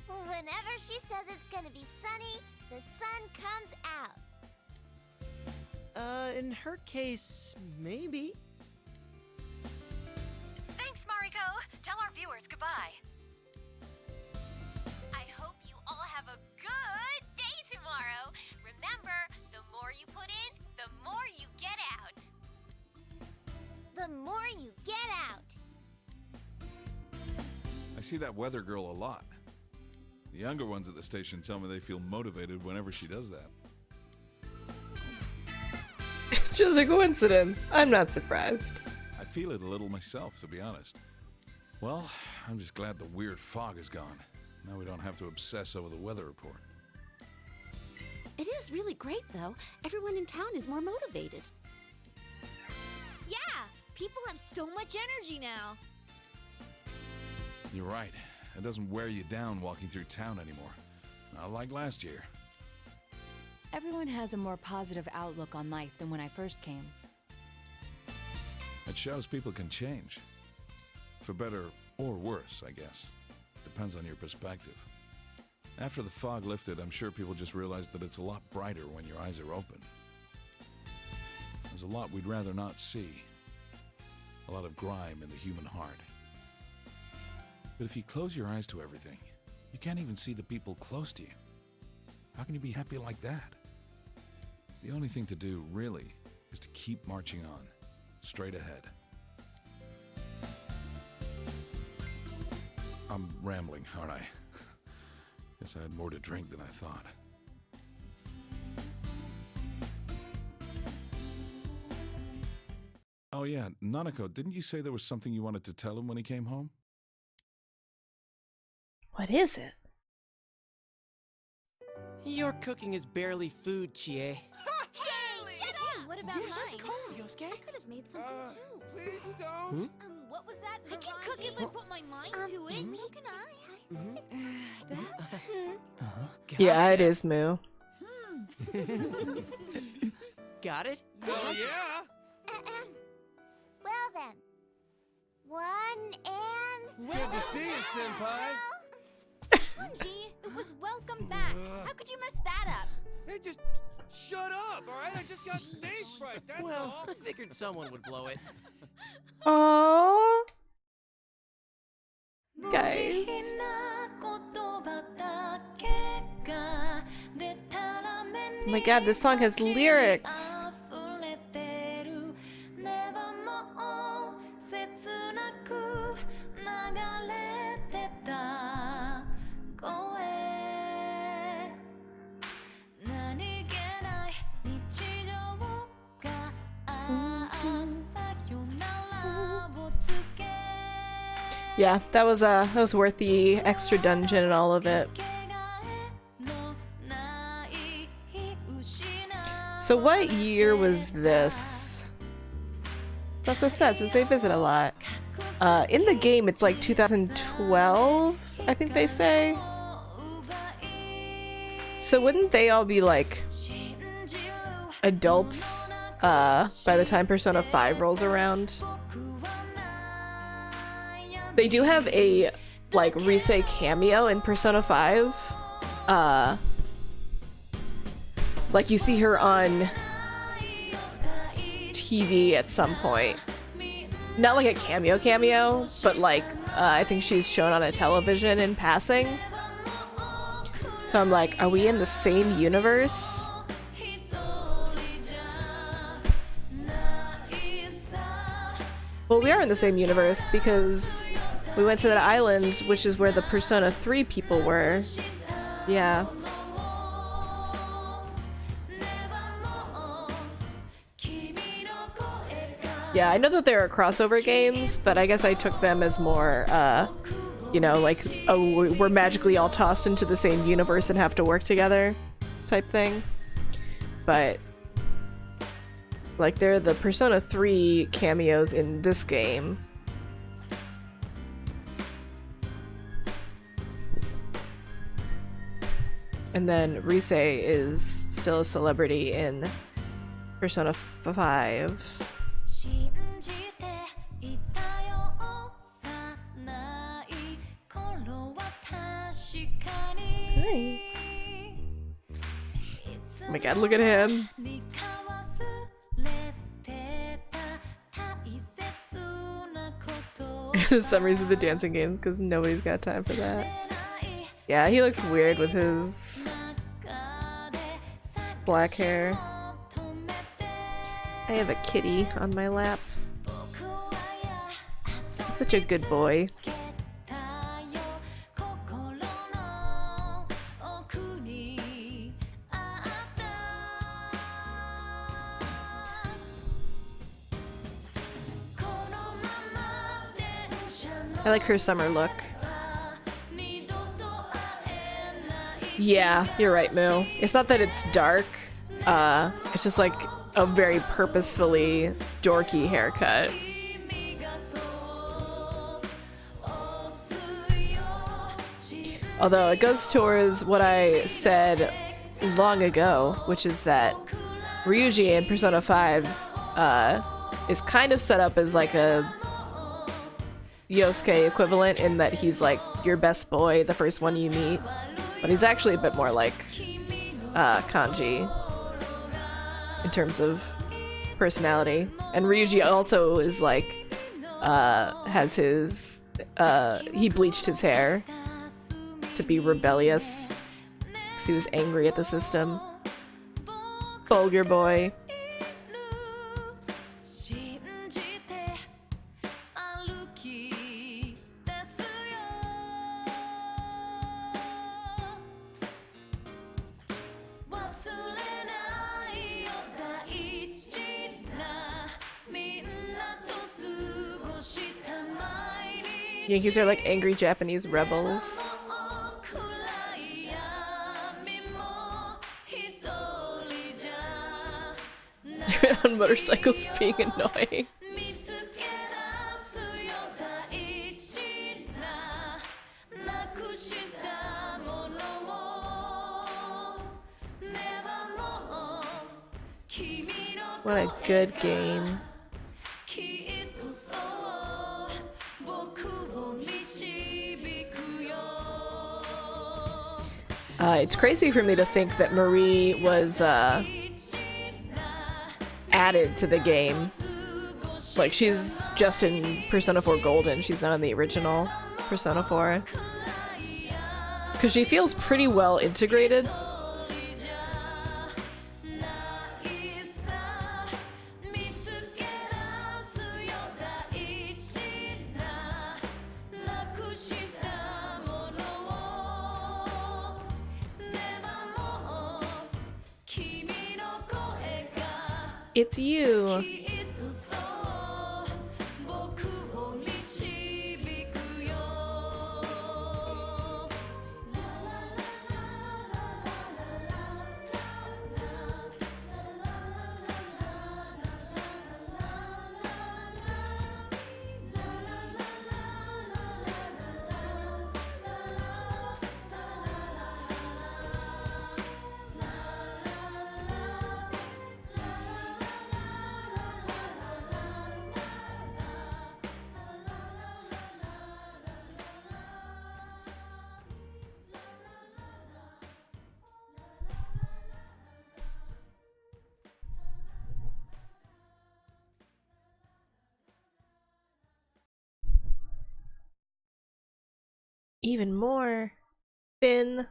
Whenever she says it's gonna be sunny, the sun comes out. In her case, maybe. Thanks, Mariko. Tell our viewers goodbye. I hope you all have a good day tomorrow. Remember, the more you put in, the more you get out. The more you get out. I see that weather girl a lot. The younger ones at the station tell me they feel motivated whenever she does that. It's just a coincidence. I'm not surprised. I feel it a little myself, to be honest. Well, I'm just glad the weird fog is gone. Now we don't have to obsess over the weather report. It is really great, though. Everyone in town is more motivated. Yeah, people have so much energy now. You're right. It doesn't wear you down walking through town anymore. Not like last year. Everyone has a more positive outlook on life than when I first came. It shows people can change. For better or worse, I guess. Depends on your perspective. After the fog lifted, I'm sure people just realized that it's a lot brighter when your eyes are open. There's a lot we'd rather not see. A lot of grime in the human heart. But if you close your eyes to everything, you can't even see the people close to you. How can you be happy like that? The only thing to do, really, is to keep marching on, straight ahead. I'm rambling, aren't I? Guess I had more to drink than I thought. Oh yeah, Nanako, didn't you say there was something you wanted to tell him when he came home? What is it? Your cooking is barely food, Chie. Hey, shut up! What about mine? It's cold, Yosuke. I could have made something too. Please don't. What was that? I can cook if I put my mind to it. So can I. That's... Yeah, it is Moo. Got it? Oh, yeah. Well then. 1 and... Good to see you, Senpai. Bungie, it was welcome back. How could you mess that up? Hey, just shut up, all right? I just got stage fright, that's Well, all. I figured someone would blow it. Aww. Guys. Oh my god, this song has lyrics. Yeah, that was worth the extra dungeon and all of it. So what year was this? It's also sad since they visit a lot. In the game it's like 2012, I think they say. So wouldn't they all be like adults by the time Persona 5 rolls around? They do have a like Rise cameo in Persona 5. Like you see her on TV at some point. Not like a cameo, but like I think she's shown on a television in passing. So I'm like, are we in the same universe? Well, we are in the same universe because we went to that island, which is where the Persona 3 people were. Yeah. Yeah, I know that there are crossover games, but I guess I took them as more, you know, like, oh, we're magically all tossed into the same universe and have to work together type thing. But, like, they're the Persona 3 cameos in this game. And then Rise is still a celebrity in Persona 5. Hi. Oh my god, look at him. For some reason the dancing games, because nobody's got time for that. Yeah, he looks weird with his black hair. I have a kitty on my lap. He's such a good boy. I like her summer look. Yeah, you're right, Moo. It's not that it's dark. It's just like a very purposefully dorky haircut. Although it goes towards what I said long ago, which is that Ryuji in Persona 5 is kind of set up as like a Yosuke equivalent in that he's like your best boy, the first one you meet, but he's actually a bit more like Kanji in terms of personality. And Ryuji also is like has his he bleached his hair to be rebellious because he was angry at the system. Vulgar boy. Yankees are like angry Japanese rebels. On motorcycles being annoying. What a good game. It's crazy for me to think that Marie was added to the game. Like, she's just in Persona 4 Golden. She's not in the original Persona 4. Because she feels pretty well integrated. It's you. Even more. Finn.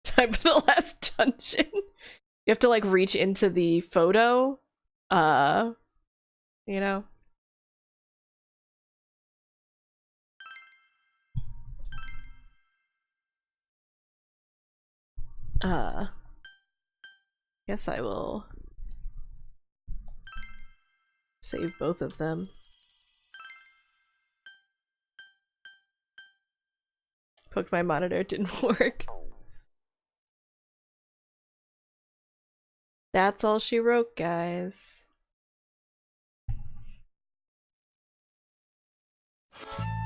Time for the last dungeon. You have to like reach into the photo. You know. Guess I will save both of them. Poked my monitor, it didn't work. That's all she wrote, guys.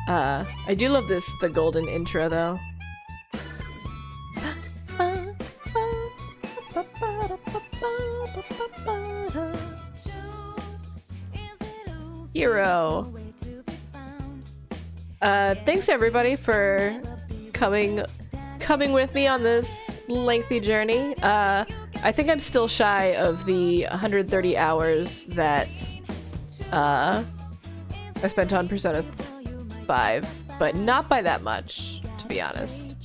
I do love the golden intro though. Hero. Thanks everybody for coming with me on this lengthy journey. I think I'm still shy of the 130 hours that I spent on Persona 5, but not by that much, to be honest.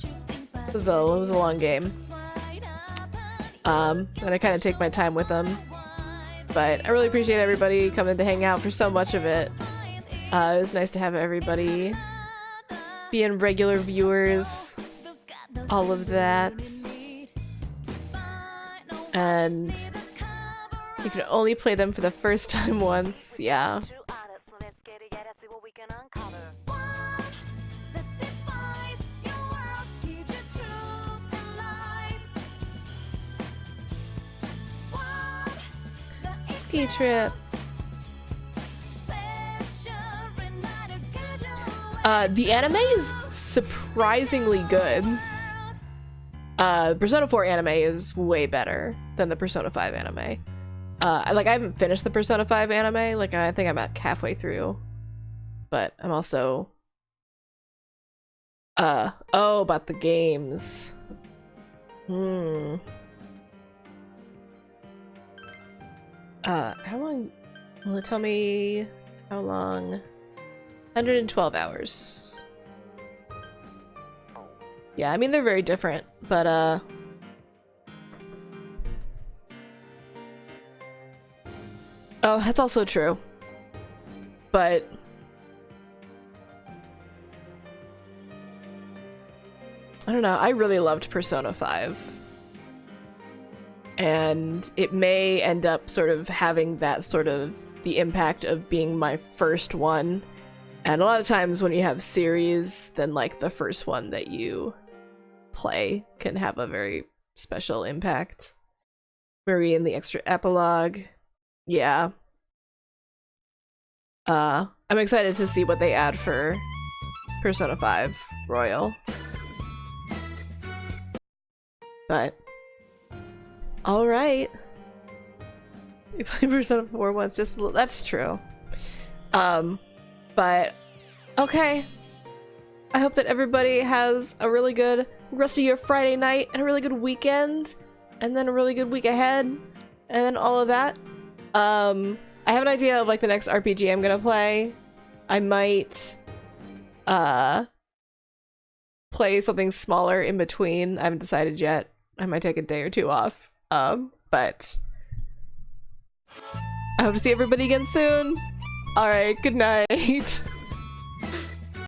It was a long game. And I kind of take my time with them. But I really appreciate everybody coming to hang out for so much of it. It was nice to have everybody being regular viewers, all of that. And you can only play them for the first time once, yeah. Ski trip. The anime is surprisingly good. Persona 4 anime is way better than the Persona 5 anime. I haven't finished the Persona 5 anime, like I think I'm at halfway through. But I'm also oh, about the games. How long will it tell me how long? 112 hours. Yeah, I mean they're very different, but oh, that's also true. But I don't know, I really loved Persona 5. And it may end up sort of having that sort of the impact of being my first one. And a lot of times when you have series, then like the first one that you play can have a very special impact. Marie in the extra epilogue. Yeah. I'm excited to see what they add for Persona 5 Royal. But alright. You played Persona 4 once, just that's true. But okay. I hope that everybody has a really good rest of your Friday night and a really good weekend, and then a really good week ahead, and then all of that. I have an idea of like the next RPG I'm gonna play. I might play something smaller in between. I haven't decided yet. I might take a day or two off. But I hope to see everybody again soon. Alright, good night.